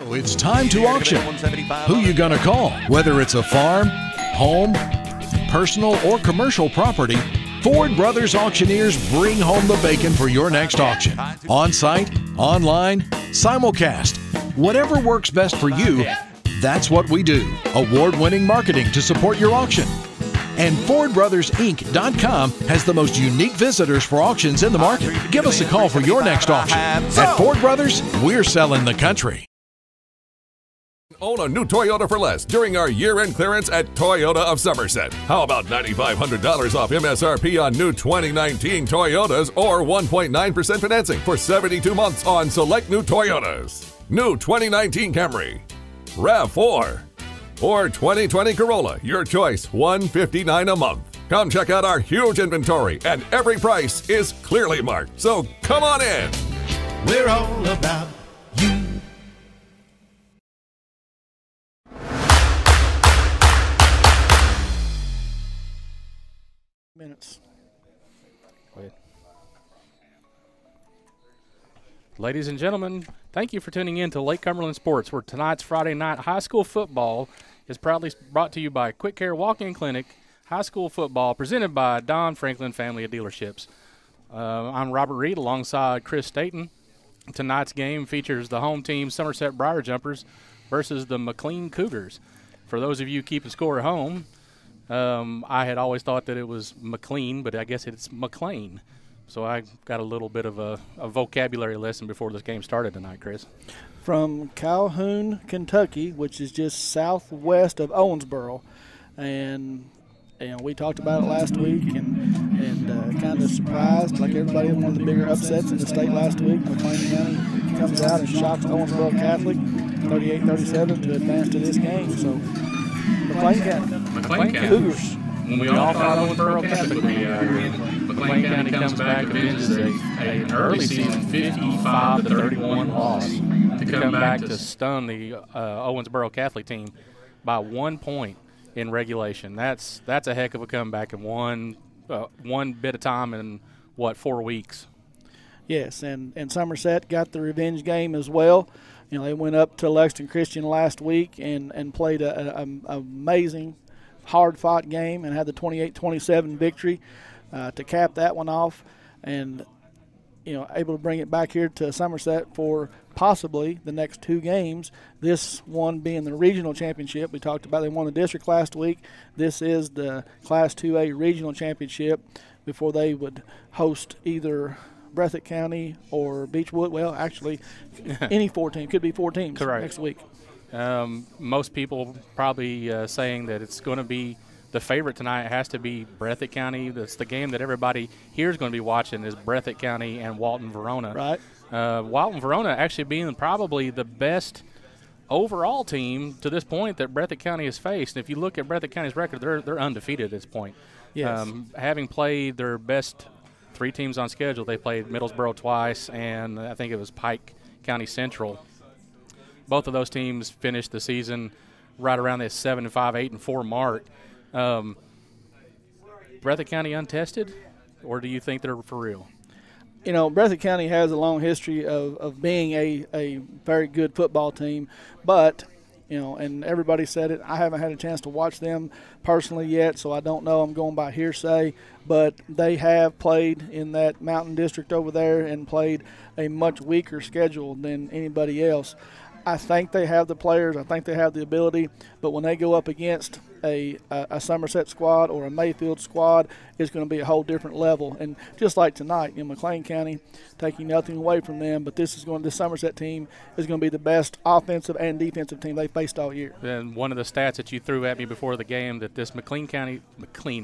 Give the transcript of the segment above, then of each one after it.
It's time to auction. Who you gonna call? Whether it's a farm, home, personal, or commercial property, Ford Brothers Auctioneers bring home the bacon for your next auction. On-site, online, simulcast. Whatever works best for you, that's what we do. Award-winning marketing to support your auction. And FordBrothersInc.com has the most unique visitors for auctions in the market. Give us a call for your next auction. At Ford Brothers, we're selling the country. Own a new Toyota for less during our year-end clearance at Toyota of Somerset. How about $9,500 off MSRP on new 2019 Toyotas or 1.9% financing for 72 months on select new Toyotas? New 2019 Camry, RAV4, or 2020 Corolla, your choice, $159 a month. Come check out our huge inventory, and every price is clearly marked. So come on in. We're all about you. Minutes. Go ahead. Ladies and gentlemen, thank you for tuning in to Lake Cumberland Sports, where tonight's Friday night high school football is proudly brought to you by Quick Care Walk-In Clinic, high school football, presented by Don Franklin Family of Dealerships. I'm Robert Reed alongside Chris Staten. Tonight's game features the home team Somerset Briar Jumpers versus the McLean Cougars. For those of you keeping score at home, I had always thought that it was McLean, but I guess it's McLean. So I got a little bit of a vocabulary lesson before this game started tonight, Chris. From Calhoun, Kentucky, which is just southwest of Owensboro. And we talked about it last week and kind of surprised, like everybody, one of the bigger upsets in the state last week. McLean County comes out and shocks Owensboro Catholic 38-37 to advance to this game. So McLean County. Cougars. When we all thought Owensboro Catholic would be out here, McLean County comes back, avenges an early season 55-31 loss to come back to stun the Owensboro Catholic team by 1 point in regulation. That's a heck of a comeback in one bit of time in, 4 weeks? Yes, and Somerset got the revenge game as well. They went up to Lexington Christian last week and played an amazing, hard-fought game and had the 28-27 victory to cap that one off, and able to bring it back here to Somerset for possibly the next 2 games. This one being the regional championship. We talked about they won the district last week. This is the Class 2A regional championship before they would host either Breathitt County or Beechwood. Well, actually, any 4 teams. Could be 4 teams next week. Most people probably saying that it's going to be the favorite tonight. It has to be Breathitt County. That's the game that everybody here is going to be watching is Breathitt County and Walton Verona. Right. Walton Verona actually being probably the best overall team to this point that Breathitt County has faced. And if you look at Breathitt County's record, they're undefeated at this point. Yes. Having played their best 3 teams on schedule, they played Middlesboro twice, and I think it was Pike County Central. Both of those teams finished the season right around that 7-5, 8-4 mark. Breathitt County untested, or do you think they're for real? Breathitt County has a long history of being a very good football team, but and everybody said it. I haven't had a chance to watch them personally yet, so I don't know. I'm going by hearsay, but they have played in that mountain district over there and played a much weaker schedule than anybody else. I think they have the players. I think they have the ability. But when they go up against a Somerset squad or a Mayfield squad, it's going to be a whole different level. And just like tonight, McLean County, taking nothing away from them, but this Somerset team is going to be the best offensive and defensive team they faced all year. And one of the stats that you threw at me before the game that this McLean,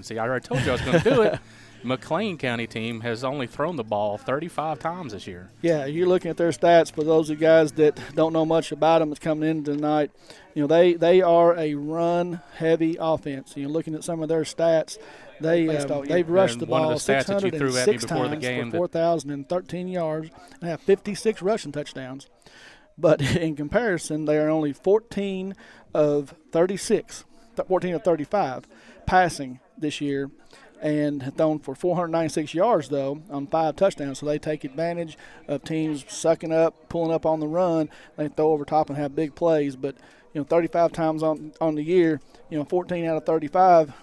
see, I already told you I was going to do it. McLean County team has only thrown the ball 35 times this year. Yeah, you're looking at their stats. For those of you guys that don't know much about them that's coming in tonight, they are a run-heavy offense. Looking at some of their stats, they've rushed the ball 606 times for 4,013 yards and have 56 rushing touchdowns. But in comparison, they are only 14 of 35 passing this year. and have thrown for 496 yards, though, on 5 touchdowns. So they take advantage of teams sucking up, pulling up on the run. They throw over top and have big plays. But, 35 times on the year, 14 out of 35,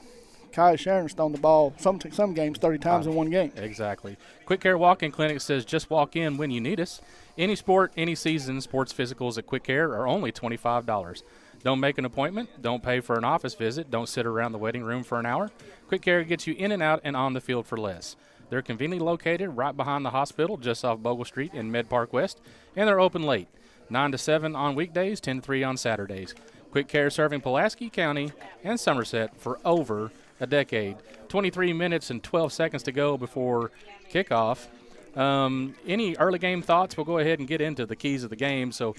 Kai Sharon's thrown the ball some games 30 times in one game. Exactly. Quick Care Walk-In Clinic says just walk in when you need us. Any sport, any season, sports physicals at Quick Care are only $25. Don't make an appointment. Don't pay for an office visit. Don't sit around the waiting room for an hour. Quick Care gets you in and out and on the field for less. They're conveniently located right behind the hospital just off Bogle Street in Med Park West, and they're open late, 9 to 7 on weekdays, 10 to 3 on Saturdays. Quick Care serving Pulaski County and Somerset for over a decade. 23 minutes and 12 seconds to go before kickoff. Any early game thoughts? We'll go ahead and get into the keys of the game. So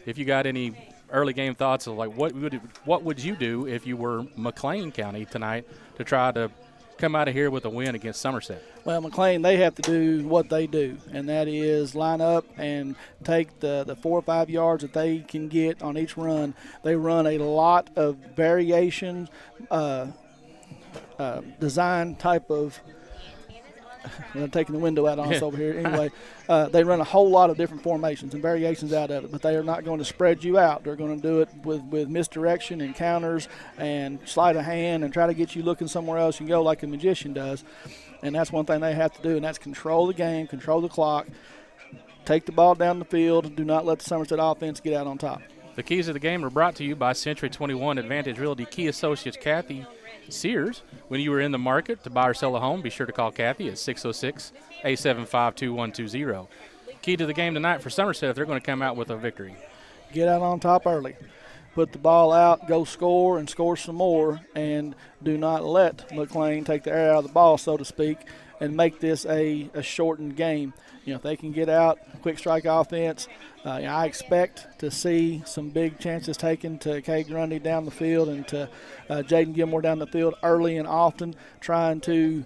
if you got any early game thoughts of like what would you do if you were McLean County tonight to try to come out of here with a win against Somerset? Well, McLean, they have to do what they do, and that is line up and take the 4 or 5 yards that they can get on each run. They run a lot of variations, design type of I'm taking the window out on us over here. Anyway, they run a whole lot of different formations and variations out of it, but they are not going to spread you out. They're going to do it with misdirection and counters and sleight of hand and try to get you looking somewhere else you go like a magician does. And that's one thing they have to do, and that's control the game, control the clock, take the ball down the field, do not let the Somerset offense get out on top. The keys of the game are brought to you by Century 21 Advantage Realty Key Associates Kathy Sears. When you are in the market to buy or sell a home, be sure to call Kathy at 606-875-2120. Key to the game tonight for Somerset if they're going to come out with a victory. Get out on top early. Put the ball out, go score, and score some more, and do not let McLean take the air out of the ball, so to speak, and make this a shortened game. If they can get out, quick strike offense, I expect to see some big chances taken to Kay Grundy down the field and to Jaden Gilmore down the field early and often, trying to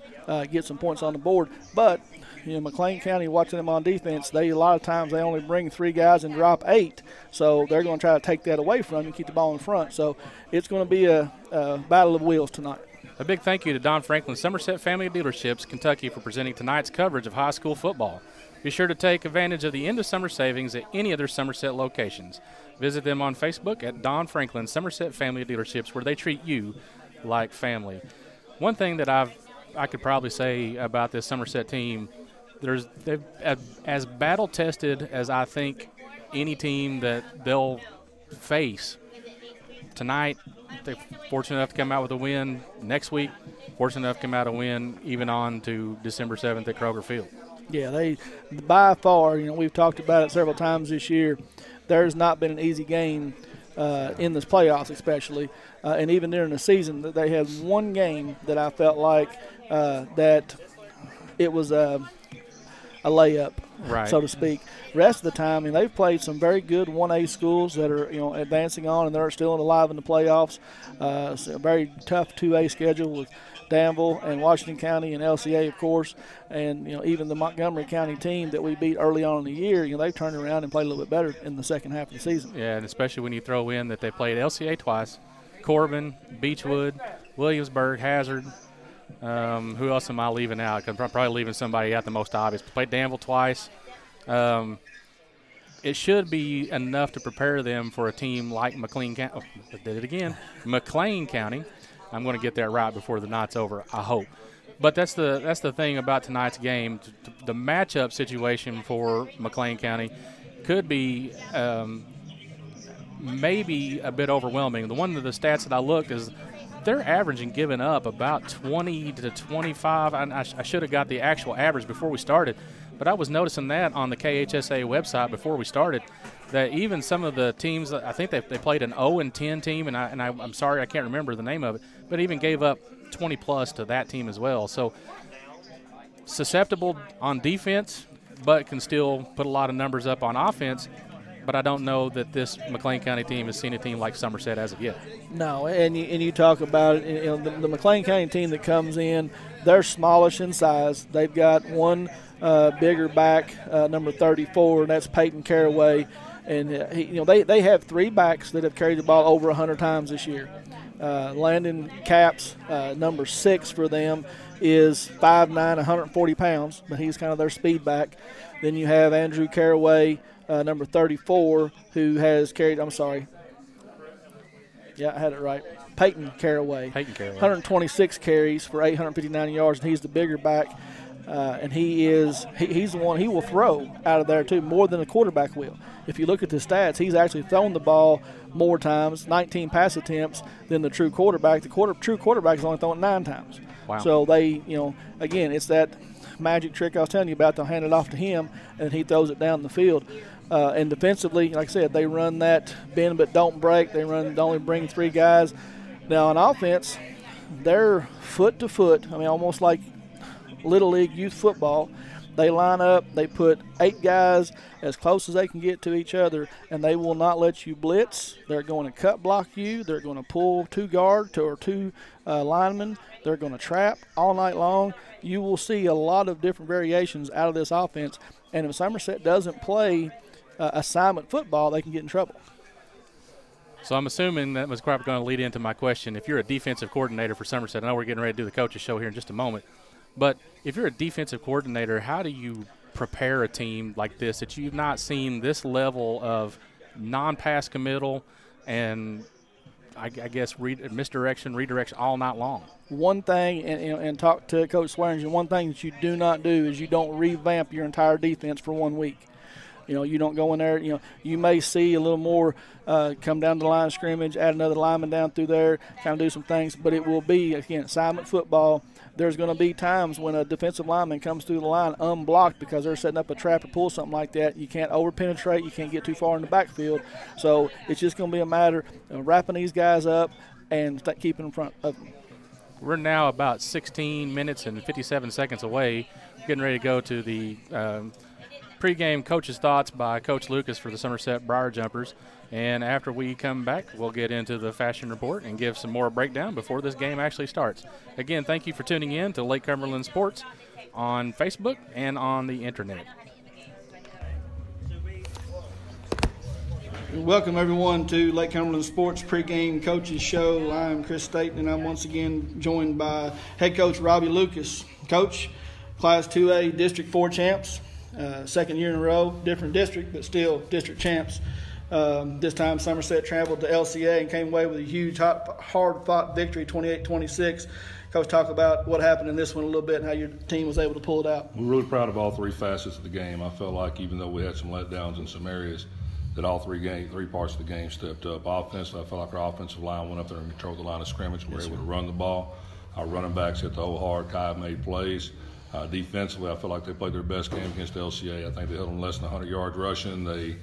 get some points on the board. But McLean County, watching them on defense, a lot of times they only bring 3 guys and drop 8. So they're going to try to take that away from you and keep the ball in front. So it's going to be a battle of wheels tonight. A big thank you to Don Franklin Somerset Family Dealerships, Kentucky, for presenting tonight's coverage of high school football. Be sure to take advantage of the end-of-summer savings at any of their Somerset locations. Visit them on Facebook at Don Franklin Somerset Family Dealerships, where they treat you like family. One thing that I could probably say about this Somerset team, they've as battle-tested as I think any team that they'll face. Tonight, they're fortunate enough to come out with a win. Next week, fortunate enough to come out with a win even on to December 7th at Kroger Field. Yeah, they by far, we've talked about it several times this year, there's not been an easy game in this playoffs especially, and even during the season. They had one game that I felt like that it was a layup, right, so to speak. Rest of the time, they've played some very good 1A schools that are advancing on, and they're still alive in the playoffs. It's a very tough 2A schedule with Danville and Washington County and LCA, of course, and even the Montgomery County team that we beat early on in the year. They've turned around and played a little bit better in the second half of the season. Yeah, and especially when you throw in that they played LCA twice, Corbin, Beechwood, Williamsburg, Hazard. Who else am I leaving out? I'm probably leaving somebody out, the most obvious. Played Danville twice. It should be enough to prepare them for a team like McLean County. Oh, I did it again. McLean County. I'm going to get that right before the night's over, I hope. But that's the thing about tonight's game. The matchup situation for McLean County could be maybe a bit overwhelming. One of the stats that I looked is they're averaging giving up about 20 to 25. I should have got the actual average before we started, but I was noticing that on the KHSA website before we started, that even some of the teams, I think they played an 0-10 team, and I'm sorry I can't remember the name of it, but even gave up 20-plus to that team as well. So susceptible on defense, but can still put a lot of numbers up on offense. But I don't know that this McLean County team has seen a team like Somerset as of yet. No, and you talk about it, the McLean County team that comes in, they're smallish in size. They've got one bigger back, number 34, and that's Peyton Caraway. And they have 3 backs that have carried the ball over 100 times this year. Landon Capps, number 6 for them, is 5'9", 140 pounds, but he's kind of their speed back. Then you have Andrew Caraway, number 34, who has carried – I'm sorry. Yeah, I had it right. Peyton Caraway. 126 carries for 859 yards, and he's the bigger back. And he's the one, he will throw out of there too, more than a quarterback will. If you look at the stats, he's actually thrown the ball more times, 19 pass attempts, than the true quarterback. The true quarterback is only thrown 9 times. Wow. So they, again, it's that magic trick I was telling you about. They'll hand it off to him, and he throws it down the field. And defensively, like I said, they run that bend but don't break. They only bring 3 guys. Now on offense, they're foot to foot. I mean, almost like Little League youth football. They line up, they put 8 guys as close as they can get to each other, and they will not let you blitz. They're going to cut block you. They're going to pull 2 guard or 2 linemen. They're going to trap all night long. You will see a lot of different variations out of this offense, and if Somerset doesn't play assignment football, they can get in trouble. So I'm assuming that was probably going to lead into my question. If you're a defensive coordinator for Somerset, I know we're getting ready to do the coaches show here in just a moment, but if you're a defensive coordinator, how do you prepare a team like this that you've not seen this level of non-pass committal and I guess misdirection, redirection all night long? One thing, and talk to Coach Swearingen, one thing that you do not do is you don't revamp your entire defense for 1 week. You don't go in there. You may see a little more come down the line of scrimmage, add another lineman down through there, kind of do some things. But it will be, again, assignment football. There's going to be times when a defensive lineman comes through the line unblocked because they're setting up a trap or pull, something like that. You can't over-penetrate. You can't get too far in the backfield. So it's just going to be a matter of wrapping these guys up and keeping in front of them. We're now about 16 minutes and 57 seconds away, getting ready to go to the pregame coach's thoughts by Coach Lucas for the Somerset Briar Jumpers. And after we come back, we'll get into the fashion report and give some more breakdown before this game actually starts. Again, thank you for tuning in to Lake Cumberland Sports on Facebook and on the internet. Welcome, everyone, to Lake Cumberland Sports pregame coaches show. I'm Chris Staten, and I'm once again joined by head coach Robbie Lucas. Coach, Class 2A District 4 champs. Second year in a row, different district, but still district champs. This time Somerset traveled to LCA and came away with a huge, hard-fought victory, 28-26. Coach, talk about what happened in this one a little bit and how your team was able to pull it out. We're really proud of all 3 facets of the game. I felt like even though we had some letdowns in some areas, that all 3 parts of the game stepped up. Offensively, I felt like our offensive line went up there and controlled the line of scrimmage. We were able to run the ball. Our running backs hit the hole hard. Kai made plays. Defensively, I feel like they played their best game against LCA. I think they held them less than 100 yards rushing. They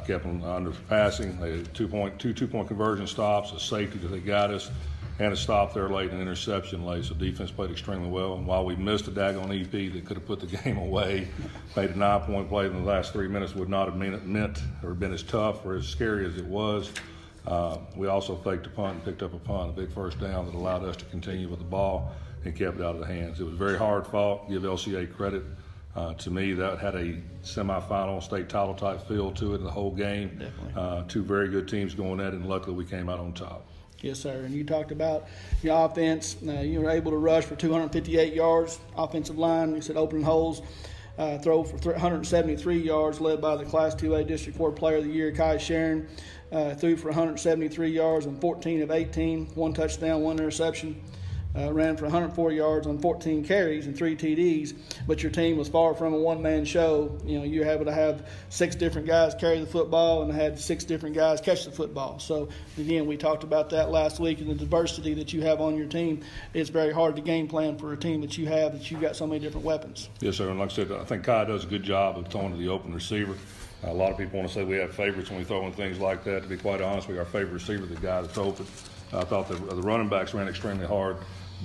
kept them under passing. They had two-point conversion stops, a safety that they got us, and a stop there late and an interception late. So defense played extremely well. And while we missed a daggone EP that could have put the game away, made a 9-point play in the last 3 minutes would not have meant or been as tough or as scary as it was. We also faked a punt and picked up a punt, a big first down that allowed us to continue with the ball and kept it out of the hands. It was very hard fought. Give LCA credit. To me, that had a semifinal state title type feel to it in the whole game. Definitely. 2 very good teams going at it, and luckily we came out on top. Yes, sir. And you talked about your offense. You were able to rush for 258 yards. Offensive line, you said opening holes. Throw for 173 yards, led by the Class 2A District 4 Player of the Year, Kai Sharon. Threw for 173 yards on 14 of 18, 1 touchdown, 1 interception. Ran for 104 yards on 14 carries and 3 TDs, but your team was far from a one-man show. You were able to have 6 different guys carry the football and had 6 different guys catch the football. So, again, we talked about that last week, and the diversity that you have on your team. It's very hard to game plan for a team that you've got so many different weapons. Yes, sir, and like I said, I think Kai does a good job of throwing to the open receiver. A lot of people want to say we have favorites when we throw in things like that. To be quite honest, our favorite receiver, the guy that's open. I thought the running backs ran extremely hard.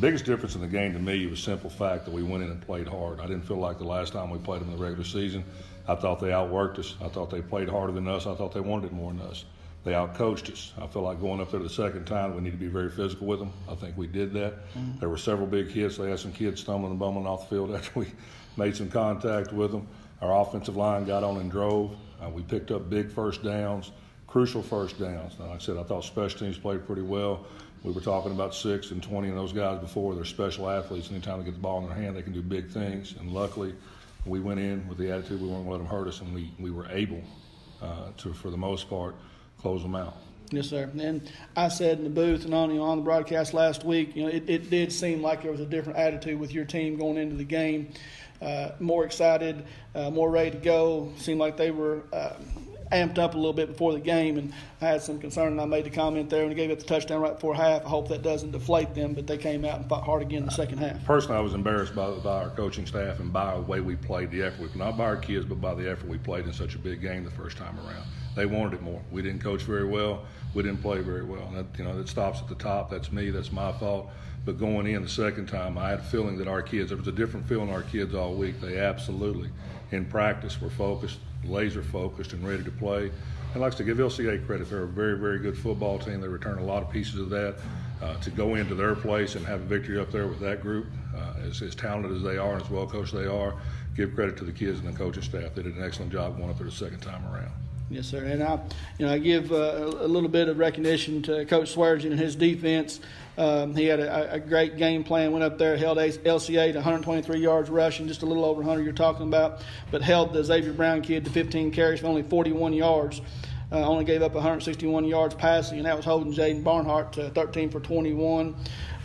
Biggest difference in the game to me was the simple fact that we went in and played hard. I didn't feel like the last time we played them in the regular season. I thought they outworked us. I thought they played harder than us. I thought they wanted it more than us. They outcoached us. I feel like going up there the second time, we need to be very physical with them. I think we did that. Mm-hmm. There were several big hits. They had some kids stumbling and bumbling off the field after we made some contact with them. Our offensive line got on and drove. We picked up big first downs, crucial first downs. Now, like I said, I thought special teams played pretty well. We were talking about 6 and 20 and those guys before. They're special athletes. Anytime they get the ball in their hand, they can do big things. And luckily, we went in with the attitude we weren't going to let them hurt us, and we were able to, for the most part, close them out. Yes, sir. And I said in the booth and on the broadcast last week, it did seem like there was a different attitude with your team going into the game. More excited, more ready to go. Seemed like they were amped up a little bit before the game, and I had some concern, and I made the comment there when he gave up the touchdown right before half. I hope that doesn't deflate them, but they came out and fought hard again in the second half. Personally, I was embarrassed by our coaching staff and by the way we played, the effort. Not by our kids, but by the effort we played in such a big game the first time around. They wanted it more. We didn't coach very well. We didn't play very well. That stops at the top. That's me. That's my fault. But going in the second time, I had a feeling that our kids, there was a different feeling our kids all week. They absolutely, in practice, were focused, laser focused, and ready to play. And like I said, give LCA credit. They're a very, very good football team. They return a lot of pieces of that. To go into their place and have a victory up there with that group, as talented as they are and as well coached they are, give credit to the kids and the coaching staff. They did an excellent job going up there the second time around. Yes, sir. And I give a little bit of recognition to Coach Swearengin and his defense. He had a great game plan, went up there, held LCA to 123 yards rushing, just a little over 100 you're talking about, but held the Xavier Brown kid to 15 carries for only 41 yards. Only gave up 161 yards passing, and that was holding Jaden Barnhart to 13 for 21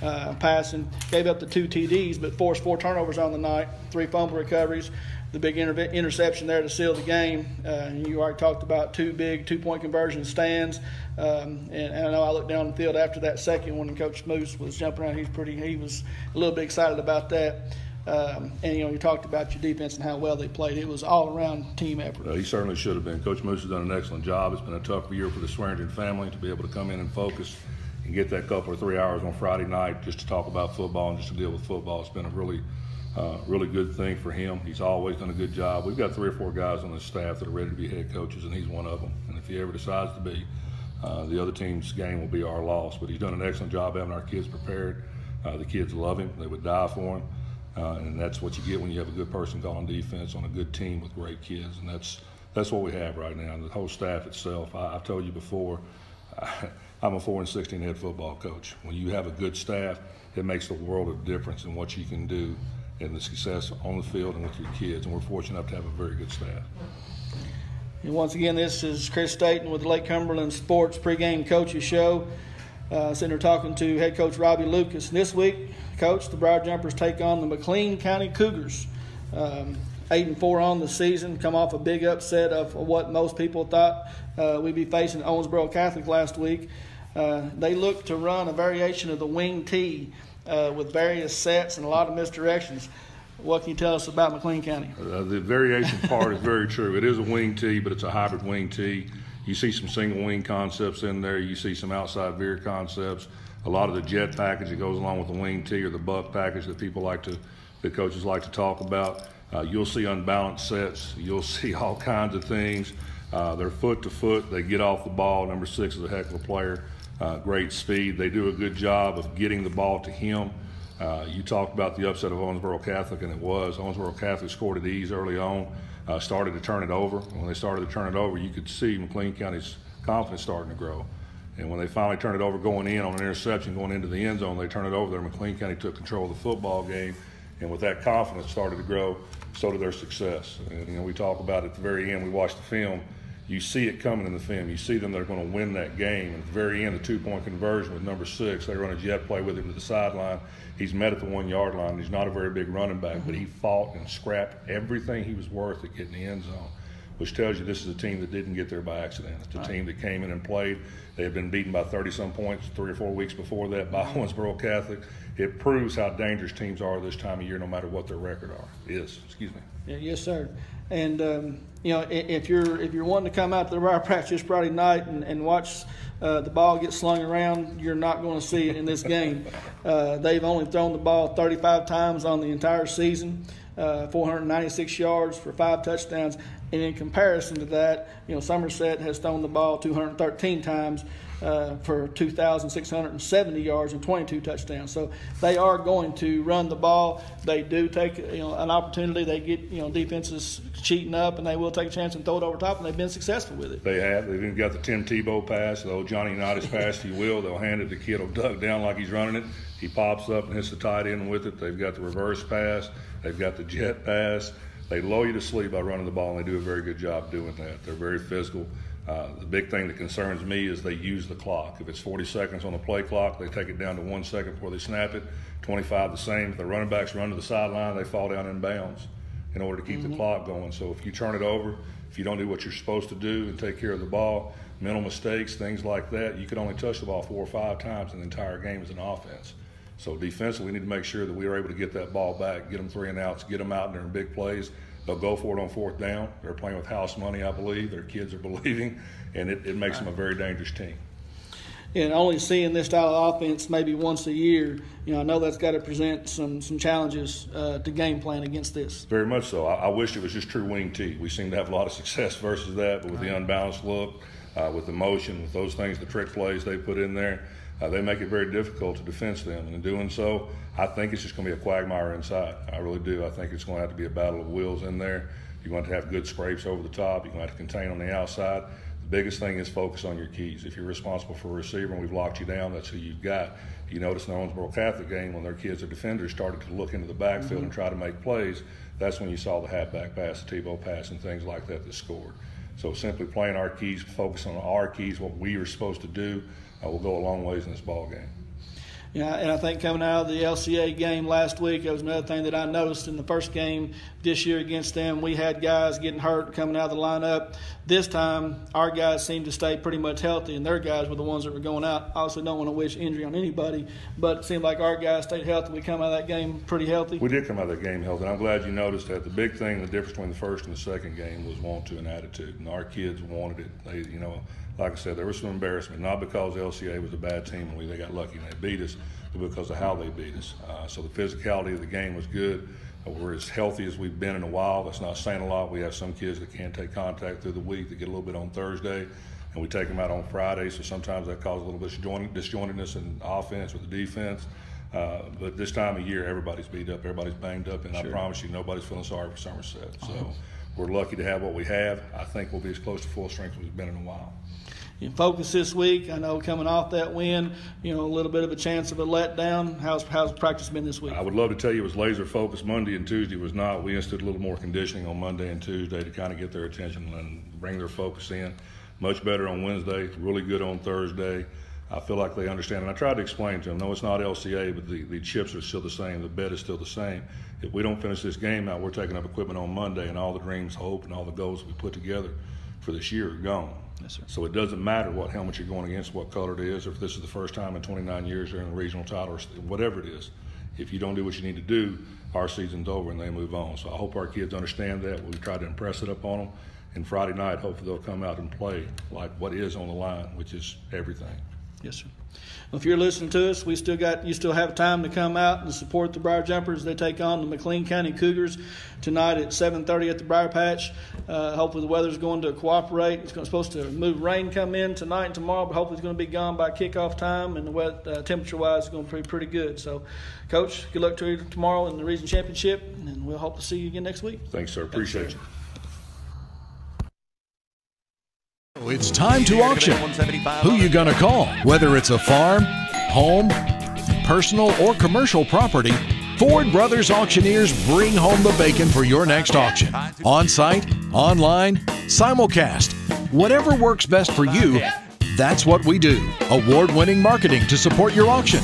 passing. Gave up the 2 TDs, but forced 4 turnovers on the night, 3 fumble recoveries. The big interception there to seal the game. And you already talked about 2 big 2-point conversion stands. And I know I looked down the field after that second one, and Coach Moose was jumping around. He was a little bit excited about that. And you talked about your defense and how well they played. It was all around team effort. He certainly should have been. Coach Moose has done an excellent job. It's been a tough year for the Swearengin family to be able to come in and focus and get that couple or 3 hours on Friday night just to talk about football and just to deal with football. It's been a really good thing for him. He's always done a good job. We've got 3 or 4 guys on the staff that are ready to be head coaches, and he's one of them. And if he ever decides to be, the other team's game will be our loss. But he's done an excellent job having our kids prepared. The kids love him. They would die for him. And that's what you get when you have a good person calling defense on a good team with great kids. And that's what we have right now. And the whole staff itself, I've told you before, I'm a 4-16 head football coach. When you have a good staff, it makes the world of difference in what you can do and the success on the field and with your kids. And we're fortunate enough to have a very good staff. And once again, this is Chris Staten with the Lake Cumberland Sports Pregame Coaches Show. Sitting here talking to head coach Robbie Lucas. This week, Coach, the Briar Jumpers take on the McLean County Cougars. 8-4 on the season, come off a big upset of what most people thought we'd be facing Owensboro Catholic last week. They look to run a variation of the wing tee with various sets and a lot of misdirections. What can you tell us about McLean County? The variation part is very true. It is a wing tee, but it's a hybrid wing tee. You see some single wing concepts in there. You see some outside veer concepts. A lot of the jet package that goes along with the wing tee or the buck package that the coaches like to talk about. You'll see unbalanced sets. You'll see all kinds of things. They're foot to foot. They get off the ball. Number 6 is a heck of a player. Great speed. They do a good job of getting the ball to him. You talked about the upset of Owensboro Catholic, and it was. Owensboro Catholic scored at ease early on, started to turn it over. When they started to turn it over, you could see McLean County's confidence starting to grow. And when they finally turned it over going in on an interception, going into the end zone, they turned it over there. McLean County took control of the football game, and with that confidence started to grow, so did their success. And we talk about it at the very end. We watch the film. You see it coming in the film. You see them, they're going to win that game. And at the very end, the 2-point conversion with number 6, they run a jet play with him to the sideline. He's met at the 1-yard line. He's not a very big running back, but he fought and scrapped everything he was worth at getting the end zone, which tells you this is a team that didn't get there by accident. It's a team that came in and played. They had been beaten by 30-some points 3 or 4 weeks before that by Owensboro Catholic. It proves how dangerous teams are this time of year, no matter what their record is. Yeah, yes, sir. And if you're wanting to come out to the Briar practice this Friday night and watch the ball get slung around, you're not going to see it in this game. They've only thrown the ball 35 times on the entire season, 496 yards for 5 touchdowns. And in comparison to that, Somerset has thrown the ball 213 times for 2,670 yards and 22 touchdowns. So they are going to run the ball. They do take an opportunity. They get defenses cheating up, and they will take a chance and throw it over top, and they've been successful with it. They have. They've even got the Tim Tebow pass, the old Johnny Unitas pass, if you will. They'll hand it to the kid, will duck down like he's running it. He pops up and hits the tight end with it. They've got the reverse pass. They've got the jet pass. They lull you to sleep by running the ball, and they do a very good job doing that. They're very physical. The big thing that concerns me is they use the clock. If it's 40 seconds on the play clock, they take it down to 1 second before they snap it. 25 the same. If the running backs run to the sideline, they fall down in bounds in order to keep the clock going. So if you turn it over, if you don't do what you're supposed to do and take care of the ball, mental mistakes, things like that, you could only touch the ball 4 or 5 times in the entire game as an offense. So defensively, we need to make sure that we are able to get that ball back, get them 3 and outs, get them out during big plays. They'll go for it on 4th down. They're playing with house money, I believe. Their kids are believing, and it makes them a very dangerous team. And only seeing this style of offense maybe once a year, I know that's got to present some challenges to game plan against this. Very much so. I wish it was just true wing T. We seem to have a lot of success versus that, but with the unbalanced look, with the motion, with those things, the trick plays they put in there, they make it very difficult to defense them. And in doing so, I think it's just going to be a quagmire inside. I really do. I think it's going to have to be a battle of wills in there. You're going to have good scrapes over the top. You're going to have to contain on the outside. The biggest thing is focus on your keys. If you're responsible for a receiver and we've locked you down, that's who you've got. You notice in the Owensboro Catholic game when their kids are defenders started to look into the backfield and try to make plays, that's when you saw the halfback pass, the Tebow pass, and things like that scored. So simply playing our keys, focus on our keys, what we are supposed to do, will go a long ways in this ball game. Yeah, and I think coming out of the LCA game last week, that was another thing that I noticed in the first game this year against them. We had guys getting hurt coming out of the lineup. This time, our guys seemed to stay pretty much healthy, and their guys were the ones that were going out. Obviously, don't want to wish injury on anybody, but it seemed like our guys stayed healthy. We come out of that game pretty healthy. We did come out of that game healthy, and I'm glad you noticed that. The big thing, the difference between the first and the second game was want to and attitude, and our kids wanted it. They, like I said, there was some embarrassment, not because LCA was a bad team and they got lucky and they beat us, but because of how they beat us. So the physicality of the game was good. We're as healthy as we've been in a while. That's not saying a lot. We have some kids that can't take contact through the week. They get a little bit on Thursday, and we take them out on Friday, so sometimes that causes a little bit of disjointedness in offense or the defense. But this time of year, everybody's beat up, everybody's banged up, and I promise you nobody's feeling sorry for Somerset. So we're lucky to have what we have. I think we'll be as close to full strength as we've been in a while. In focus this week, I know coming off that win, a little bit of a chance of a letdown. How's practice been this week? I would love to tell you it was laser focused. Monday and Tuesday was not. We instituted a little more conditioning on Monday and Tuesday to kind of get their attention and bring their focus in. Much better on Wednesday, really good on Thursday. I feel like they understand, and I tried to explain to them, no, it's not LCA, but the chips are still the same, the bet is still the same. If we don't finish this game out, we're taking up equipment on Monday, and all the dreams, hope, and all the goals we put together for this year are gone. Yes, sir. So it doesn't matter what helmet you're going against, what color it is, or if this is the first time in 29 years they're in the regional title, or whatever it is. If you don't do what you need to do, our season's over and they move on. So I hope our kids understand that. We've tried to impress it upon them. And Friday night, hopefully they'll come out and play like what is on the line, which is everything. Yes, sir. Well, if you're listening to us, you still have time to come out and support the Briar Jumpers. They take on the McLean County Cougars tonight at 7:30 at the Briar Patch. Hopefully the weather's going to cooperate. It's supposed to move rain come in tonight and tomorrow, but hopefully it's going to be gone by kickoff time, and the temperature-wise is going to be pretty good. So, Coach, good luck to you tomorrow in the region championship, and we'll hope to see you again next week. Thanks, sir. Appreciate you. It's time to auction. Who you gonna call? Whether it's a farm, home, personal, or commercial property, Ford Brothers Auctioneers bring home the bacon for your next auction. On-site, online, simulcast. Whatever works best for you, that's what we do. Award-winning marketing to support your auction.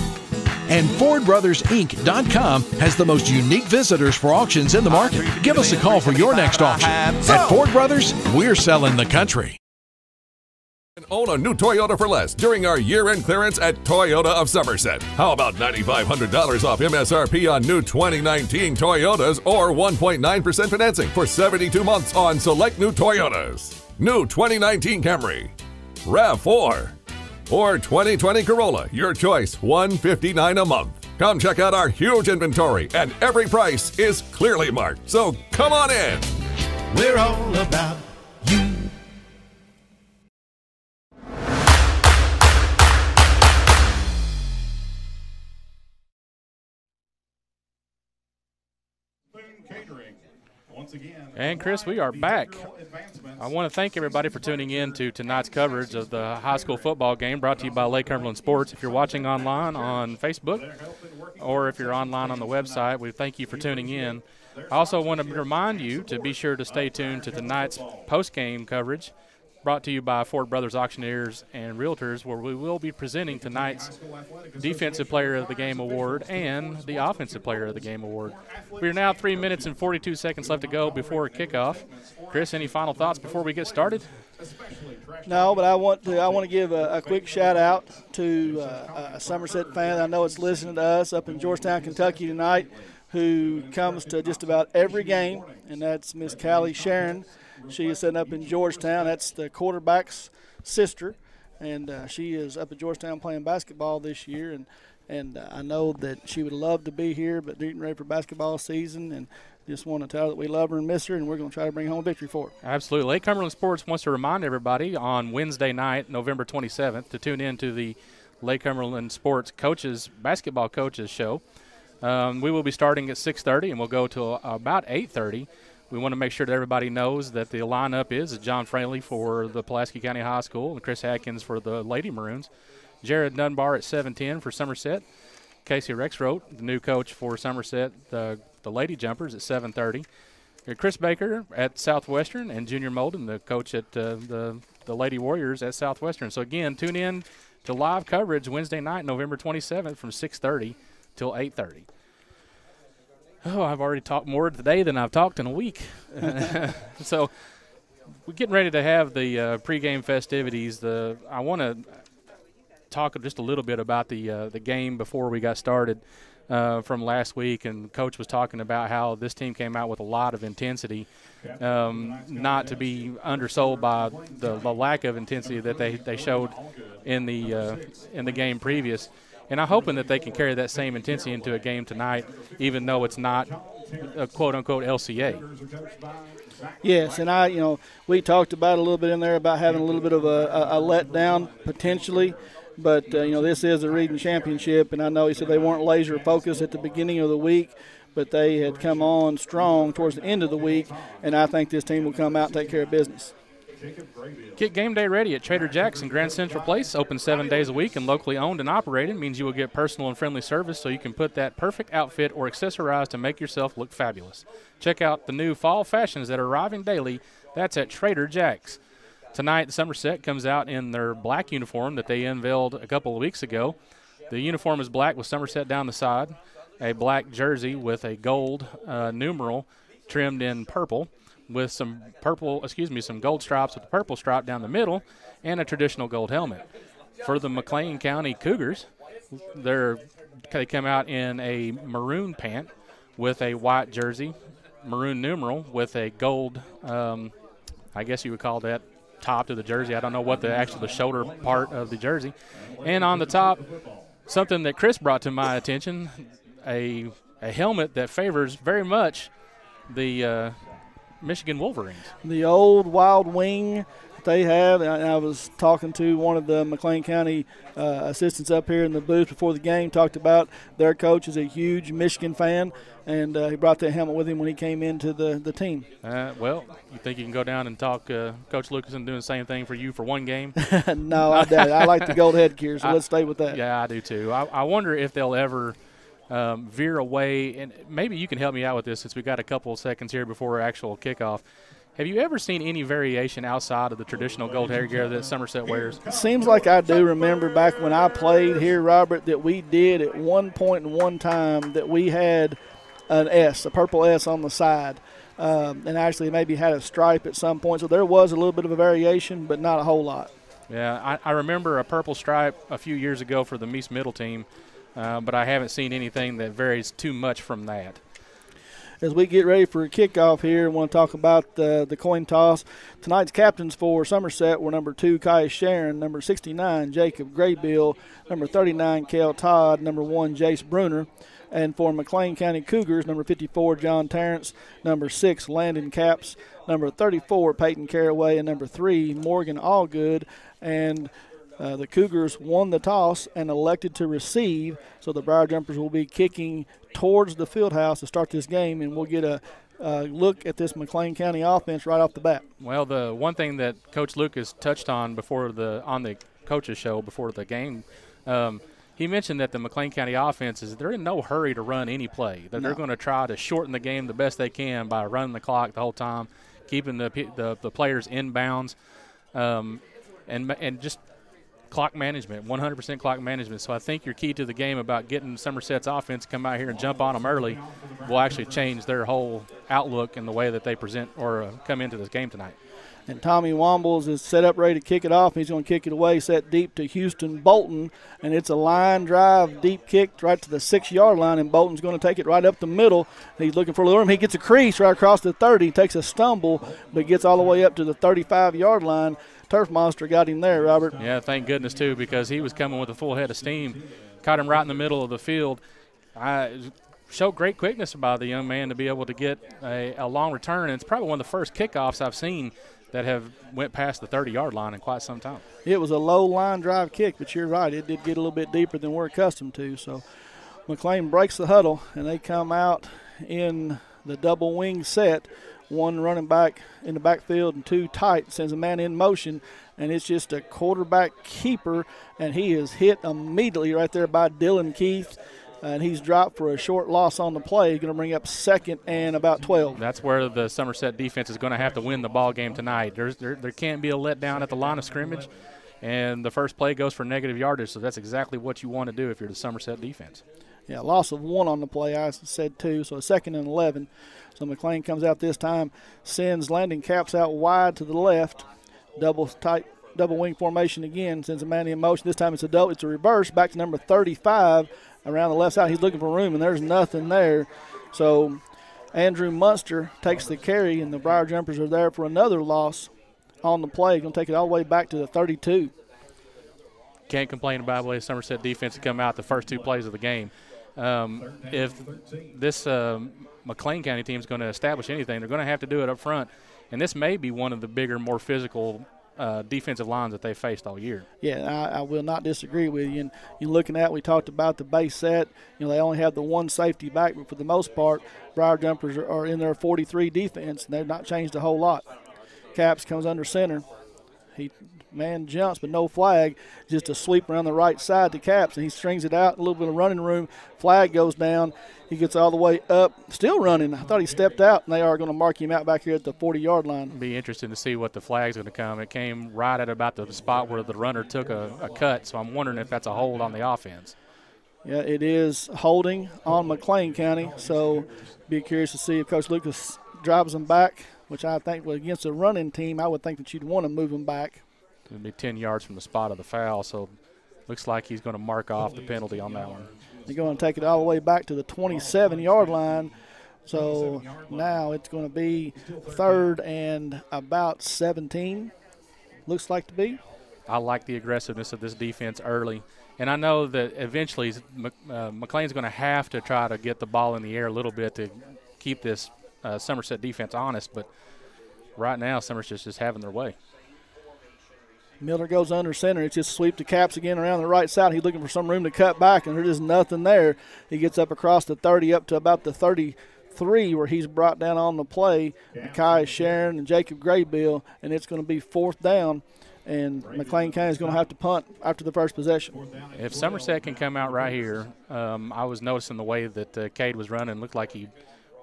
And FordBrothersInc.com has the most unique visitors for auctions in the market. Give us a call for your next auction. At Ford Brothers, we're selling the country. Own a new Toyota for less during our year-end clearance at Toyota of Somerset. How about $9,500 off MSRP on new 2019 Toyotas or 1.9% financing for 72 months on select new Toyotas? New 2019 Camry, RAV4, or 2020 Corolla. Your choice, $159 a month. Come check out our huge inventory, and every price is clearly marked. So come on in. We're all about you. And Chris, we are back. I want to thank everybody for tuning in to tonight's coverage of the high school football game brought to you by Lake Cumberland Sports. If you're watching online on Facebook or if you're online on the website, we thank you for tuning in. I also want to remind you to be sure to stay tuned to tonight's post-game coverage brought to you by Ford Brothers Auctioneers and Realtors, where we will be presenting tonight's Defensive Player of the Game Award and the Offensive Player of the Game Award. We are now 3 minutes and 42 seconds left to go before kickoff. Chris, any final thoughts before we get started? No, but I want to give a quick shout out to a Somerset fan I know it's listening to us up in Georgetown, Kentucky tonight, who comes to just about every game, and that's Miss Callie Sharon. She is sitting up in Georgetown. That's the quarterback's sister, and she is up at Georgetown playing basketball this year. And I know that she would love to be here, but getting ready for basketball season, and just want to tell her that we love her and miss her, and we're going to try to bring home a victory for her. Absolutely. Lake Cumberland Sports wants to remind everybody on Wednesday night, November 27th, to tune in to the Lake Cumberland Sports basketball coaches show. We will be starting at 6:30, and we'll go to about 8:30. We want to make sure that everybody knows that the lineup is John Fraley for the Pulaski County High School and Chris Atkins for the Lady Maroons. Jared Dunbar at 7:10 for Somerset. Casey Rexroth, the new coach for Somerset, the Lady Jumpers at 7:30. Chris Baker at Southwestern and Junior Molden, the coach at the Lady Warriors at Southwestern. So, again, tune in to live coverage Wednesday night, November 27th from 6:30 till 8:30. Oh, I've already talked more today than I've talked in a week. So we're getting ready to have the pregame festivities. I want to talk just a little bit about the game before we got started from last week. And Coach was talking about how this team came out with a lot of intensity, not to be undersold by the lack of intensity that they showed in the game previous. And I'm hoping that they can carry that same intensity into a game tonight, even though it's not a quote-unquote LCA. Yes, and we talked about a little bit in there about having a little bit of a letdown potentially, but, this is a Region Championship, and I know he said they weren't laser focused at the beginning of the week, but they had come on strong towards the end of the week, and I think this team will come out and take care of business. Get game day ready at Trader Jack's in Grand Central Place. Open 7 days a week and locally owned and operated. Means you will get personal and friendly service so you can put that perfect outfit or accessorize to make yourself look fabulous. Check out the new fall fashions that are arriving daily. That's at Trader Jack's. Tonight, Somerset comes out in their black uniform that they unveiled a couple of weeks ago. The uniform is black with Somerset down the side, a black jersey with a gold numeral trimmed in purple, with some gold stripes with a purple stripe down the middle, and a traditional gold helmet. For the McLean County Cougars, they come out in a maroon pant with a white jersey, maroon numeral with a gold, I guess you would call that top to the jersey. I don't know what the shoulder part of the jersey. And on the top, something that Chris brought to my attention, a helmet that favors very much the Michigan Wolverines. The old Wild Wing they have, and I was talking to one of the McLean County assistants up here in the booth before the game, talked about their coach is a huge Michigan fan, and he brought that helmet with him when he came into the team. Well, you think you can go down and talk Coach Lucasen doing the same thing for you for one game? No, I doubt it. I like the gold headgear, so let's stay with that. Yeah, I do too. I wonder if they'll ever veer away, and maybe you can help me out with this since we got a couple of seconds here before actual kickoff. Have you ever seen any variation outside of the traditional gold headgear that Somerset wears? It seems like I do remember back when I played here, Robert, that we did at one point in one time that we had an S, a purple S on the side, and actually maybe had a stripe at some point. So there was a little bit of a variation, but not a whole lot. Yeah, I remember a purple stripe a few years ago for the Meese Middle team, but I haven't seen anything that varies too much from that. As we get ready for a kickoff here, I want to talk about the coin toss. Tonight's captains for Somerset were number 2, Kai Sharon, number 69, Jacob Graybill, number 39, Kel Todd, number 1, Jace Bruner. And for McLean County Cougars, number 54, John Terrence, number 6, Landon Capps, number 34, Peyton Caraway, and number 3, Morgan Allgood. And the Cougars won the toss and elected to receive, so the Briar Jumpers will be kicking towards the field house to start this game, and we'll get a look at this McLean County offense right off the bat. Well, the one thing that Coach Lucas touched on on the coaches show before the game, he mentioned that the McLean County offense they're in no hurry to run any play. That they're going to try to shorten the game the best they can by running the clock the whole time, keeping the players in bounds, and just clock management, 100% clock management. So I think your key to the game about getting Somerset's offense to come out here and jump on them early will actually change their whole outlook and the way that they present or come into this game tonight. And Tommy Wombles is set up ready to kick it off. He's going to kick it away, set deep to Houston Bolton, and it's a line drive, deep kick right to the 6-yard line, and Bolton's going to take it right up the middle. He's looking for a little room. He gets a crease right across the 30, takes a stumble, but gets all the way up to the 35-yard line. Turf Monster got him there, Robert. Yeah, thank goodness, too, because he was coming with a full head of steam. Caught him right in the middle of the field. Showed great quickness by the young man to be able to get a long return, and it's probably one of the first kickoffs I've seen that have went past the 30-yard line in quite some time. It was a low line drive kick, but you're right. It did get a little bit deeper than we're accustomed to. So McLean breaks the huddle, and they come out in the double wing set. One running back in the backfield and 2 tight, sends a man in motion, and it's just a quarterback keeper, and he is hit immediately right there by Dylan Keith, and he's dropped for a short loss on the play. He's going to bring up 2nd and about 12. That's where the Somerset defense is going to have to win the ball game tonight. There can't be a letdown at the line of scrimmage, and the first play goes for negative yardage, so that's exactly what you want to do if you're the Somerset defense. Yeah, loss of 1 on the play. I said 2, so a 2nd and 11. So McLean comes out this time, sends Landon Capps out wide to the left, double wing formation again, sends a man in motion. This time it's a reverse back to number 35 around the left side. He's looking for room, and there's nothing there. So Andrew Munster takes the carry, and the Briar Jumpers are there for another loss on the play. Going to take it all the way back to the 32. Can't complain about the way Somerset defense has come out the first 2 plays of the game. If this McLean County team is going to establish anything, they're going to have to do it up front. And this may be one of the bigger, more physical defensive lines that they faced all year. Yeah, I will not disagree with you. And you're looking at, we talked about the base set. They only have the 1 safety back, but for the most part, Briar Jumpers are in their 43 defense, and they've not changed a whole lot. Capps comes under center. Man jumps, but no flag. Just a sweep around the right side to Capps, and he strings it out. A little bit of running room. Flag goes down. He gets all the way up, still running. I thought he stepped out, and they are going to mark him out back here at the 40-yard line. It'll be interesting to see what the flag's going to come. It came right at about the spot where the runner took a cut, so I'm wondering if that's a hold on the offense. Yeah, it is holding on McLean County, so be curious to see if Coach Lucas drives them back, which I think against a running team, I would think that you'd want to move them back. It'll be 10 yards from the spot of the foul, so looks like he's going to mark off the penalty on that one. They're going to take it all the way back to the 27-yard line. So now it's going to be 3rd and about 17, looks like to be. I like the aggressiveness of this defense early. And I know that eventually McLean's going to have to try to get the ball in the air a little bit to keep this Somerset defense honest. But right now, Somerset's just having their way. Miller goes under center. It's just sweep to Capps again around the right side. He's looking for some room to cut back, and there's just nothing there. He gets up across the 30 up to about the 33 where he's brought down on the play. Kai Sharon and Jacob Graybill, and it's going to be 4th down. And McLean County is going to have to punt after the first possession. If Somerset can come out right here, I was noticing the way that Cade was running. Looked like he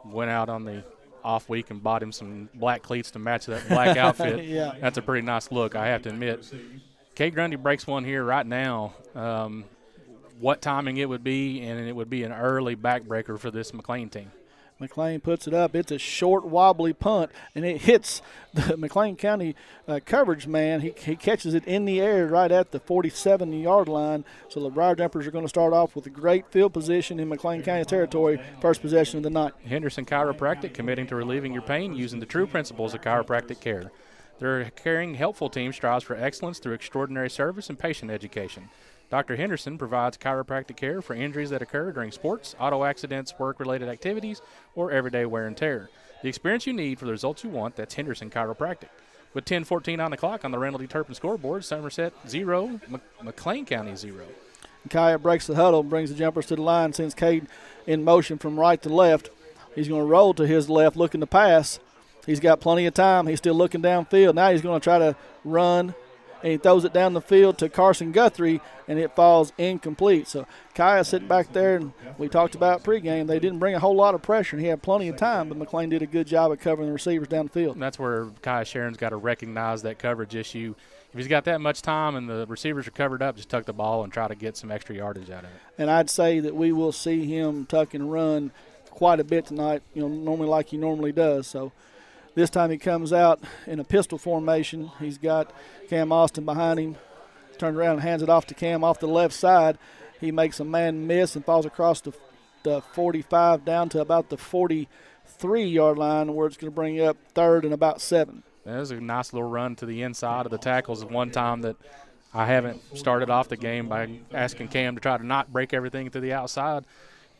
went out on the off week and bought him some black cleats to match that black outfit. Yeah. That's a pretty nice look, I have to admit. Cade Grundy breaks one here right now. What timing it would be, and it would be an early backbreaker for this McLean team. McLean puts it up. It's a short, wobbly punt, and it hits the McLean County coverage man. He catches it in the air right at the 47-yard line. So the Briar Jumpers are going to start off with a great field position in McLean County territory, first possession of the night. Henderson Chiropractic, committing to relieving your pain using the true principles of chiropractic care. Their caring, helpful team strives for excellence through extraordinary service and patient education. Dr. Henderson provides chiropractic care for injuries that occur during sports, auto accidents, work-related activities, or everyday wear and tear. The experience you need for the results you want, that's Henderson Chiropractic. With 10:14 on the clock on the Randall D. Turpin scoreboard, Somerset 0, McLean County 0. Kaya breaks the huddle, brings the jumpers to the line, sends Cade in motion from right to left. He's going to roll to his left, looking to pass. He's got plenty of time. He's still looking downfield. Now he's going to try to run, and he throws it down the field to Carson Guthrie, and it falls incomplete. So Kaya sitting back there, and we talked about pregame. They didn't bring a whole lot of pressure, and he had plenty of time, but McLean did a good job of covering the receivers down the field. And that's where Kaya Sharon's got to recognize that coverage issue. If he's got that much time and the receivers are covered up, just tuck the ball and try to get some extra yardage out of it. And I'd say that we will see him tuck and run quite a bit tonight, normally like he normally does. So this time he comes out in a pistol formation. He's got Cam Austin behind him. Turns around and hands it off to Cam off the left side. He makes a man miss and falls across the 45 down to about the 43-yard line, where it's going to bring up third and about 7. That was a nice little run to the inside of the tackles at one time that I haven't started off the game by asking Cam to try to not break everything to the outside.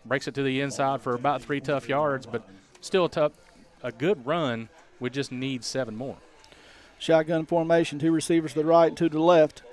Breaks it to the inside for about 3 tough yards, but still a good run. We just need 7 more. Shotgun formation, 2 receivers to the right and 2 to the left.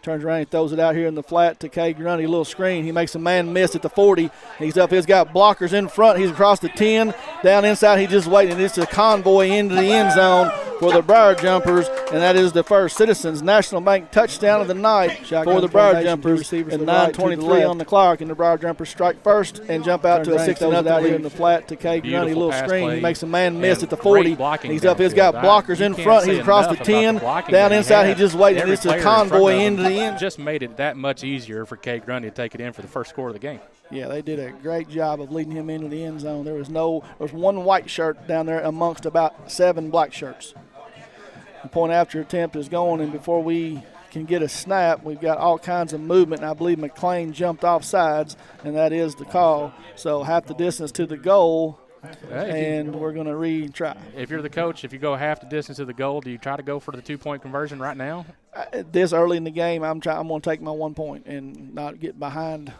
Turns around, he throws it out here in the flat to Cade Grundy, a little screen. He makes a man miss at the 40. He's up, he's got blockers in front. He's across the 10. Down inside, he's just waiting. It's a convoy into the end zone for the Briar Jumpers, and that is the first Citizens National Bank touchdown of the night for the Briar Jumpers. And 9:23 on the clock, and the Briar Jumpers strike first and jump out to a 6-0 out here in the flat to Cade Grundy, a little screen. He makes a man miss at the 40. He's up, he's got blockers in front. He's across the 10. Down inside, he's just waiting. It's a convoy into the end. Just made it that much easier for Cade Grundy to take it in for the first score of the game. Yeah, they did a great job of leading him into the end zone. There was one white shirt down there amongst about 7 black shirts. The point after attempt is going, and before we can get a snap, we've got all kinds of movement, and I believe McLean jumped off sides, and that is the call. So half the distance to the goal, and we're going to retry. If you're the coach, if you go half the distance to the goal, do you try to go for the 2-point conversion right now? This early in the game, I'm going to take my 1 point and not get behind,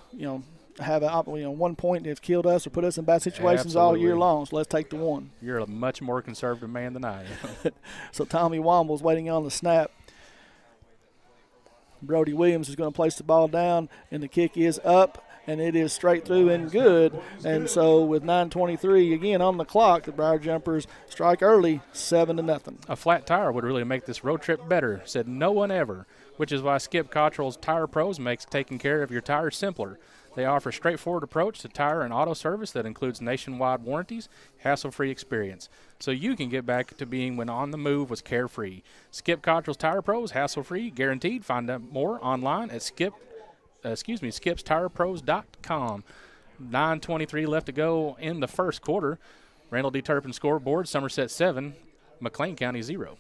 have 1 point that's killed us or put us in bad situations all year long. So let's take the 1. You're a much more conservative man than I am. So Tommy Womble's waiting on the snap. Brody Williams is going to place the ball down, and the kick is up, and it is straight through and good. And so with 9:23 again on the clock, the Briar Jumpers strike early, 7-0. A flat tire would really make this road trip better, said no one ever, which is why Skip Cottrell's Tire Pros makes taking care of your tires simpler. They offer a straightforward approach to tire and auto service that includes nationwide warranties, hassle-free experience, so you can get back to being when on the move was carefree. Skip Cottrell's Tire Pros, hassle-free, guaranteed. Find out more online at skipstirepros.com. 9:23 left to go in the first quarter. Randall D. Turpin scoreboard, Somerset 7, McLean County 0.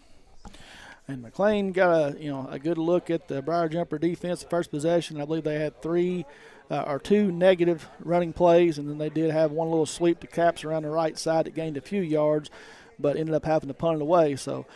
And McLean got a good look at the Briar Jumper defense. The first possession, I believe they had 2 negative running plays, and then they did have one little sweep to Caps around the right side that gained a few yards, but ended up having to punt it away. So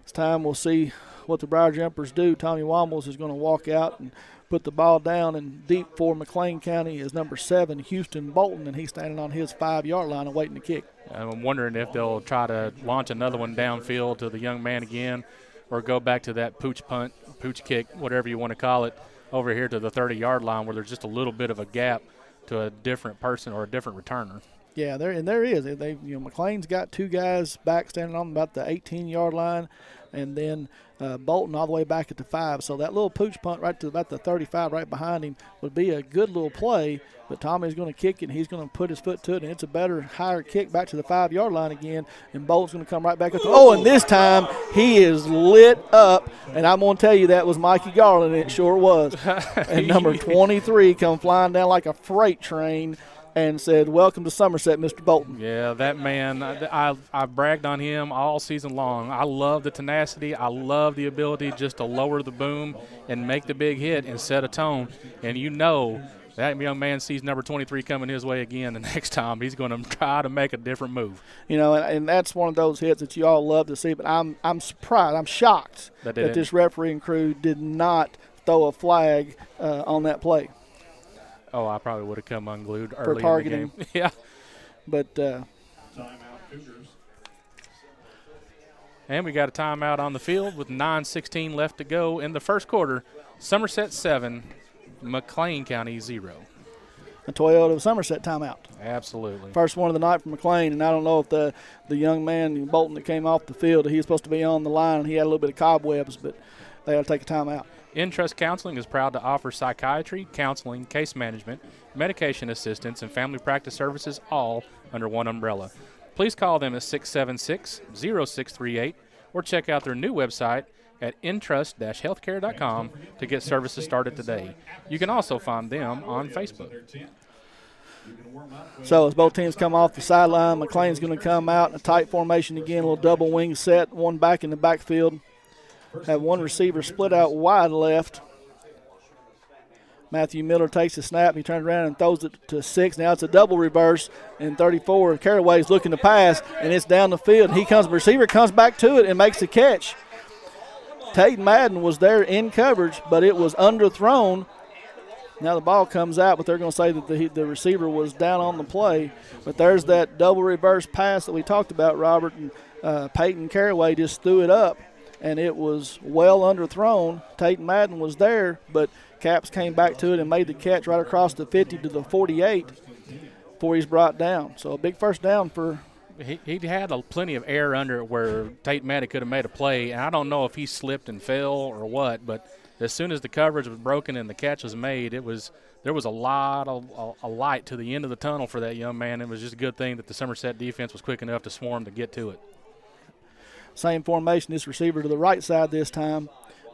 this time we'll see what the Briar Jumpers do. Tommy Wombles is going to walk out and put the ball down, and deep for McLean County is number 7, Houston Bolton, and he's standing on his 5-yard line awaiting the kick. I'm wondering if they'll try to launch another one downfield to the young man again, or go back to that pooch punt, pooch kick, whatever you want to call it, over here to the 30-yard line where there's just a little bit of a gap to a different person or a different returner. Yeah, there is. McLean's got 2 guys back standing on about the 18-yard line, and then Bolton all the way back at the 5. So that little pooch punt right to about the 35 right behind him would be a good little play, but Tommy's going to kick it, and he's going to put his foot to it, and it's a better, higher kick back to the 5-yard line again, and Bolton's going to come right back up. And this time he is lit up, and I'm going to tell you that was Mikey Garland, and it sure was. And number 23 come flying down like a freight train and said, "Welcome to Somerset, Mr. Bolton." Yeah, that man, I bragged on him all season long. I love the tenacity. I love the ability just to lower the boom and make the big hit and set a tone. And that young man sees number 23 coming his way again the next time, he's going to try to make a different move. You know, and that's one of those hits that you all love to see. But I'm surprised, I'm shocked that this refereeing crew did not throw a flag on that play. Oh, I probably would have come unglued for early targeting. in the game. Yeah. But and we got a timeout on the field with 9:16 left to go in the first quarter. Somerset 7, McLean County 0. A Toyota of Somerset timeout. Absolutely. First one of the night for McLean, and I don't know if the young man, Bolton, that came off the field, he was supposed to be on the line, and he had a little bit of cobwebs, but they had to take a timeout. Entrust Counseling is proud to offer psychiatry, counseling, case management, medication assistance, and family practice services all under one umbrella. Please call them at 676-0638 or check out their new website at entrust-healthcare.com to get services started today. You can also find them on Facebook. So as both teams come off the sideline, McLean's going to come out in a tight formation again, a little double wing set, one back in the backfield. Have one receiver split out wide left. Matthew Miller takes the snap. He turns around and throws it to 6. Now it's a double reverse. And 34, Caraway's looking to pass, and it's down the field. Receiver comes back to it and makes the catch. Tate Madden was there in coverage, but it was underthrown. Now the ball comes out, but they're going to say that the receiver was down on the play. But there's that double reverse pass that we talked about, Robert. And Peyton Caraway just threw it up, and it was well underthrown. Tate Madden was there, but Caps came back to it and made the catch right across the 50 to the 48 before he's brought down. So a big first down for – He had plenty of air under it where Tate Madden could have made a play, and I don't know if he slipped and fell or what, but as soon as the coverage was broken and the catch was made, there was a lot of a light to the end of the tunnel for that young man. It was just a good thing that the Somerset defense was quick enough to swarm to get to it. Same formation, this receiver to the right side this time.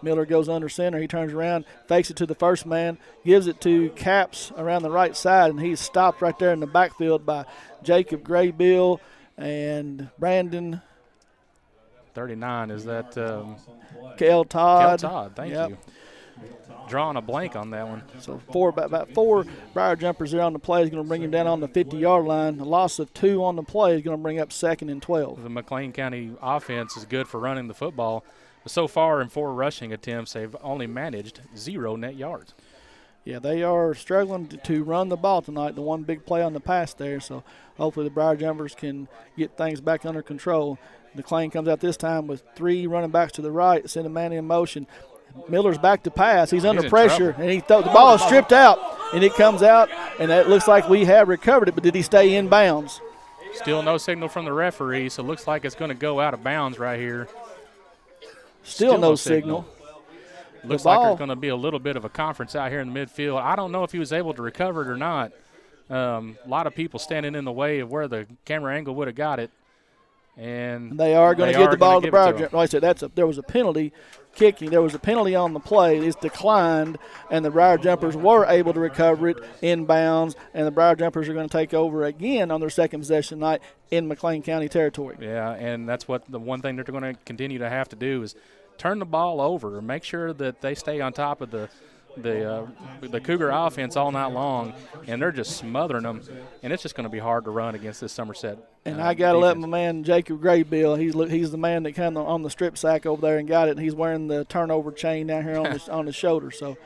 Miller goes under center. He turns around, fakes it to the first man, gives it to Caps around the right side, and he's stopped right there in the backfield by Jacob Graybill and Brandon. 39, is that Kel Todd. Kel Todd, thank you. Drawing a blank on that one. So about four Briar jumpers there on the play is going to bring him down on the 50-yard line. A loss of 2 on the play is going to bring up 2nd and 12. The McLean County offense is good for running the football, but so far in 4 rushing attempts, they've only managed 0 net yards. Yeah, they are struggling to run the ball tonight. The one big play on the pass there, so hopefully the Briar jumpers can get things back under control. McLean comes out this time with 3 running backs to the right, send a man in motion. Miller's back to pass. He's under pressure, and the ball is stripped out, and it comes out, and it looks like we have recovered it, but did he stay in bounds? Still no signal from the referee, so it looks like it's going to go out of bounds right here. Still no signal. Looks like there's going to be a little bit of a conference out here in the midfield. I don't know if he was able to recover it or not. A lot of people standing in the way of where the camera angle would have got it. And they are going to give the ball to the Briar Jumpers. Like I said, there was a penalty kicking. There was a penalty on the play. It's declined, and the Briar Jumpers were able to recover it in bounds, and the Briar Jumpers are going to take over again on their second possession night in McLean County territory. Yeah, and that's what the one thing they're going to continue to have to do is turn the ball over and make sure that they stay on top of the Cougar offense all night long, and they're just smothering them, and it's just going to be hard to run against this Somerset. And I got to let my man Jacob Graybill, he's the man that kind of on the strip sack over there and got it, and he's wearing the turnover chain down here on the shoulder. So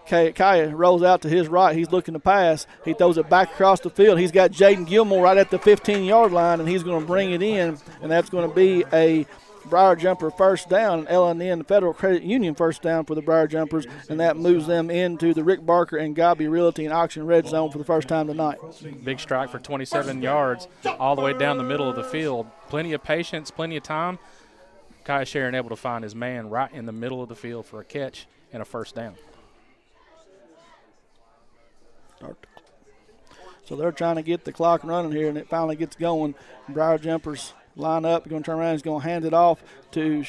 Kaya rolls out to his right. He's looking to pass. He throws it back across the field. He's got Jaden Gilmore right at the 15-yard line, and he's going to bring it in, and that's going to be a Briar Jumper first down, and LNN Federal Credit Union first down for the Briar Jumpers, and that moves them into the Rick Barker and Gobby Realty and Auction red zone for the first time tonight. Big strike for 27 yards all the way down the middle of the field. Plenty of patience, plenty of time. Kai Sharon able to find his man right in the middle of the field for a catch and a first down. So they're trying to get the clock running here, and it finally gets going. Briar Jumpers line up. He's going to turn around. He's going to hand it off to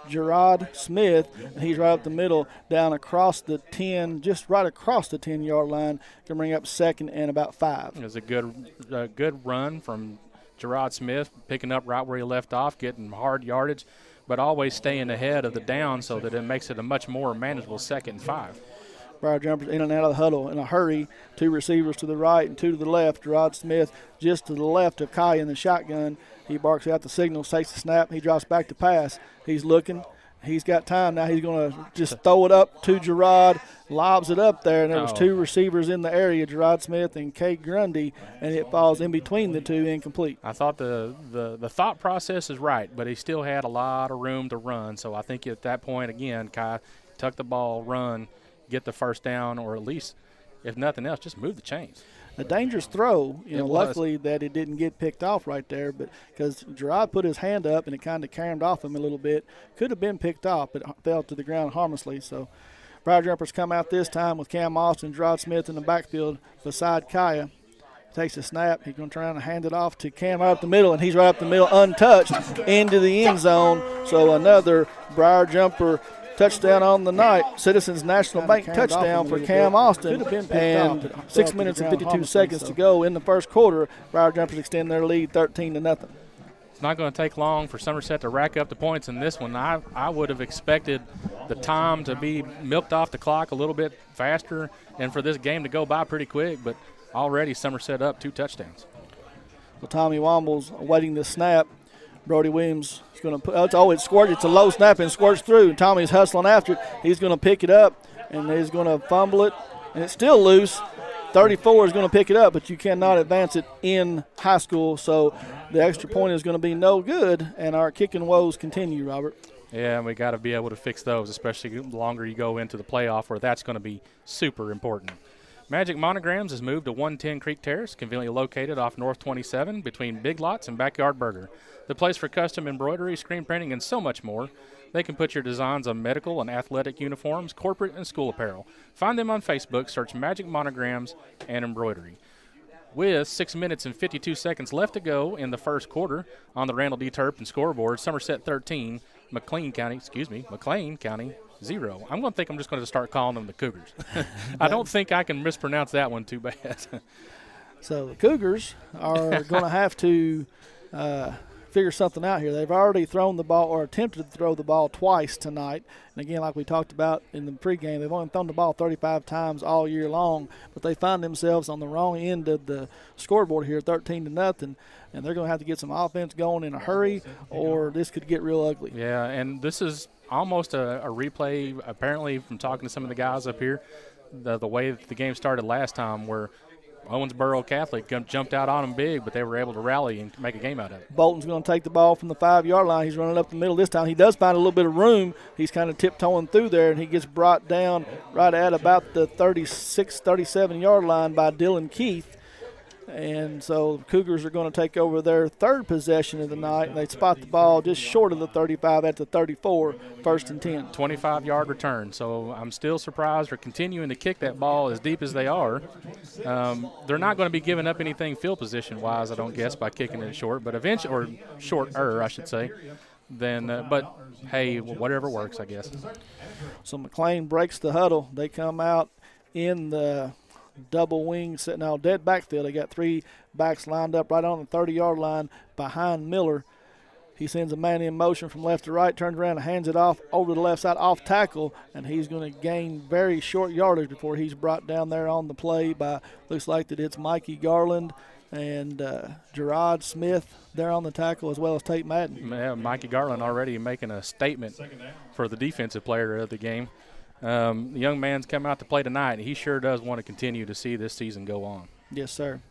Gerard Smith, and he's right up the middle, down across the 10, just right across the 10-yard line. Going to bring up 2nd and about 5. It was a good run from Gerard Smith, picking up right where he left off, getting hard yardage, but always staying ahead of the down so that it makes it a much more manageable 2nd and 5. Briar Jumpers in and out of the huddle in a hurry. 2 receivers to the right and 2 to the left. Gerard Smith just to the left of Kai in the shotgun. He barks out the signals, takes the snap. He drops back to pass. He's looking. He's got time now. He's going to just throw it up to Gerard, lobs it up there, and there was 2 receivers in the area, Gerard Smith and Kate Grundy, and it falls in between the 2, incomplete. I thought the thought process is right, but he still had a lot of room to run. So I think at that point, again, Kai, tuck the ball, run, get the first down, or at least, if nothing else, just move the chains. A dangerous throw, luckily that it didn't get picked off right there, but because Gerard put his hand up and it kind of caromed off him a little bit. Could have been picked off, but fell to the ground harmlessly. So Briar Jumpers come out this time with Cam Austin, Gerard Smith in the backfield beside Kaya. Takes a snap. He's going to try and hand it off to Cam right up the middle, and he's right up the middle untouched into the end zone. So another Briar Jumper touchdown on the night. Citizens National Bank touchdown for Cam Austin. And 6 minutes and 52 seconds to go in the first quarter. Briar Jumpers extend their lead 13-0. It's not going to take long for Somerset to rack up the points in this one. I would have expected the time to be milked off the clock a little bit faster and for this game to go by pretty quick, but already Somerset up 2 touchdowns. So Tommy Womble's awaiting the snap. Brody Williams is going to put it squirts. It's a low snap and squirts through. And Tommy's hustling after it. He's going to pick it up, and he's going to fumble it. And it's still loose. 34 is going to pick it up, but you cannot advance it in high school. So the extra point is going to be no good, and our kicking woes continue, Robert. Yeah, and we got to be able to fix those, especially the longer you go into the playoff where that's going to be super important. Magic Monograms has moved to 110 Creek Terrace, conveniently located off North 27 between Big Lots and Backyard Burger. The place for custom embroidery, screen printing, and so much more. They can put your designs on medical and athletic uniforms, corporate and school apparel. Find them on Facebook, search Magic Monograms and Embroidery. With 6 minutes and 52 seconds left to go in the first quarter on the Randall D. Turpin scoreboard, Somerset 13, McLean County 0. I'm going to just going to start calling them the Cougars. I don't think I can mispronounce that one too bad. So the Cougars are going to have to figure something out here. They've already thrown the ball or attempted to throw the ball twice tonight. And again, like we talked about in the pregame, they've only thrown the ball 35 times all year long, but they find themselves on the wrong end of the scoreboard here, 13-0, and they're going to have to get some offense going in a hurry, or this could get real ugly. Yeah, and this is almost a replay, apparently, from talking to some of the guys up here, the way that the game started last time, where Owensboro Catholic jumped out on them big, but they were able to rally and make a game out of it. Bolton's going to take the ball from the 5-yard line. He's running up the middle this time. He does find a little bit of room. He's kind of tiptoeing through there, and he gets brought down right at about the 36, 37-yard line by Dylan Keith. And so the Cougars are going to take over their third possession of the night. And they spot the ball just short of the 35 at the 34, 1st and 10. 25-yard return. So I'm still surprised they're continuing to kick that ball as deep as they are. They're not going to be giving up anything field position-wise, I don't guess, by kicking it short, but eventually, or shorter, I should say. Then, but hey, whatever works, I guess. So McLean breaks the huddle. They come out in the double wing, now dead backfield. They got 3 backs lined up right on the 30-yard line behind Miller. He sends a man in motion from left to right, turns around and hands it off over to the left side off tackle, and he's going to gain very short yardage before he's brought down there on the play by, looks like that it's Mikey Garland and Gerard Smith there on the tackle, as well as Tate Madden. Yeah, Mikey Garland already making a statement for the defensive player of the game. The young man's come out to play tonight, and he sure does want to continue to see this season go on. Yes, sir.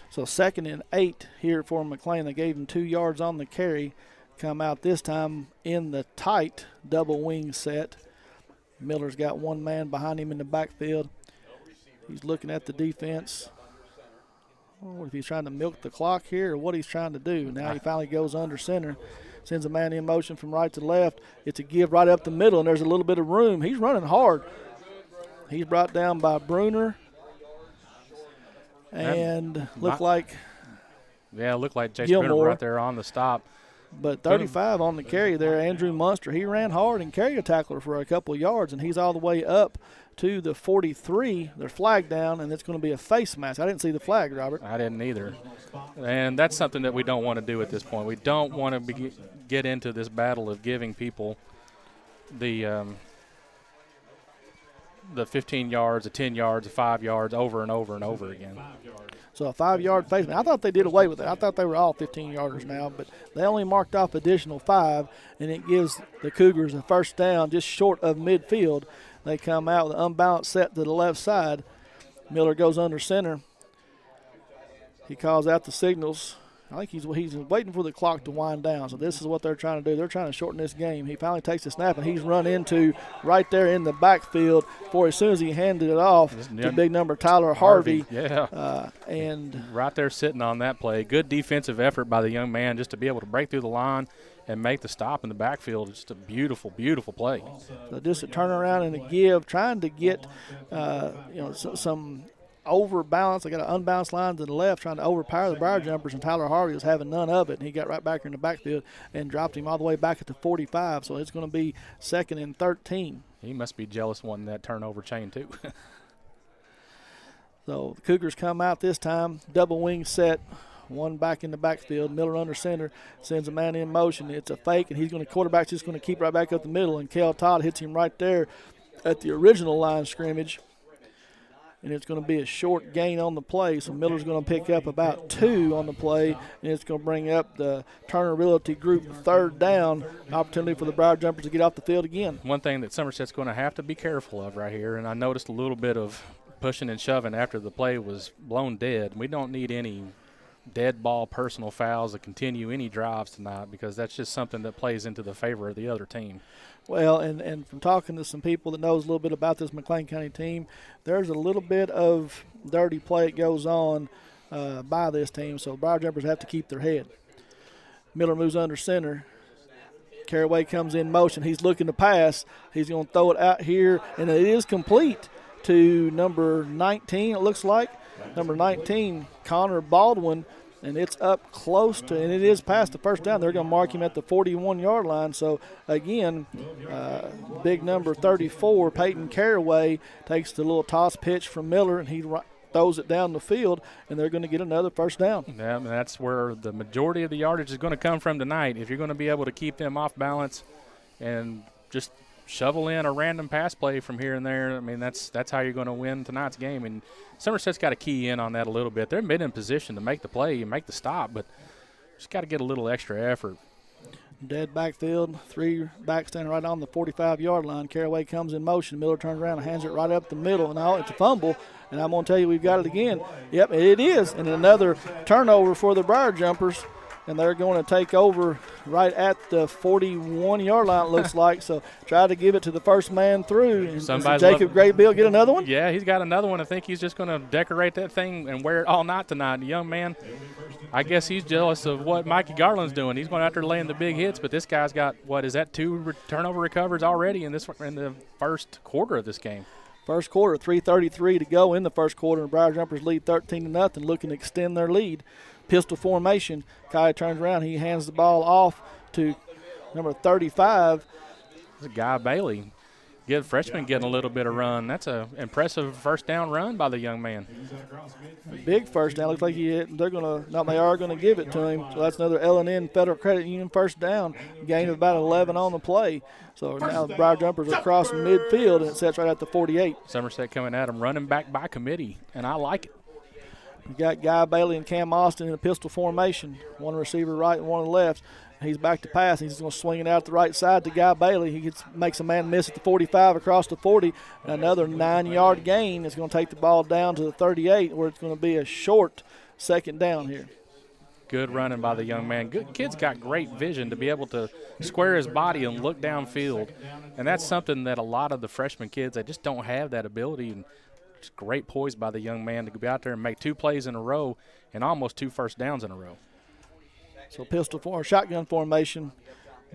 So 2nd and 8 here for McLean. They gave him 2 yards on the carry. Come out this time in the tight double wing set. Miller's got 1 man behind him in the backfield. He's looking at the defense. I don't know if he's trying to milk the clock here or what he's trying to do. Now he finally goes under center. Sends a man in motion from right to left. It's a give right up the middle, and there's a little bit of room. He's running hard. He's brought down by Bruner. And looked like Jason Gilmore Bruner right there on the stop. But 35 on the carry there, Andrew Munster. He ran hard and carried a tackler for a couple of yards, and he's all the way up to the 43. They're flagged down, and it's going to be a face mask. I didn't see the flag, Robert. I didn't either. And that's something that we don't want to do at this point. We don't want to get into this battle of giving people the the 15 yards, the 10 yards, the 5 yards over and over and over again. So a 5-yard face. I thought they did away with it. I thought they were all 15-yarders now, but they only marked off additional 5, and it gives the Cougars a first down just short of midfield. They come out with an unbalanced set to the left side. Miller goes under center. He calls out the signals. I think he's waiting for the clock to wind down. So this is what they're trying to do. They're trying to shorten this game. He finally takes the snap, and he's run into right there in the backfield for as soon as he handed it off to big number Tyler Harvey. Yeah. And right there sitting on that play. Good defensive effort by the young man just to be able to break through the line and make the stop in the backfield. Just a beautiful, beautiful play. So just a turnaround and a give, trying to get some overbalance. They got an unbalanced line to the left, trying to overpower the Briar Jumpers, and Tyler Harvey was having none of it. And he got right back in the backfield and dropped him all the way back at the 45. So it's going to be 2nd and 13. He must be jealous wanting that turnover chain too. So the Cougars come out this time, double wing set, one back in the backfield. Miller under center, sends a man in motion. It's a fake, and quarterback's just going to keep right back up the middle, and Kel Todd hits him right there at the original line of scrimmage. And it's going to be a short gain on the play, so Miller's going to pick up about 2 on the play, and it's going to bring up the Turner Realty Group 3rd down, opportunity for the Briar Jumpers to get off the field again. One thing that Somerset's going to have to be careful of right here, and I noticed a little bit of pushing and shoving after the play was blown dead. We don't need any dead ball personal fouls to continue any drives tonight, because that's just something that plays into the favor of the other team. Well, and from talking to some people that knows a little bit about this McLean County team, there's a little bit of dirty play that goes on by this team, so the Briar Jumpers have to keep their head. Miller moves under center. Caraway comes in motion. He's looking to pass. He's going to throw it out here, and it is complete to number 19, it looks like. Number 19, Connor Baldwin, and it's up close to, and it is past the first down. They're going to mark him at the 41-yard line. So, again, big number 34, Peyton Caraway, takes the little toss pitch from Miller, and he throws it down the field, and they're going to get another first down. Yeah, and that's where the majority of the yardage is going to come from tonight. If you're going to be able to keep them off balance and just shovel in a random pass play from here and there, I mean, that's how you're going to win tonight's game. And Somerset's got to key in on that a little bit. They're mid in position to make the play and make the stop, but just got to get a little extra effort. Dead backfield, 3 back standing right on the 45-yard line. Caraway comes in motion. Miller turns around and hands it right up the middle. Now it's a fumble, and I'm going to tell you we've got it again. Yep, it is. And another turnover for the Briar Jumpers, and they're going to take over right at the 41-yard line, it looks like. So try to give it to the first man through. And Jacob Graybill get another one? Yeah, he's got another one. I think he's just going to decorate that thing and wear it all night tonight. The young man, I guess he's jealous of what Mikey Garland's doing. He's going out there laying the big hits, but this guy's got, 2 turnover recovers already in the first quarter of this game. First quarter, 3:33 to go in the first quarter, and Briar Jumpers lead 13-0, looking to extend their lead. Pistol formation. Kai turns around. He hands the ball off to number 35. This Guy Bailey. Good freshman getting a little bit of run. That's an impressive first down run by the young man. Big first down. Looks like they are going to give it to him. So that's another L&N Federal Credit Union first down. Gain of about 11 on the play. So now the Briar Jumpers are crossing midfield, and it sets right at the 48. Somerset coming at him, running back by committee, and I like it. We got Guy Bailey and Cam Austin in a pistol formation. One receiver right and one left. He's back to pass. He's going to swing it out the right side to Guy Bailey. He makes a man miss at the 45 across the 40. Another 9-yard gain is going to take the ball down to the 38, where it's going to be a short second down here. Good running by the young man. Good kid's got great vision to be able to square his body and look downfield. And that's something that a lot of the freshman kids, they just don't have that ability. And it's great poise by the young man to go out there and make 2 plays in a row and almost 2 first downs in a row. So shotgun formation.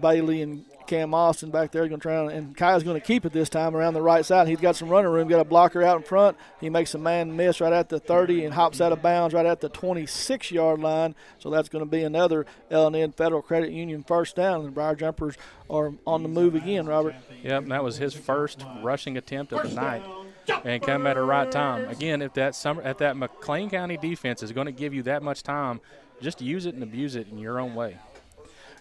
Bailey and Cam Austin back there going to try, and Kai's going to keep it this time around the right side. He's got some running room, got a blocker out in front. He makes a man miss right at the 30 and hops out of bounds right at the 26-yard line. So that's going to be another L&N Federal Credit Union first down. And the Briar Jumpers are on the move again, Robert. Yep, and that was his first rushing attempt of the night. And come at the right time. Again, if that McLean County defense is going to give you that much time, just use it and abuse it in your own way.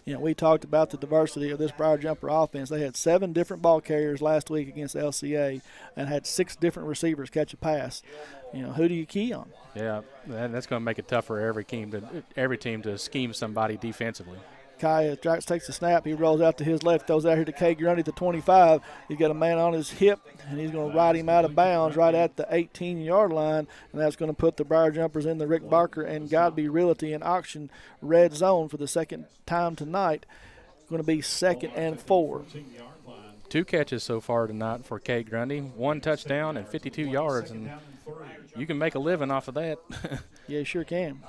We talked about the diversity of this Briar Jumper offense. They had 7 different ball carriers last week against LCA and had 6 different receivers catch a pass. Who do you key on? Yeah, that's going to make it tough for every team to scheme somebody defensively. Kaya takes the snap. He rolls out to his left, throws out here to K. Grundy at the 25. He's got a man on his hip, and he's going to ride him out of bounds right at the 18-yard line, and that's going to put the Briar Jumpers in the Rick Barker and Godby Realty and Auction red zone for the second time tonight. Going to be 2nd and 4. 2 catches so far tonight for K. Grundy, 1 touchdown and 52 yards, and you can make a living off of that. Yeah, you sure can.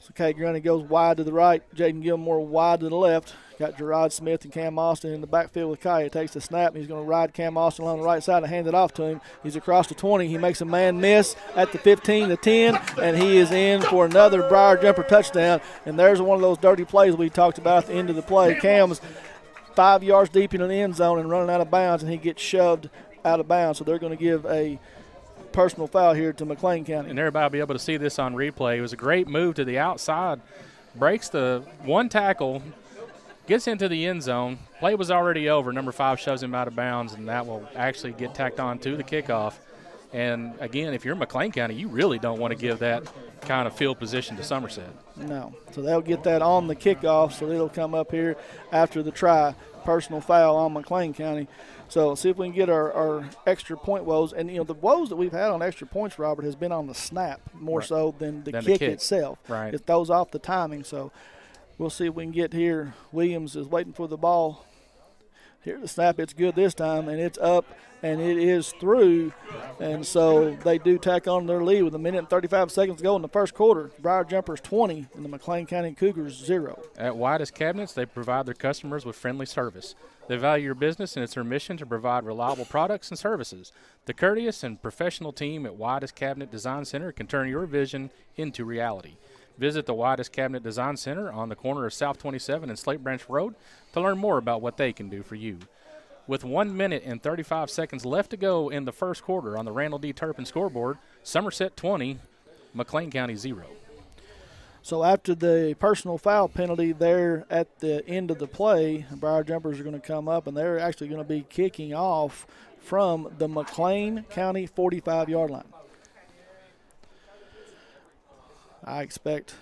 So K. Grundy goes wide to the right. Jaden Gilmore wide to the left. Got Gerard Smith and Cam Austin in the backfield with Kaya. Takes the snap. He's going to ride Cam Austin along the right side and hand it off to him. He's across the 20. He makes a man miss at the 15, the 10, and he is in for another Briar Jumper touchdown. And there's one of those dirty plays we talked about at the end of the play. Cam's 5 yards deep in the end zone and running out of bounds, and he gets shoved out of bounds. So they're going to give a personal foul here to McLean County. And everybody will be able to see this on replay. It was a great move to the outside, breaks the 1 tackle, gets into the end zone. Play was already over. Number 5 shoves him out of bounds, and that will actually get tacked on to the kickoff. And, again, if you're McLean County, you really don't want to give that kind of field position to Somerset. No. So they'll get that on the kickoff, so it'll come up here after the try. Personal foul on McLean County. So see if we can get our extra point woes. And, the woes that we've had on extra points, Robert, has been on the snap more so than the kick itself. Right. It throws off the timing. So we'll see if we can get here. Williams is waiting for the ball. Here's the snap. It's good this time, and it's up, and it is through. And so they do tack on their lead with 1 minute and 35 seconds to go in the first quarter. Briar Jumpers 20 and the McLean County Cougars 0. At Widest Cabinets, they provide their customers with friendly service. They value your business, and it's their mission to provide reliable products and services. The courteous and professional team at Widest Cabinet Design Center can turn your vision into reality. Visit the Widest Cabinet Design Center on the corner of South 27 and Slate Branch Road to learn more about what they can do for you. With 1 minute and 35 seconds left to go in the first quarter on the Randall D. Turpin scoreboard, Somerset 20, McLean County 0. So after the personal foul penalty there at the end of the play, the Briar Jumpers are going to come up, and they're actually going to be kicking off from the McLean County 45-yard line. I expect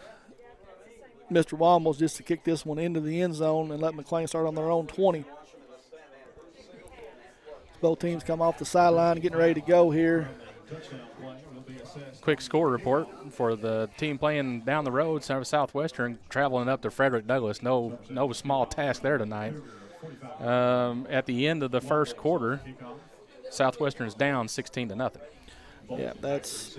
Mr. Wombles just to kick this one into the end zone and let McLean start on their own 20. Both teams come off the sideline, getting ready to go here. Quick score report for the team playing down the road, Southwestern, traveling up to Frederick Douglass. No small task there tonight. At the end of the first quarter, Southwestern is down 16-0. Yeah, that's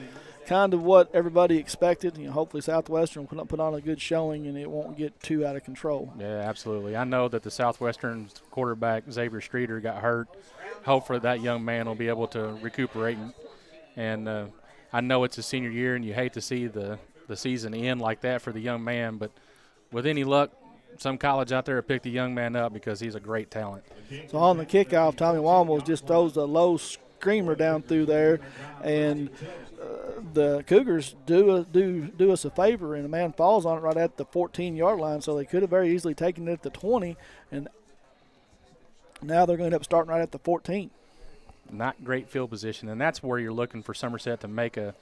kind of what everybody expected. Hopefully Southwestern will put on a good showing and it won't get too out of control. Yeah, absolutely. I know that the Southwestern quarterback, Xavier Streeter, got hurt. Hopefully that young man will be able to recuperate. And I know it's his senior year, and you hate to see the season end like that for the young man, but with any luck, some college out there will pick the young man up because he's a great talent. So on the kickoff, Tommy Wombles just throws a low screamer down through there, and the Cougars do us a favor, and the man falls on it right at the 14-yard line, so they could have very easily taken it at the 20, and now they're going to end up starting right at the 14. Not great field position, and that's where you're looking for Somerset to make an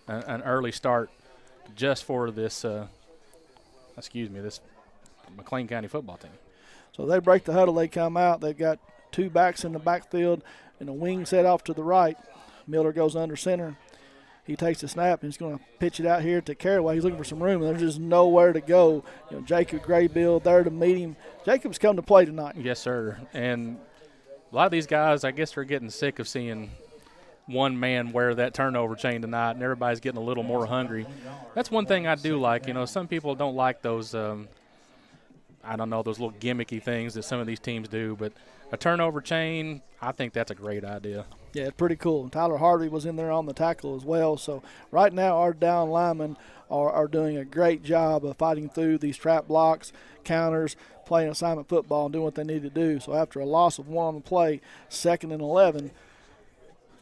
early start just for this this McLean County football team. So they break the huddle, they come out, they've got 2 backs in the backfield and a wing set off to the right. Miller goes under center. He takes the snap and he's going to pitch it out here to Caraway. He's looking for some room, and there's just nowhere to go. Jacob Graybill there to meet him. Jacob's come to play tonight. Yes, sir. And a lot of these guys, I guess, are getting sick of seeing one man wear that turnover chain tonight, and everybody's getting a little more hungry. That's one thing I do like. Some people don't like those, those little gimmicky things that some of these teams do, but a turnover chain, I think that's a great idea. Yeah, it's pretty cool. Tyler Harvey was in there on the tackle as well. So right now our down linemen are doing a great job of fighting through these trap blocks, counters, playing assignment football, and doing what they need to do. So after a loss of 1 on the play, 2nd and 11,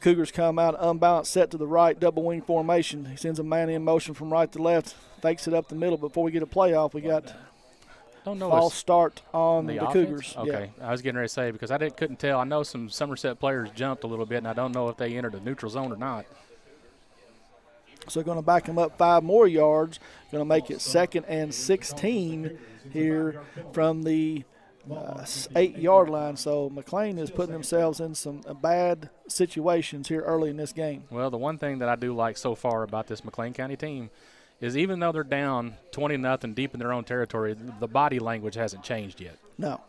Cougars come out unbalanced, set to the right, double wing formation. He sends a man in motion from right to left, fakes it up the middle. Before we get a playoff, we got don't know. False start on the offense? Cougars. Okay, Yeah. I was getting ready to say because I couldn't tell. I know some Somerset players jumped a little bit, and I don't know if they entered a neutral zone or not. So going to back them up 5 more yards. Going to make it 2nd and 16 here from the 8-yard line. So McLean is putting themselves in some bad situations here early in this game. Well, the one thing that I do like so far about this McLean County team is even though they're down 20-0 deep in their own territory, the body language hasn't changed yet. No.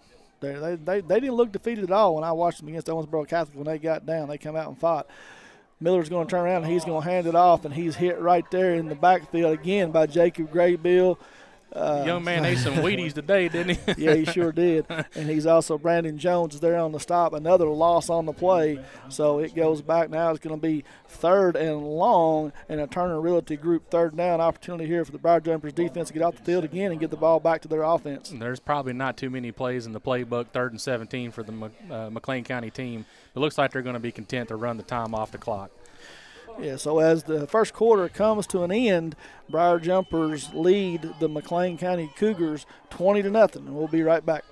They didn't look defeated at all when I watched them against Owensboro Catholic. When they got down, they come out and fought. Miller's going to turn around, and he's going to hand it off, and he's hit right there in the backfield again by Jacob Graybill. Young man ate some Wheaties today, didn't he? Yeah, he sure did. And he's also Brandon Jones is there on the stop. Another loss on the play. So it goes back now. It's going to be 3rd and long, and a Turner Realty Group 3rd down opportunity here for the Briar Jumpers defense to get off the field again and get the ball back to their offense. There's probably not too many plays in the playbook, 3rd and 17 for the McLean County team. It looks like they're going to be content to run the time off the clock. Yeah, so as the first quarter comes to an end, Briar Jumpers lead the McLean County Cougars 20-0. And we'll be right back.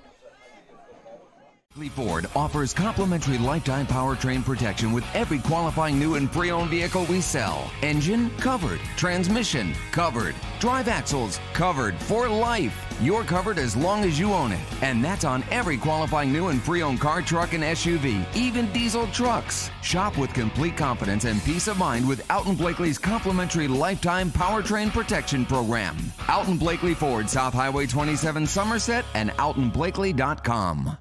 Ford offers complimentary lifetime powertrain protection with every qualifying new and pre-owned vehicle we sell. Engine covered, transmission covered, drive axles covered for life. You're covered as long as you own it. And that's on every qualifying new and pre-owned car, truck, and SUV, even diesel trucks. Shop with complete confidence and peace of mind with Alton Blakely's complimentary lifetime powertrain protection program. Alton Blakely Ford, South Highway 27 Somerset, and altonblakely.com.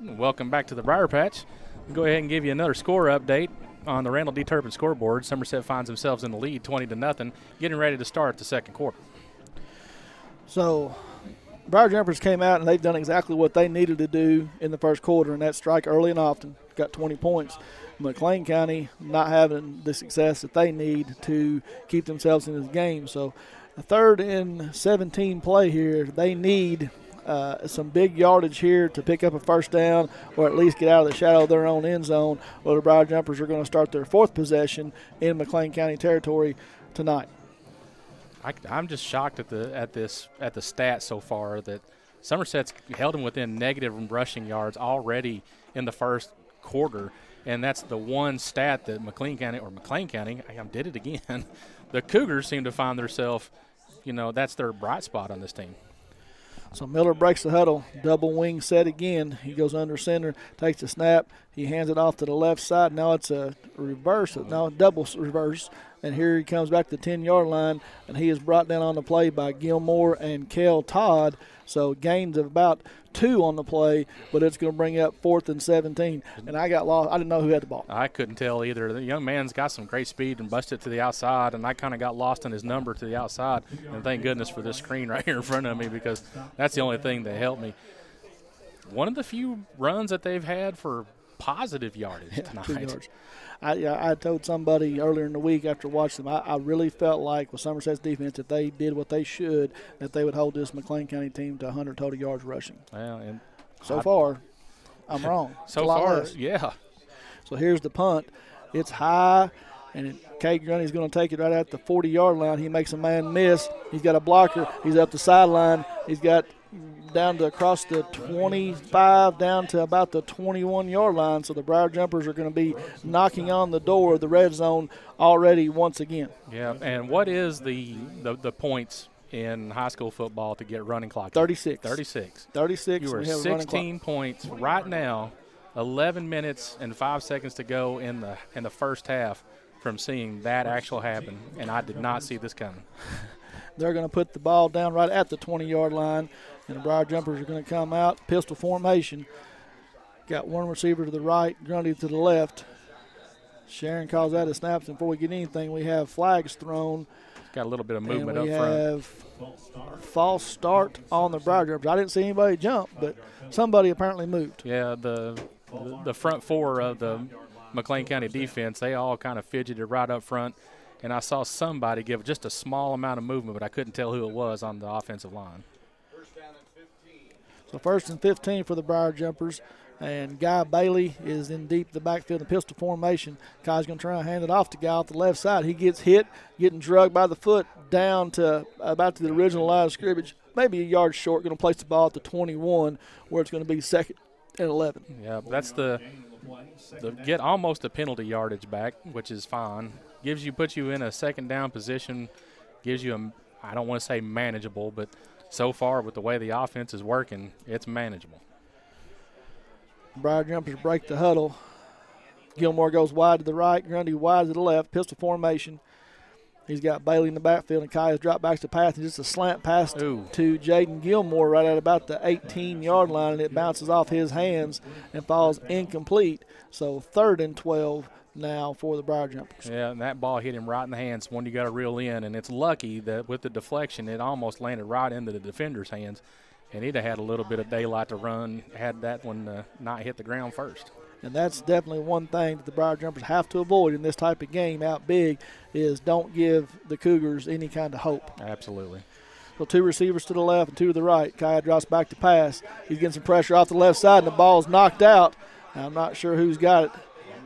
Welcome back to the Briar Patch. We'll go ahead and give you another score update on the Randall D. Turpin scoreboard. Somerset finds themselves in the lead 20-0, getting ready to start the second quarter. So Briar Jumpers came out and they've done exactly what they needed to do in the first quarter, and that's strike early and often. Got 20 points. McLean County not having the success that they need to keep themselves in this game. So a 3rd and 17 play here. They need some big yardage here to pick up a first down or at least get out of the shadow of their own end zone, or the Briar Jumpers are going to start their 4th possession in McLean County territory tonight. I'm just shocked at the stats so far that Somerset's held them within negative rushing yards already in the first quarter, and that's the one stat that McLean County, I did it again, the Cougars seem to find themselves, that's their bright spot on this team. So Miller breaks the huddle, double wing set again. He goes under center, takes the snap. He hands it off to the left side. Now it's a reverse, double reverse. And here he comes back to the 10-yard line, and he is brought down on the play by Gilmore and Kel Todd. So gains of about 2 on the play, but it's going to bring up 4th and 17. And I got lost. I didn't know who had the ball. I couldn't tell either. The young man's got some great speed and busted to the outside, and I kind of got lost in his number to the outside. And thank goodness for this screen right here in front of me, because that's the only thing that helped me. One of the few runs that they've had for positive yardage tonight. 2 yards. I told somebody earlier in the week after watching them, I really felt like with Somerset's defense, if they did what they should, that they would hold this McLean County team to 100 total yards rushing. Well, and so far, I'm wrong. So far, yeah. So here's the punt. It's high, and Cade Grundy's going to take it right at the 40-yard line. He makes a man miss. He's got a blocker. He's up the sideline. He's got down to across the 25, down to about the 21-yard line. So the Briar Jumpers are going to be knocking on the door of the red zone already once again. Yeah, and what is the points in high school football to get running clock? 36. 36. 36. You are 16 points right now, 11 minutes and 5 seconds to go in the first half from seeing that actual happen, and I did not see this coming. They're going to put the ball down right at the 20-yard line, and the Briar Jumpers are going to come out, pistol formation. Got one receiver to the right, Grundy to the left. Sharon calls that a snap, and before we get anything, we have flags thrown. Got a little bit of movement up front. front. We have false start on the Briar Jumpers. I didn't see anybody jump, but somebody apparently moved. Yeah, the front 4 of the McLean County defense, they all kind of fidgeted right up front, and I saw somebody give just a small amount of movement, but I couldn't tell who it was on the offensive line. So 1st and 15 for the Briar Jumpers And Guy Bailey is in deep the backfield in pistol formation. Kai's going to try and hand it off to Guy off the left side. He gets hit, getting drugged by the foot down to about to the original line of scrimmage, maybe a yard short, going to place the ball at the 21 where it's going to be 2nd and 11. Yeah, that's the get almost a penalty yardage back, which is fine. Puts you in a 2nd down position, gives you I don't want to say manageable, but so far with the way the offense is working, it's manageable. Briar Jumpers break the huddle. Gilmore goes wide to the right, Grundy wide to the left, pistol formation. He's got Bailey in the backfield, and Kai has dropped back to pass, and just a slant pass to Jaden Gilmore right at about the 18-yard line, and it bounces off his hands and falls incomplete. So 3rd and 12 now for the Briar Jumpers. Yeah, and that ball hit him right in the hands, one you got to reel in, and it's lucky that with the deflection, it almost landed right into the defender's hands. And he'd have had a little bit of daylight to run had that one not hit the ground first. And that's definitely one thing that the Briar Jumpers have to avoid in this type of game out big is don't give the Cougars any kind of hope. Absolutely. So 2 receivers to the left and 2 to the right. Kaya drops back to pass. He's getting some pressure off the left side, and the ball's knocked out. Now, I'm not sure who's got it.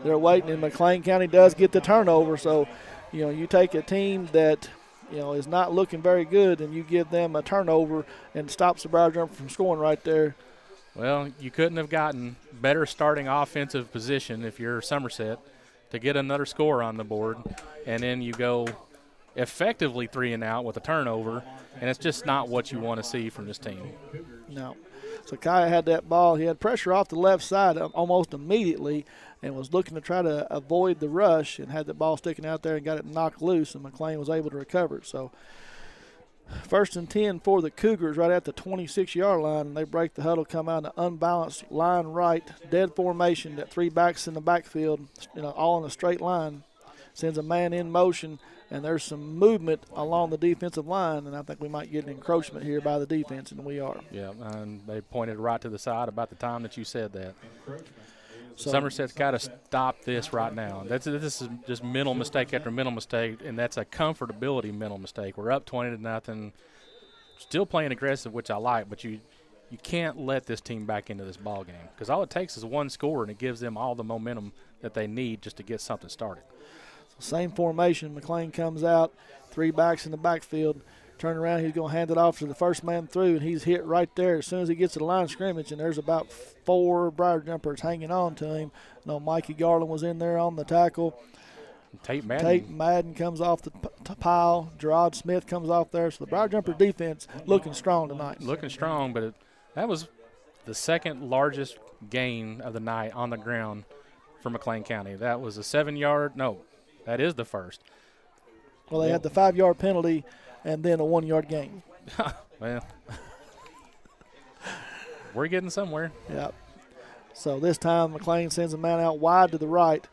They're waiting, and McLean County does get the turnover. So, you take a team that – is not looking very good, and you give them a turnover and stops the Briar Jumper from scoring right there. Well, you couldn't have gotten better starting offensive position if you're Somerset to get another score on the board, and then you go effectively 3 and out with a turnover, and it's just not what you want to see from this team. No. So Kaya had that ball. He had pressure off the left side almost immediately and was looking to try to avoid the rush and had the ball sticking out there and got it knocked loose, and McLean was able to recover it. So 1st and 10 for the Cougars right at the 26-yard line, and they break the huddle, come out in an unbalanced line right, dead formation, that 3 backs in the backfield, all in a straight line. Sends a man in motion, and there's some movement along the defensive line, and I think we might get an encroachment here by the defense, and we are. Yeah, and they pointed right to the side about the time that you said that. So Somerset's got to stop this right now. This is just mental mistake after mental mistake, and that's a comfortability mental mistake. We're up 20-0, still playing aggressive, which I like, but you can't let this team back into this ball game because all it takes is 1 score, and it gives them all the momentum that they need just to get something started. Same formation. McLean comes out, 3 backs in the backfield. Turn around, he's going to hand it off to the first man through, and he's hit right there as soon as he gets to the line of scrimmage, and there's about 4 Briar Jumpers hanging on to him. Mikey Garland was in there on the tackle. Tate Madden comes off the pile. Gerard Smith comes off there. So the Briar Jumper defense looking strong tonight. Looking strong, but that was the 2nd largest gain of the night on the ground for McLean County. That was a 7-yard – no. That is the first. Well, they had the 5-yard penalty and then a 1-yard gain. Well, we're getting somewhere. Yep. So this time McLean sends a man out wide to the right.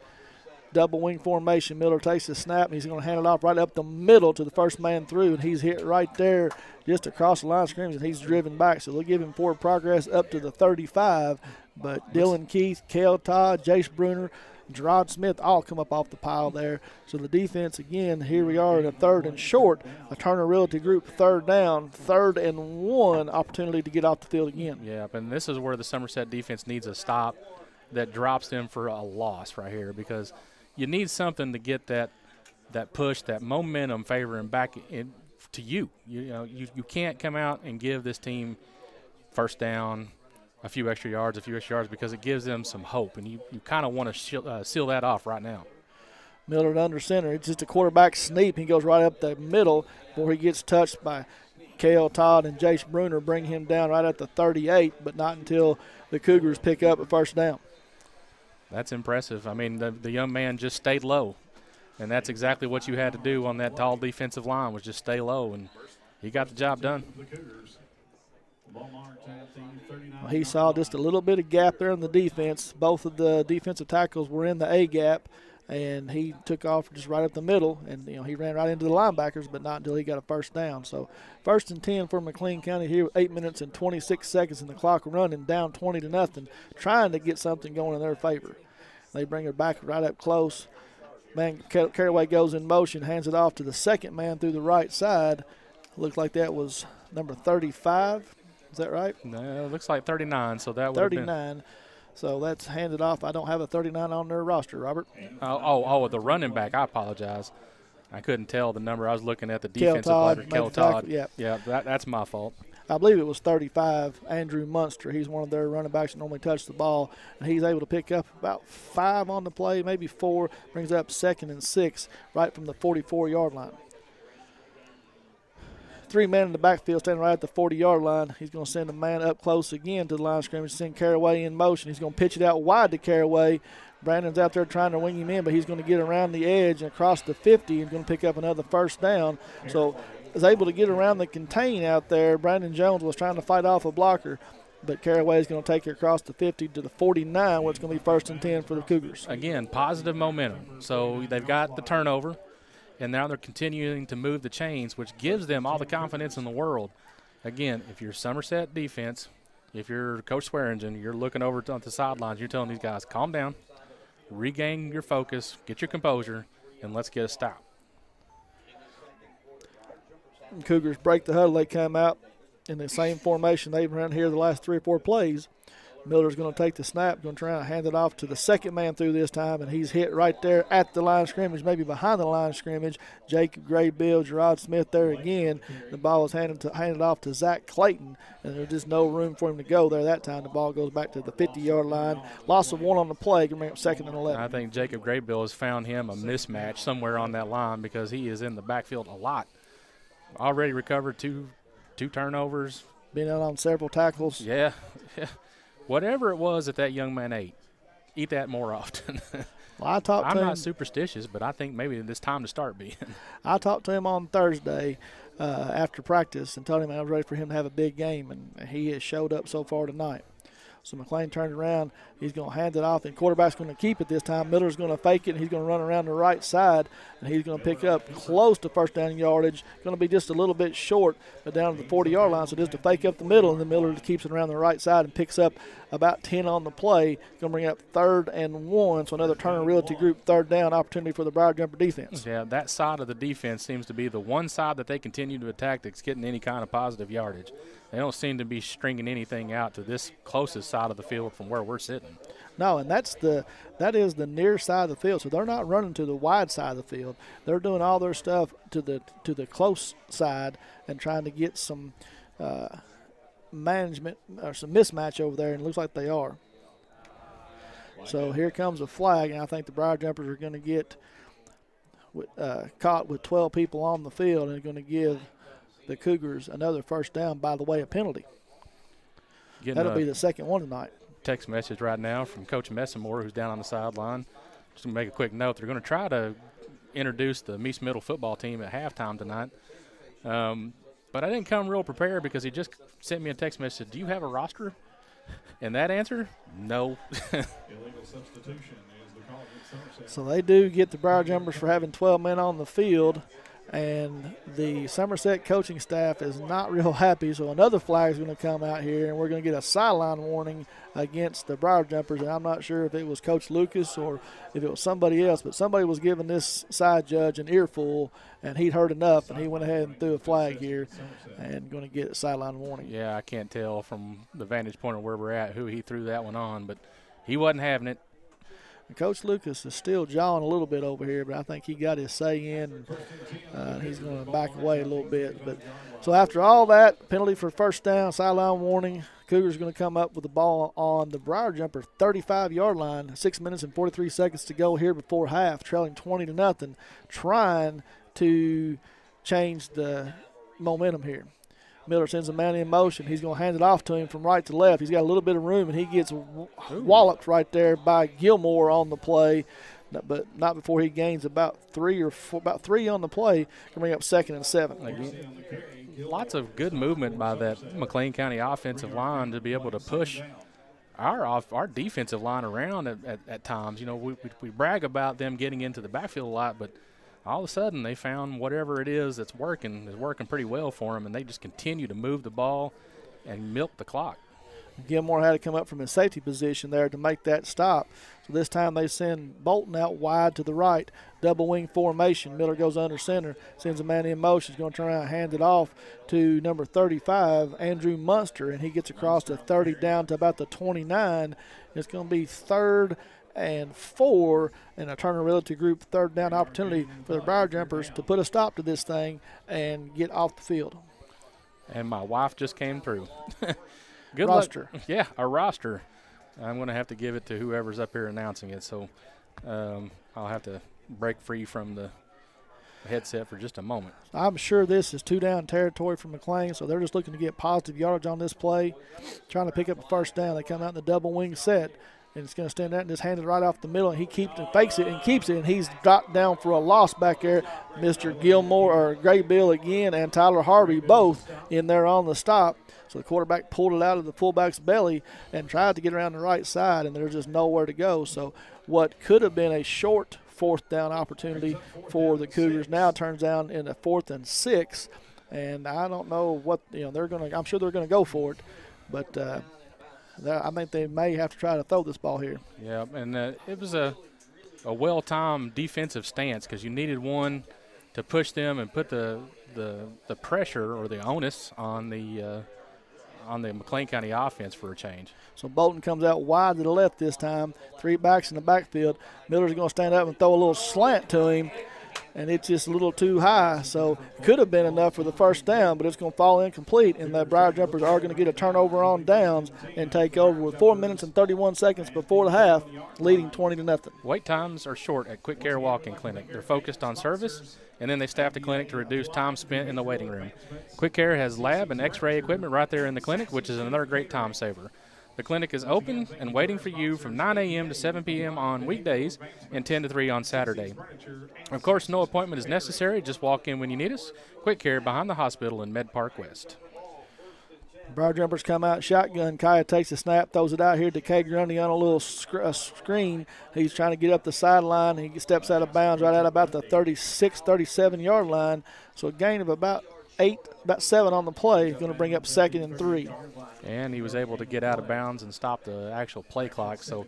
Double wing formation. Miller takes the snap, and he's going to hand it off right up the middle to the first man through, and he's hit right there just across the line of scrimmage, and he's driven back. So they'll give him forward progress up to the 35. But Dylan Keith, Kale Todd, Jace Bruner, Gerard Smith all come up off the pile there. So the defense, again, here we are in a 3rd and short. A Turner Realty Group 3rd down, 3rd and 1 opportunity to get off the field again. Yeah, and this is where the Somerset defense needs a stop that drops them for a loss right here because you need something to get that push, that momentum favoring back in to you. You can't come out and give this team first down, a few extra yards because it gives them some hope, and you kind of want to seal that off right now. Miller under center. It's just a quarterback sneak. He goes right up the middle before he gets touched by Kale Todd and Jace Bruner, bring him down right at the 38, but not until the Cougars pick up a first down. That's impressive. I mean, the young man just stayed low, and that's exactly what you had to do on that tall defensive line was just stay low, and he got the job done. Well, he saw just a little bit of gap there in the defense. Both of the defensive tackles were in the A gap, and he took off just right up the middle, and he ran right into the linebackers, but not until he got a first down. So 1st and 10 for McLean County here with 8 minutes and 26 seconds in the clock running, down 20-0, trying to get something going in their favor. They bring it back right up close. Man, Caraway goes in motion, hands it off to the second man through the right side. Looked like that was number 35. Is that right? No, it looks like 39, so that would 39. So that's handed off. I don't have a 39 on their roster, Robert. The running back. I apologize. I couldn't tell the number. I was looking at the defensive player, Kel Todd. Yeah, that's my fault. I believe it was 35, Andrew Munster. He's one of their running backs that normally touch the ball, and he's able to pick up about 5 on the play, maybe 4, brings up 2nd and 6 right from the 44-yard line. 3 men in the backfield standing right at the 40-yard line. He's going to send a man up close again to the line of scrimmage, send Caraway in motion. He's going to pitch it out wide to Caraway. Brandon's out there trying to wing him in, but he's going to get around the edge and across the 50 and going to pick up another first down. So is able to get around the contain out there. Brandon Jones was trying to fight off a blocker, but Caraway is going to take it across the 50 to the 49, where it's going to be 1st and 10 for the Cougars. Again, positive momentum. So they've got the turnover, and now they're continuing to move the chains, which gives them all the confidence in the world. Again, if you're Somerset defense, if you're Coach Swearingen, you're looking over on the sidelines, you're telling these guys, calm down, regain your focus, get your composure, and let's get a stop. Cougars break the huddle. They come out in the same formation they've run here the last 3 or 4 plays. Miller's going to take the snap, going to try to hand it off to the second man through this time, and he's hit right there at the line of scrimmage, maybe behind the line of scrimmage. Jacob Graybill, Gerard Smith there again. The ball was handed off to Zach Clayton, and there's just no room for him to go there that time. The ball goes back to the 50-yard line. Loss of 1 on the play, can bring up 2nd and 11. I think Jacob Graybill has found him a mismatch somewhere on that line because he is in the backfield a lot. Already recovered two turnovers. Been out on several tackles. Yeah. Whatever it was that young man ate, eat that more often. Well, I'm not superstitious, but I think maybe it's time to start being. I talked to him on Thursday after practice and told him I was ready for him to have a big game, and he has showed up so far tonight. So McLean turned around. He's going to hand it off, and quarterback's going to keep it this time. Miller's going to fake it, and he's going to run around the right side, and he's going to pick up close to first down yardage. Going to be just a little bit short, but down to the 40-yard line, so just to fake up the middle, and then Miller keeps it around the right side and picks up about 10 on the play. Going to bring up 3rd and 1, so another Turner Realty Group 3rd down opportunity for the Briar Jumper defense. Yeah, that side of the defense seems to be the one side that they continue to attack that's getting any kind of positive yardage. They don't seem to be stringing anything out to this closest side of the field from where we're sitting. No, and that is the near side of the field. So they're not running to the wide side of the field. They're doing all their stuff to the close side and trying to get some management or some mismatch over there, and it looks like they are. So here comes a flag, and I think the Briar Jumpers are going to get caught with 12 people on the field, and they're going to give the Cougars another first down by the way of penalty. That'll be the second one tonight. Text message right now from Coach Messamore, who's down on the sideline. Just to make a quick note, they're going to try to introduce the Meese Middle football team at halftime tonight. But I didn't come real prepared because he just sent me a text message, do you have a roster? And that answer, no. Illegal substitution is the call. So they do get the Briar Jumpers for having 12 men on the field. And the Somerset coaching staff is not real happy, so another flag is going to come out here, and we're going to get a sideline warning against the Briar Jumpers. And I'm not sure if it was Coach Lucas or if it was somebody else, but somebody was giving this side judge an earful, and he'd heard enough, and he went ahead and threw a flag here and going to get a sideline warning. Yeah, I can't tell from the vantage point of where we're at who he threw that one on, but he wasn't having it. Coach Lucas is still jawing a little bit over here, but I think he got his say in, and he's going to back away a little bit. But so after all that, penalty for first down, sideline warning. Cougars going to come up with the ball on the Briar Jumper 35-yard line. 6 minutes and 43 seconds to go here before half, trailing 20-0, trying to change the momentum here. Miller sends a man in motion. He's going to hand it off to him from right to left. He's got a little bit of room, and he gets walloped right there by Gilmore on the play, but not before he gains about 3 on the play. Can bring up 2nd and 7. Again, lots of good movement by that McLean County offensive line to be able to push our defensive line around at times. You know, we brag about them getting into the backfield a lot, but all of a sudden they found whatever it is that's working pretty well for them, and they just continue to move the ball and milk the clock. Gilmore had to come up from his safety position there to make that stop. So this time they send Bolton out wide to the right, double wing formation. Miller goes under center, sends a man in motion. He's going to turn around and hand it off to number 35, Andrew Munster, and he gets across to 30 down to about the 29. It's going to be 3rd and 4, and a Turner Realty Group 3rd down opportunity for the Briar Jumpers to put a stop to this thing and get off the field. And my wife just came through. Good roster. Luck. Yeah, a roster. I'm going to have to give it to whoever's up here announcing it, so I'll have to break free from the headset for just a moment. I'm sure this is 2-down territory for McLean, so they're just looking to get positive yardage on this play, trying to pick up a first down. They come out in the double wing set, and it's going to stand out and just hand it right off the middle, and he keeps and fakes it and keeps it, and he's dropped down for a loss back there. Mr. Gilmore, or Gray Bill again, and Tyler Harvey both in there on the stop. So the quarterback pulled it out of the fullback's belly and tried to get around the right side, and there's just nowhere to go. So what could have been a short 4th down opportunity for the Cougars now turns down in a 4th and 6. And I don't know what, they're going to – I'm sure they're going to go for it. But I think they may have to try to throw this ball here. Yeah, and it was a well-timed defensive stance because you needed one to push them and put the pressure or the onus on the McLean County offense for a change. So Bolton comes out wide to the left this time. 3 backs in the backfield. Miller's going to stand up and throw a little slant to him, and it's just a little too high. So it could have been enough for the first down, but it's going to fall incomplete, and the Briar Jumpers are going to get a turnover on downs and take over with 4 minutes and 31 seconds before the half, leading 20-0. Wait times are short at Quick Care Walk-In Clinic. They're focused on service, and then they staff the clinic to reduce time spent in the waiting room. Quick Care has lab and x-ray equipment right there in the clinic, which is another great time saver. The clinic is open and waiting for you from 9 a.m. to 7 p.m. on weekdays and 10 to 3 on Saturday. Of course, no appointment is necessary. Just walk in when you need us. Quick Care behind the hospital in Med Park West. Briar Jumpers come out shotgun. Kaya takes a snap, throws it out here to Kay Grundy on a little screen. He's trying to get up the sideline. He steps out of bounds right at about the 36, 37-yard line. So a gain of about 7 on the play. Going to bring up 2nd and 3. And he was able to get out of bounds and stop the actual play clock. So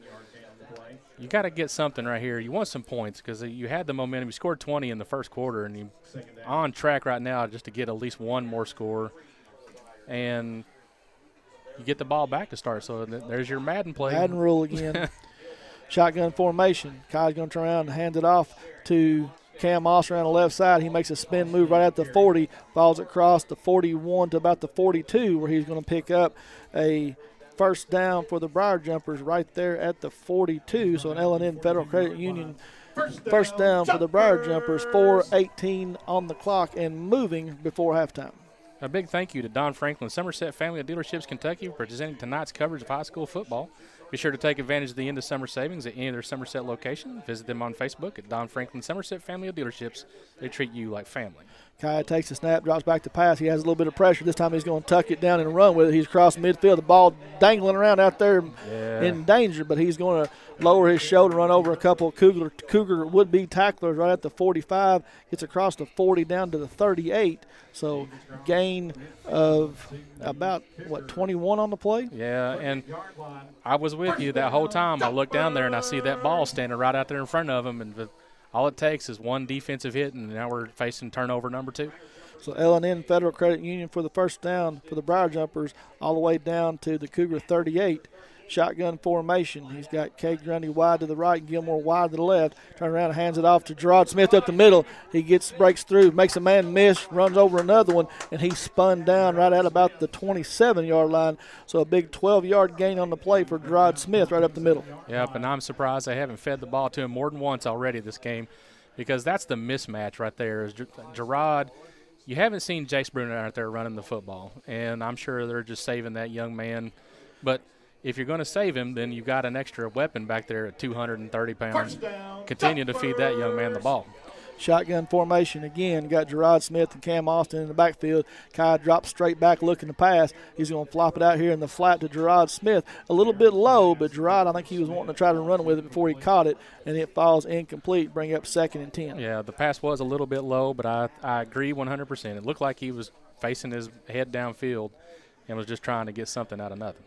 you got to get something right here. You want some points because you had the momentum. You scored 20 in the first quarter, and you're on track right now just to get at least one more score. And you get the ball back to start. So there's your Madden play. Madden rule again. Shotgun formation. Kai's going to turn around and hand it off to Cam Oster on the left side. He makes a spin move right at the 40, falls across the 41 to about the 42, where he's going to pick up a first down for the Briar Jumpers right there at the 42. So an L&N Federal Credit Union first down for the Briar Jumpers, 4:18 on the clock and moving before halftime. A big thank you to Don Franklin, Somerset Family of Dealerships, Kentucky, for presenting tonight's coverage of high school football. Be sure to take advantage of the end of summer savings at any of their Somerset locations. Visit them on Facebook at Don Franklin, Somerset Family of Dealerships. They treat you like family. Kaya takes the snap, drops back to pass. He has a little bit of pressure. This time he's going to tuck it down and run with it. He's across midfield. The ball dangling around out there in danger, but he's going to lower his shoulder, run over a couple of Cougar would-be tacklers right at the 45. Gets across the 40 down to the 38. So gain of about, 21 on the play? Yeah, and I was with you that whole time. I look down there and I see that ball standing right out there in front of him, and all it takes is one defensive hit, and now we're facing turnover number 2. So L&N Federal Credit Union for the first down for the Briar Jumpers all the way down to the Cougar 38. Shotgun formation. He's got Kay Grundy wide to the right, Gilmore wide to the left. Turn around and hands it off to Gerard Smith up the middle. He breaks through, makes a man miss, runs over another one, and he's spun down right at about the 27-yard line. So a big 12-yard gain on the play for Gerard Smith right up the middle. Yep, and I'm surprised they haven't fed the ball to him more than once already this game, because that's the mismatch right there. Is Gerard, you haven't seen Jace Bruner out there running the football, and I'm sure they're just saving that young man. But if you're going to save him, then you've got an extra weapon back there at 230 pounds. Continue to feed that young man the ball. Shotgun formation again. Got Gerard Smith and Cam Austin in the backfield. Kai drops straight back looking to pass. He's going to flop it out here in the flat to Gerard Smith. A little bit low, but Gerard, I think he was wanting to try to run with it before he caught it, and it falls incomplete, bring up 2nd and 10. Yeah, the pass was a little bit low, but I agree 100%. It looked like he was facing his head downfield and was just trying to get something out of nothing.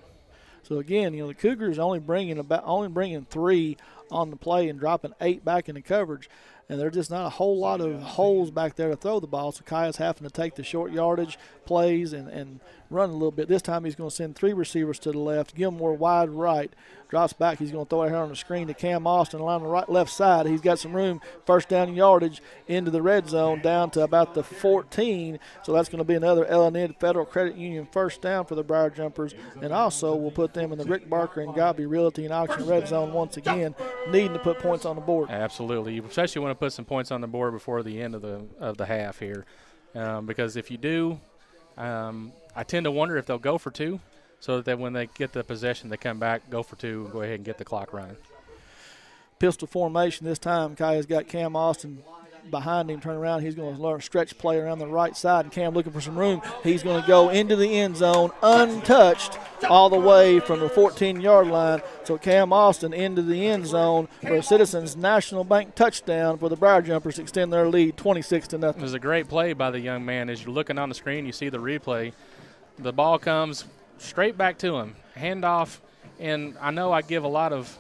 So again, the Cougars only bringing 3 on the play and dropping 8 back into coverage. And there's just not a whole lot of holes back there to throw the ball. So Kai's having to take the short yardage plays and run a little bit. This time he's going to send 3 receivers to the left. Gilmore wide right. Drops back. He's going to throw it here on the screen to Cam Austin along the left side. He's got some room. First down yardage into the red zone down to about the 14. So that's going to be another L&N Federal Credit Union first down for the Briar Jumpers. And also we'll put them in the Rick Barker and Godby Realty and Auction red zone once again, needing to put points on the board. Absolutely. You especially want to put some points on the board before the end of the half here. Because if you do, I tend to wonder if they'll go for 2. So that when they get the possession, they come back, go for 2, and go ahead and get the clock running. Pistol formation this time. Kai has got Cam Austin behind him. Turn around. He's going to learn stretch play around the right side. And Cam looking for some room. He's going to go into the end zone untouched all the way from the 14-yard line. So Cam Austin into the end zone for a Citizens National Bank touchdown for the Briar Jumpers to extend their lead 26-0. It was a great play by the young man. As you're looking on the screen, you see the replay. The ball comes straight back to him, handoff, and I know I give a lot of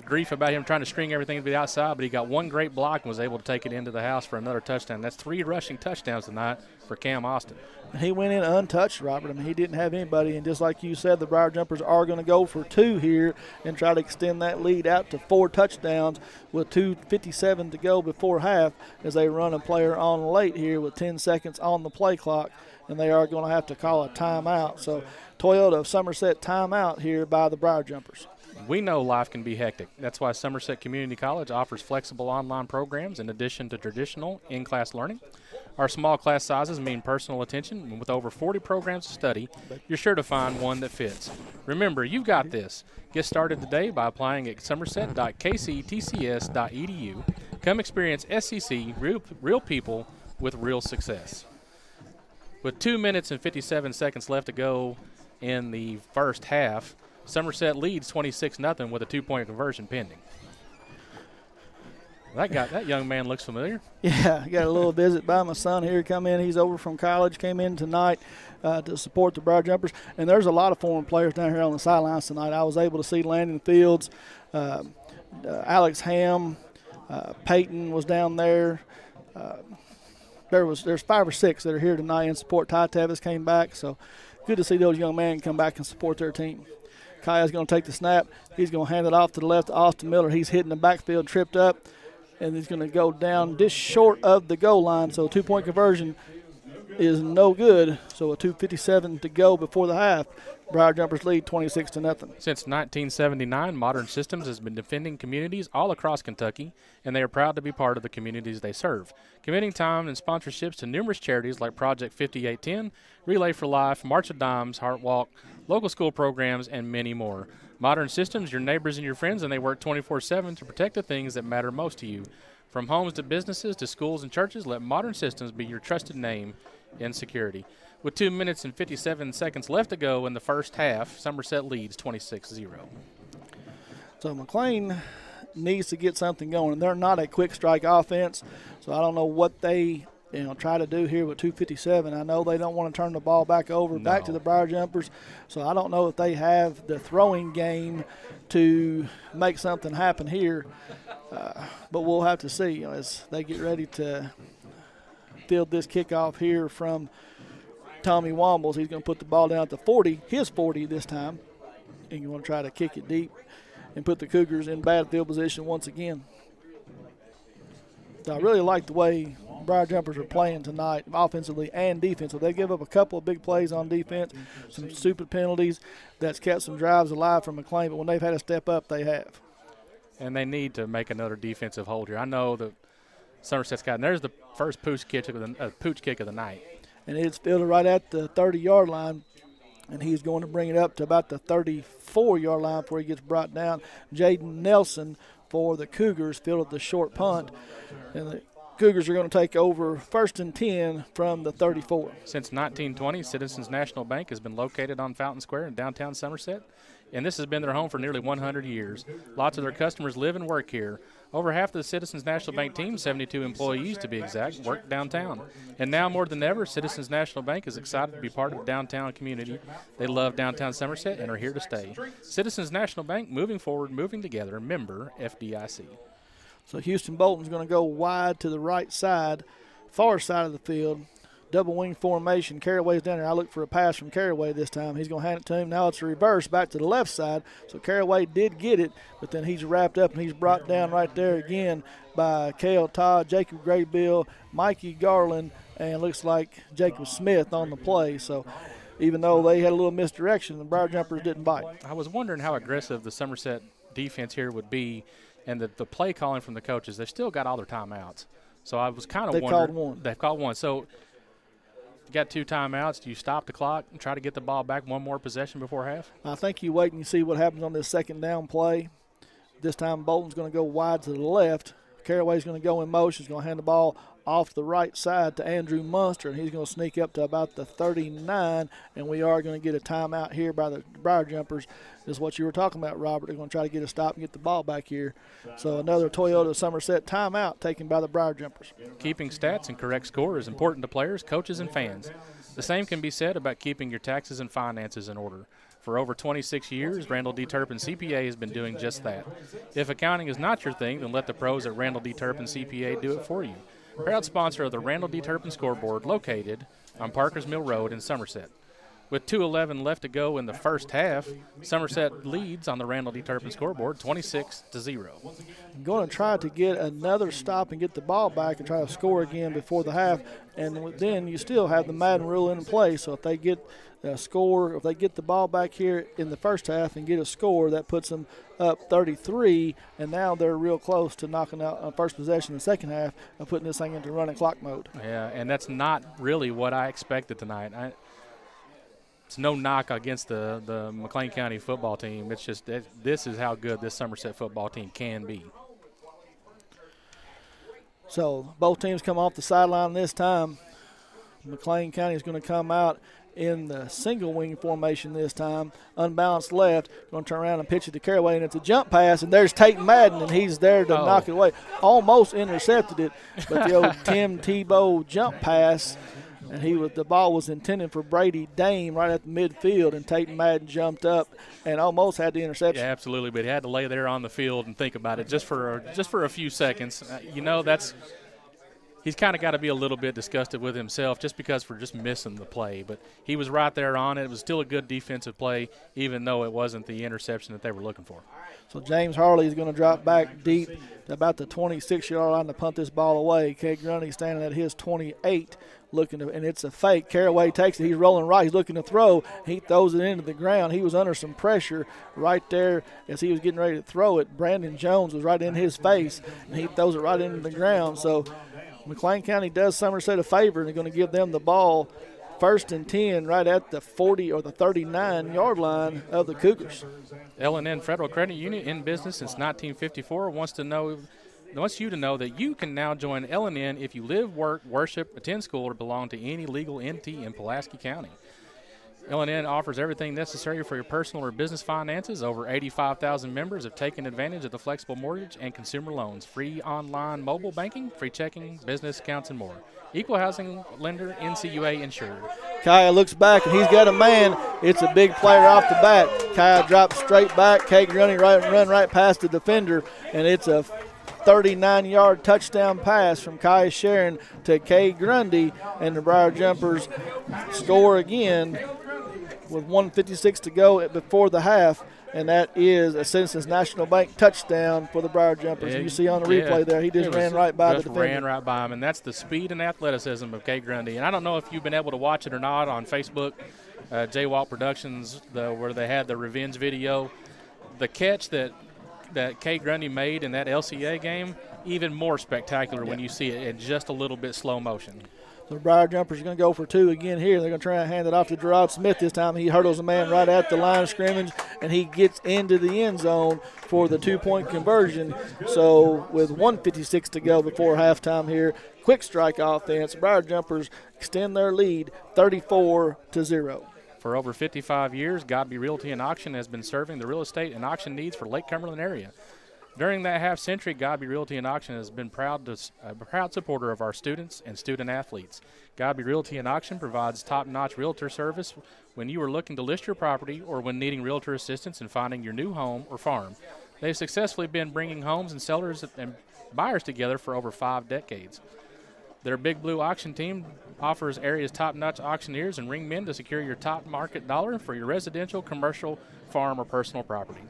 grief about him trying to string everything to the outside, but he got one great block and was able to take it into the house for another touchdown. That's 3 rushing touchdowns tonight for Cam Austin. He went in untouched, Robert. I mean, he didn't have anybody, and just like you said, the Briar Jumpers are going to go for 2 here and try to extend that lead out to 4 touchdowns with 2:57 to go before half as they run a player on late here with 10 seconds on the play clock, and they are going to have to call a timeout. So Toyota of Somerset timeout here by the Briar Jumpers. We know life can be hectic. That's why Somerset Community College offers flexible online programs in addition to traditional in-class learning. Our small class sizes mean personal attention, and with over 40 programs to study, you're sure to find one that fits. Remember, you've got this. Get started today by applying at somerset.kctcs.edu. Come experience SCC, real people with real success. With 2 minutes and 57 seconds left to go in the first half, Somerset leads 26-0 with a 2-point conversion pending. That young man looks familiar. Yeah, I got a little visit by my son here. Come in. He's over from college. Came in tonight to support the Briar Jumpers. And there's a lot of former players down here on the sidelines tonight. I was able to see Landon Fields, Alex Ham, Peyton was down there. There's 5 or 6 that are here tonight in support. Ty Tevis came back, so good to see those young men come back and support their team. Kaya's going to take the snap. He's going to hand it off to the left to Austin Miller. He's hitting the backfield, tripped up, and he's going to go down just short of the goal line. So 2-point conversion is no good. So a 2:57 to go before the half. Briar Jumpers lead 26-0. Since 1979, Modern Systems has been defending communities all across Kentucky, and they are proud to be part of the communities they serve, committing time and sponsorships to numerous charities like Project 5810, Relay for Life, March of Dimes, Heart Walk, local school programs, and many more. Modern Systems, your neighbors and your friends, and they work 24/7 to protect the things that matter most to you. From homes to businesses to schools and churches, let Modern Systems be your trusted name in security. With 2 minutes and 57 seconds left to go in the first half, Somerset leads 26-0. So McLean needs to get something going, and they're not a quick strike offense, so I don't know what they try to do here with 2:57. I know they don't want to turn the ball back over, back to the Briar Jumpers, so I don't know if they have the throwing game to make something happen here, but we'll have to see as they get ready to field this kickoff here from Tommy Wombles. He's going to put the ball down at the 40, his 40 this time, and you want to try to kick it deep and put the Cougars in bad field position once again. So I really like the way Briar Jumpers are playing tonight, offensively and defensively. They give up a couple of big plays on defense, some stupid penalties that's kept some drives alive for McLean, but when they've had to step up, they have. And they need to make another defensive hold here. I know that Somerset's got, and there's the first pooch kick of the night. And it's fielded right at the 30-yard line, and he's going to bring it up to about the 34-yard line before he gets brought down. Jaden Nelson for the Cougars fielded the short punt, and Cougars are going to take over 1st and 10 from the 34. Since 1920, Citizens National Bank has been located on Fountain Square in downtown Somerset, and this has been their home for nearly 100 years. Lots of their customers live and work here. Over half of the Citizens National Bank team, 72 employees to be exact, work downtown. And now more than ever, Citizens National Bank is excited to be part of the downtown community. They love downtown Somerset and are here to stay. Citizens National Bank, moving forward, moving together, member FDIC. So Houston Bolton's going to go wide to the right side, far side of the field. Double wing formation. Carraway's down there. I look for a pass from Carraway this time. He's going to hand it to him. Now it's a reverse back to the left side. So Carraway did get it, but then he's wrapped up and he's brought down right there again by Cale Todd, Jacob Graybill, Mikey Garland, and looks like Jacob Smith on the play. So even though they had a little misdirection, the Briar Jumpers didn't bite. I was wondering how aggressive the Somerset defense here would be, and the play calling from the coaches. They still got all their timeouts. So I was kind of wondering. They've called one. So you got 2 timeouts. Do you stop the clock and try to get the ball back one more possession before half? I think you wait and you see what happens on this second down play. This time Bolton's going to go wide to the left. Carraway's going to go in motion. He's going to hand the ball off the right side to Andrew Munster, and he's going to sneak up to about the 39, and we are going to get a timeout here by the Briar Jumpers. This is what you were talking about, Robert. They're going to try to get a stop and get the ball back here. So another Toyota Somerset timeout taken by the Briar Jumpers. Keeping stats and correct score is important to players, coaches, and fans. The same can be said about keeping your taxes and finances in order. For over 26 years, Randall D. Turpin CPA has been doing just that. If accounting is not your thing, then let the pros at Randall D. Turpin CPA do it for you. Proud sponsor of the Randall D. Turpin scoreboard, located on Parkers Mill Road in Somerset. With 2:11 left to go in the first half, Somerset leads on the Randall D. Turpin scoreboard 26-0. I'm going to try to get another stop and get the ball back and try to score again before the half, and then you still have the Madden rule in play. So if they get a score, if they get the ball back here in the first half and get a score, that puts them up 33, and now they're real close to knocking out on first possession in the second half and putting this thing into running clock mode. Yeah, and that's not really what I expected tonight. It's no knock against the McLean County football team. It's just this is how good this Somerset football team can be. So both teams come off the sideline this time. McLean County is going to come out in the single wing formation this time. Unbalanced left. Going to turn around and pitch it to Carraway, and it's a jump pass, and there's Tate Madden, and he's there to knock it away. Almost intercepted it, but the old Tim Tebow jump pass. And the ball was intended for Brady Dame right at the midfield, and Tate Madden jumped up and almost had the interception. Yeah, absolutely, but he had to lay there on the field and think about it just for a few seconds. He's kind of got to be a little bit disgusted with himself just because for just missing the play. But he was right there on it. It was still a good defensive play, even though it wasn't the interception that they were looking for. So James Harley is going to drop back deep to about the 26-yard line to punt this ball away. Keg Grundy standing at his 28, and it's a fake. Carraway takes it. He's rolling right. He's looking to throw. He throws it into the ground. He was under some pressure right there as he was getting ready to throw it. Brandon Jones was right in his face, and he throws it right into the ground. So McLean County does Somerset a favor, and they're going to give them the ball 1st and 10 right at the 40 or the 39-yard line of the Cougars. L&N Federal Credit Union, in business since 1954, wants you to know that you can now join L&N if you live, work, worship, attend school, or belong to any legal entity in Pulaski County. L&N offers everything necessary for your personal or business finances. Over 85,000 members have taken advantage of the flexible mortgage and consumer loans, free online mobile banking, free checking, business accounts, and more. Equal housing lender, NCUA insured. Kaya looks back, and he's got a man. It's a big player off the bat. Kaya drops straight back. Keg Grundy run right past the defender, and it's a 39-yard touchdown pass from Kaya Sharon to Keg Grundy, and the Briar Jumpers score again with 1:56 to go before the half, and that is a Citizens National Bank touchdown for the Briar Jumpers. You see on the replay there, he just ran right by the defender. Ran right by him, and that's the speed and athleticism of Keg Grundy. And I don't know if you've been able to watch it or not on Facebook, J-Walk Productions, where they had the revenge video. The catch that Keg Grundy made in that LCA game, even more spectacular when you see it in just a little bit slow motion. So the Briar Jumpers are going to go for 2 again here. They're going to try and hand it off to Gerard Smith this time. He hurdles a man right at the line of scrimmage, and he gets into the end zone for the 2-point conversion. So with 1:56 to go before halftime here, quick strike offense. Briar Jumpers extend their lead 34-0. For over 55 years, Godby Realty and Auction has been serving the real estate and auction needs for Lake Cumberland area. During that half-century, Godby Realty and Auction has been a proud supporter of our students and student athletes. Godby Realty and Auction provides top-notch realtor service when you are looking to list your property or when needing realtor assistance in finding your new home or farm. They've successfully been bringing homes and sellers and buyers together for over 5 decades. Their Big Blue auction team offers area's top-notch auctioneers and ring men to secure your top market dollar for your residential, commercial, farm, or personal property.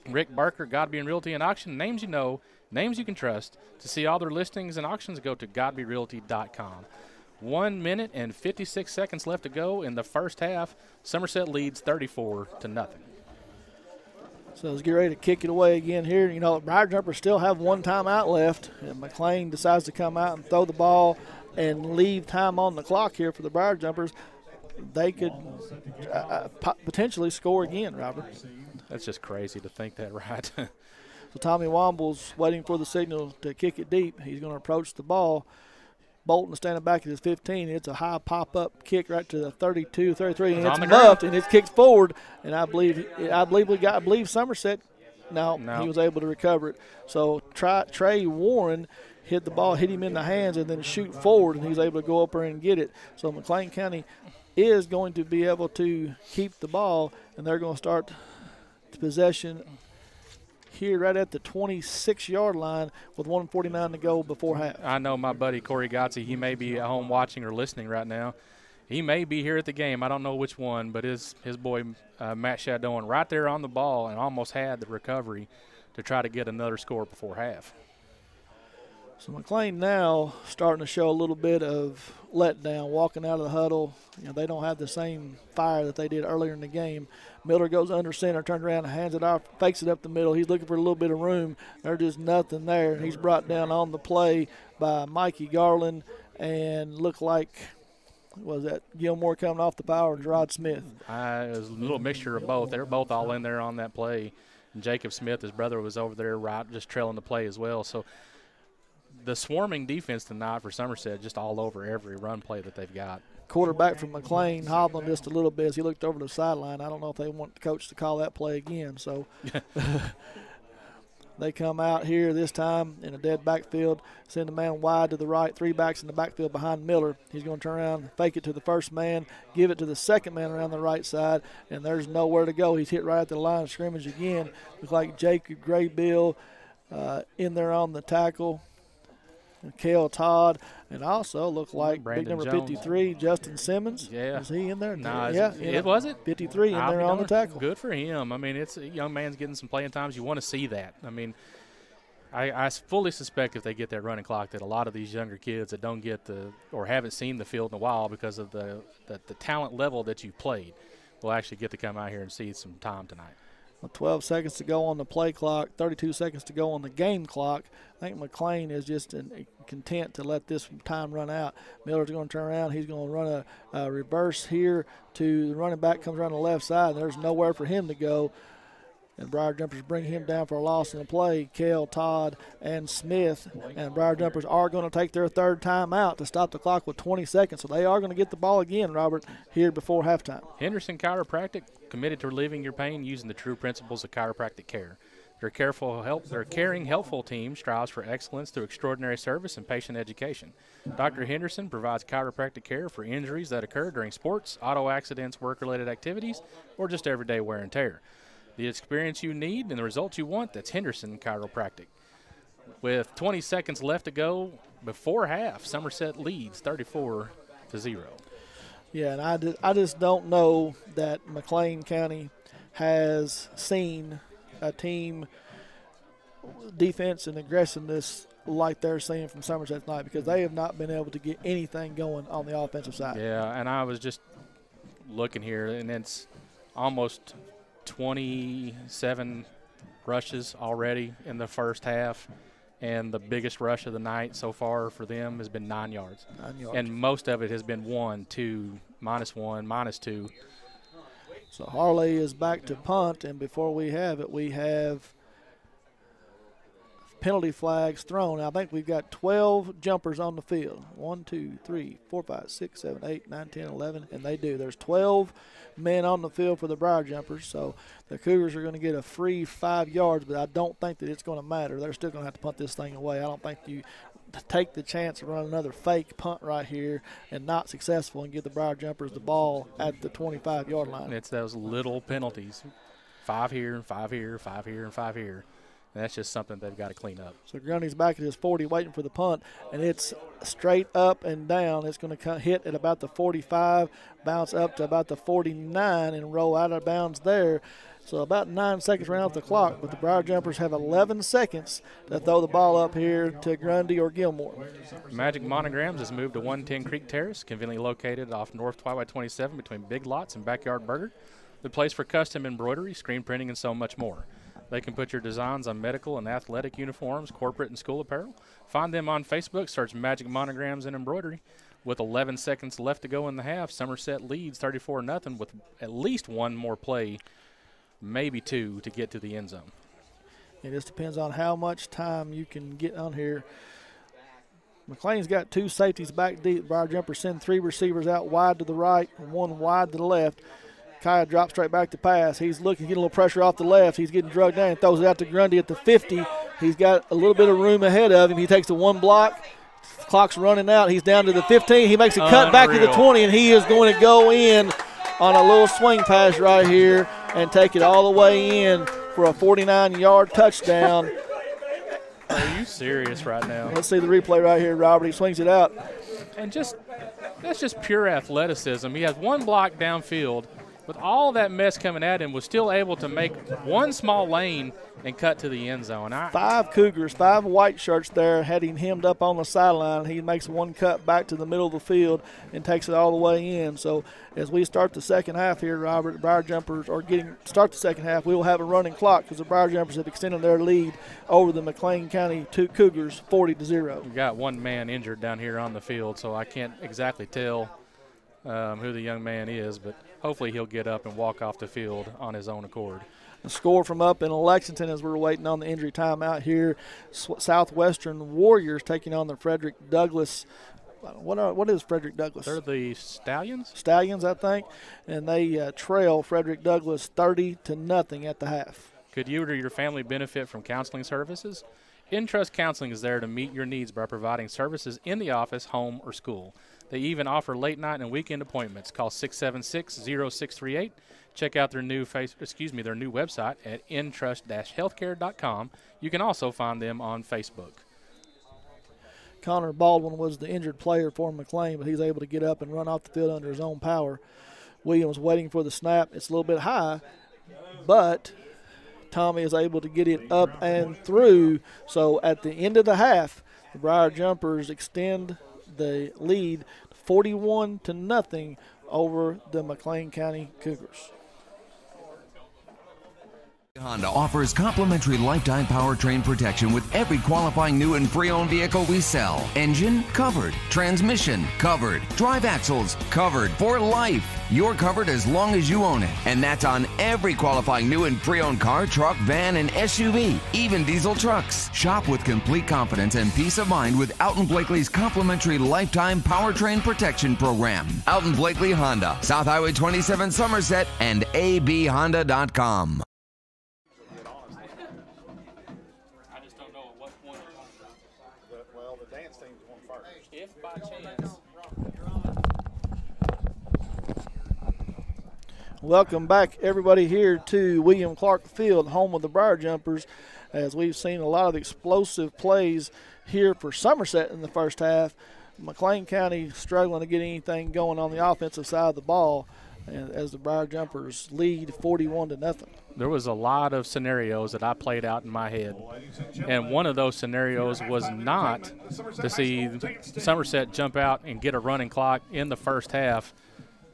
Rick Barker, Godby and Realty and Auction, names you know, names you can trust. To see all their listings and auctions, go to godbyrealty.com. 1 minute and 56 seconds left to go in the first half. Somerset leads 34-0. So let's get ready to kick it away again here. You know, Briar Jumpers still have 1 timeout left, and McLean decides to come out and throw the ball and leave time on the clock here for the Briar Jumpers. They could potentially score again, Robert. That's just crazy to think that, right? So Tommy Womble's waiting for the signal to kick it deep. He's going to approach the ball. Bolton standing back at his 15. It's a high pop-up kick right to the 32, 33, and it's muffed, and it's kicked forward. And I believe Somerset. No, he was able to recover it. So Trey Warren hit the ball, hit him in the hands, and then shoot forward, and he was able to go up there and get it. So McLean County is going to be able to keep the ball, and they're going to start possession here right at the 26-yard line with 1:49 to go before half. I know my buddy Corey Gotze, he may be at home watching or listening right now. He may be here at the game. I don't know which one, but his boy Matt Shadone right there on the ball and almost had the recovery to try to get another score before half. So McLean now starting to show a little bit of letdown, walking out of the huddle. You know, they don't have the same fire that they did earlier in the game. Miller goes under center, turns around and hands it off, fakes it up the middle. He's looking for a little bit of room. There's just nothing there. He's brought down on the play by Mikey Garland and looked like, was that Gilmore coming off the power and Gerard Smith? It was a little mixture of both. They were both all in there on that play. And Jacob Smith, his brother, was over there right just trailing the play as well. So the swarming defense tonight for Somerset just all over every run play that they've got. Quarterback from McLean hobbling just a little bit as he looked over the sideline. I don't know if they want the coach to call that play again. So they come out here this time in a dead backfield, send a man wide to the right, 3 backs in the backfield behind Miller. He's going to turn around, fake it to the first man, give it to the second man around the right side, and there's nowhere to go. He's hit right at the line of scrimmage again. Looks like Jacob Graybill in there on the tackle. Kale Todd, and also looked like Brandon big number Jones. 53, Justin Simmons. Yeah. Was he in there? No, yeah. it was it? 53 in there on the tackle. Good for him. I mean, it's a young man's getting some playing times. You want to see that. I mean, I fully suspect if they get that running clock that a lot of these younger kids that don't get or haven't seen the field in a while because of the talent level that you've played will actually get to come out here and see some time tonight. 12 seconds to go on the play clock, 32 seconds to go on the game clock. I think McLean is just content to let this time run out. Miller's going to turn around. He's going to run a reverse here to the running back, comes around the left side. There's nowhere for him to go. And Briar Jumpers bring him down for a loss in the play. Kale, Todd, and Smith. And Briar Jumpers are going to take their third time out to stop the clock with 20 seconds. So they are going to get the ball again, Robert, here before halftime. Henderson Chiropractic, committed to relieving your pain using the true principles of chiropractic care. Their caring, helpful team strives for excellence through extraordinary service and patient education. Dr. Henderson provides chiropractic care for injuries that occur during sports, auto accidents, work-related activities, or just everyday wear and tear. The experience you need and the results you want, that's Henderson Chiropractic. With 20 seconds left to go before half, Somerset leads 34-0. Yeah, and I just don't know that McLean County has seen a team defense and aggressiveness like they're seeing from Somerset tonight because they have not been able to get anything going on the offensive side. Yeah, and I was just looking here, and it's almost 27 rushes already in the first half, and the biggest rush of the night so far for them has been 9 yards. 9 yards. And most of it has been 1, 2, -1, -2. So Harley is back to punt, and before we have it, we have penalty flags thrown. I think we've got 12 jumpers on the field. 1, 2, 3, 4, 5, 6, 7, 8, 9, 10, 11, and they do. There's 12 men on the field for the Briar Jumpers, so the Cougars are going to get a free 5 yards, but I don't think that it's going to matter. They're still going to have to punt this thing away. I don't think you take the chance of running another fake punt right here and not successful and give the Briar Jumpers the ball at the 25-yard line. And it's those little penalties, 5 here and 5 here, 5 here and 5 here. And that's just something they've got to clean up. So Grundy's back at his 40 waiting for the punt, and it's straight up and down. It's going to hit at about the 45, bounce up to about the 49, and roll out of bounds there. So about 9 seconds ran off the clock, but the Briar Jumpers have 11 seconds to throw the ball up here to Grundy or Gilmore. Magic Monograms has moved to 110 Creek Terrace, conveniently located off North Twilight 27 between Big Lots and Backyard Burger. The place for custom embroidery, screen printing, and so much more. They can put your designs on medical and athletic uniforms, corporate and school apparel. Find them on Facebook. Search Magic Monograms and Embroidery. With 11 seconds left to go in the half, Somerset leads 34-0 with at least one more play, maybe 2, to get to the end zone. It just depends on how much time you can get on here. McLean's got 2 safeties back deep. Briar Jumpers send 3 receivers out wide to the right and 1 wide to the left. Kaya drops straight back to pass. He's looking, getting a little pressure off the left. He's getting drugged down. He throws it out to Grundy at the 50. He's got a little bit of room ahead of him. He takes the 1 block. Clock's running out. He's down to the 15. He makes a cut back to the 20, and he is going to go in on a little swing pass right here and take it all the way in for a 49-yard touchdown. Are you serious right now? Let's see the replay right here, Robert. He swings it out. And that's just pure athleticism. He has 1 block downfield. With all that mess coming at him, was still able to make 1 small lane and cut to the end zone. 5 Cougars, 5 white shirts there, had him hemmed up on the sideline. He makes 1 cut back to the middle of the field and takes it all the way in. So as we start the second half here, Robert, the Briar Jumpers are start the second half. We will have a running clock because the Briar Jumpers have extended their lead over the McLean County 2 Cougars 40-0. We've got 1 man injured down here on the field, so I can't exactly tell who the young man is, but hopefully he'll get up and walk off the field on his own accord. A score from up in Lexington as we're waiting on the injury timeout here. Southwestern Warriors taking on the Frederick Douglass. What is Frederick Douglass? They're the Stallions? Stallions, I think. And they trail Frederick Douglass 30-0 at the half. Could you or your family benefit from counseling services? InTrust Counseling is there to meet your needs by providing services in the office, home, or school. They even offer late night and weekend appointments. Call 676-0638. Check out their new their new website at intrust-healthcare.com. You can also find them on Facebook. Connor Baldwin was the injured player for McLean, but he's able to get up and run off the field under his own power. Williams waiting for the snap. It's a little bit high, but Tommy is able to get it up and through. So at the end of the half, the Briar Jumpers extend the lead 41-0 over the McLean County Cougars. Honda offers complimentary lifetime powertrain protection with every qualifying new and pre-owned vehicle we sell. Engine covered, transmission covered, drive axles covered for life. You're covered as long as you own it, and that's on every qualifying new and pre-owned car, truck, van, and SUV, even diesel trucks. Shop with complete confidence and peace of mind with Alton Blakely's complimentary lifetime powertrain protection program. Alton Blakely Honda, South Highway 27 Somerset, and abhonda.com. If by chance. Welcome back, everybody, here to William Clark Field, home of the Briar Jumpers, as we've seen a lot of explosive plays here for Somerset in the first half. McLean County struggling to get anything going on the offensive side of the ball, and as the Briar Jumpers lead 41-0. There was a lot of scenarios that I played out in my head, and one of those scenarios was not to see Somerset jump out and get a running clock in the first half,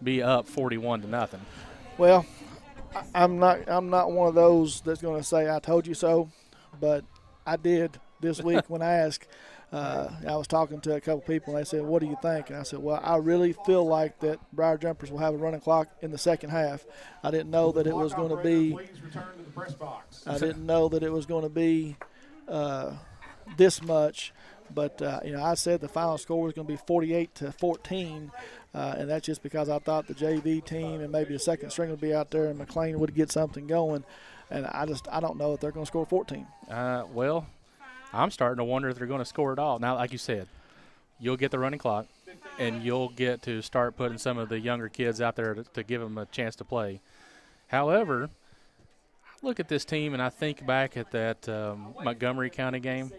be up 41-0. Well, I'm not one of those that's going to say I told you so, but I did this week when asked. I was talking to a couple people, and they said, what do you think? And I said, well, I really feel like that Briar Jumpers will have a running clock in the second half. I didn't know that it was going to be this much. But, I said the final score was going to be 48-14, and that's just because I thought the JV team and maybe the second string would be out there and McLean would get something going. And I don't know if they're going to score 14. Well, I'm starting to wonder if they're going to score at all. Now, like you said, you'll get the running clock, and you'll get to start putting some of the younger kids out there to give them a chance to play. However, I look at this team, and I think back at that Montgomery County game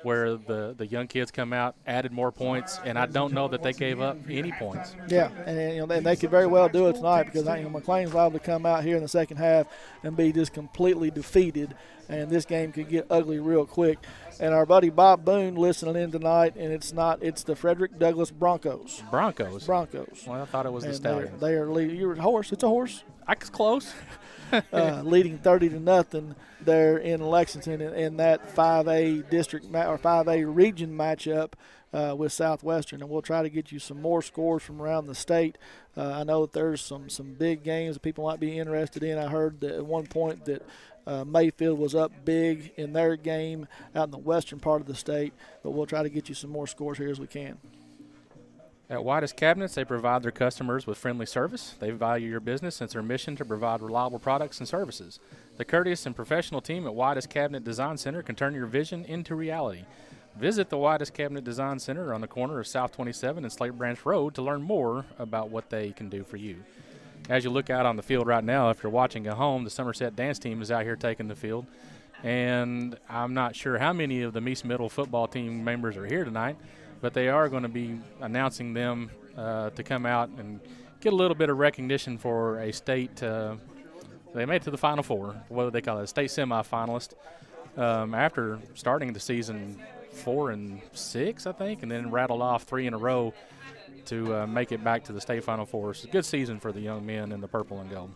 where the young kids come out, added more points, and I don't know that they gave up any points. Yeah, and they could very well do it tonight because McLean's liable to come out here in the second half and be just completely defeated, and this game could get ugly real quick. And our buddy Bob Boone listening in tonight, and it's the Frederick Douglass Broncos. Broncos. Well, I thought it was the Stallions. They are leading. You're a horse. It's a horse. I was close. Leading 30-0 there in Lexington in that 5A district or 5A region matchup with Southwestern, and we'll try to get you some more scores from around the state. I know that there's some big games that people might be interested in. I heard that at one point that Mayfield was up big in their game out in the western part of the state, but we'll try to get you some more scores here as we can. At White's Cabinets, they provide their customers with friendly service. They value your business and it's their mission to provide reliable products and services. The courteous and professional team at White's Cabinet Design Center can turn your vision into reality. Visit the White's Cabinet Design Center on the corner of South 27 and Slate Branch Road to learn more about what they can do for you. As you look out on the field right now, if you're watching at home, the Somerset dance team is out here taking the field. And I'm not sure how many of the Meese Middle football team members are here tonight, but they are going to be announcing them to come out and get a little bit of recognition for a state. They made it to the Final Four, what do they call it, a state semifinalist, after starting the season 4-6, I think, and then rattled off 3 in a row to make it back to the state Final Four. It's a good season for the young men in the purple and gold.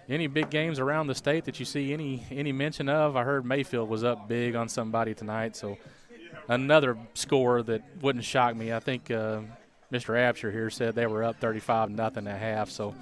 Any big games around the state that you see any mention of? I heard Mayfield was up big on somebody tonight, so another score that wouldn't shock me. I think Mr. Absher here said they were up 35-0 at half. So,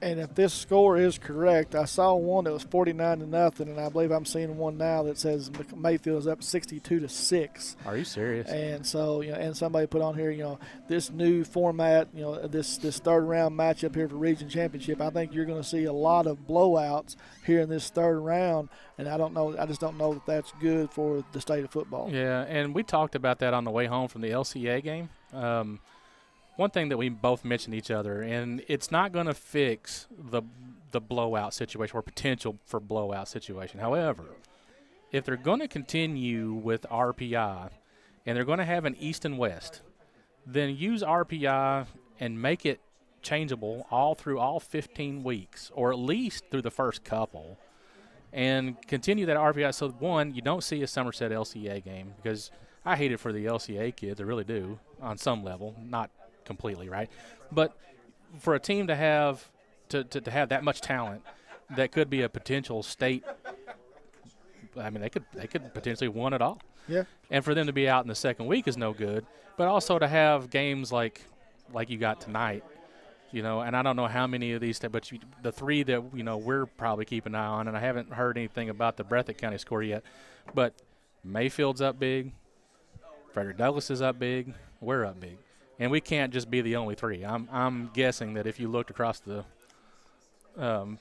and if this score is correct, I saw one that was 49-0, and I believe I'm seeing one now that says Mayfield is up 62-6. Are you serious? And so, and somebody put on here, this new format, this third round matchup here for region championship. I think you're going to see a lot of blowouts here in this third round, and I just don't know that that's good for the state of football. Yeah, and we talked about that on the way home from the LCA game. One thing that we both mentioned each other, and it's not going to fix the blowout situation or potential for blowout situation. However, if they're going to continue with RPI and they're going to have an East and West, then use RPI and make it changeable through all 15 weeks, or at least through the first couple, and continue that RPI. So, one, you don't see a Somerset LCA game, because I hate it for the LCA kids. I really do on some level, not completely, right? But for a team to have that much talent that could be a potential state, I mean, they could potentially win it all. Yeah. And for them to be out in the second week is no good. But also to have games like you got tonight, and I don't know how many of these, but the 3 that we're probably keeping an eye on, and I haven't heard anything about the Breathitt County score yet, but Mayfield's up big, Frederick Douglass is up big, we're up big. And we can't just be the only 3. I'm guessing that if you looked across the way,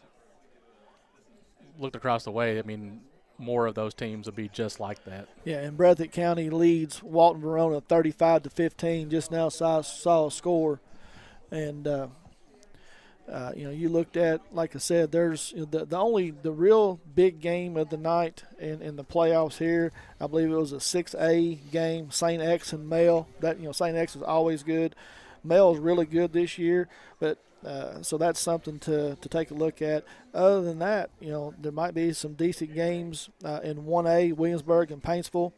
I mean, more of those teams would be just like that. Yeah, and Breathitt County leads Walton Verona 35-15. Just now saw a score, and you looked at, like I said, there's the real big game of the night in the playoffs here. I believe it was a 6A game, St. X and Male. That St. X is always good. Male is really good this year, but so that's something to take a look at. Other than that, there might be some decent games in 1A, Williamsburg and Paintsville.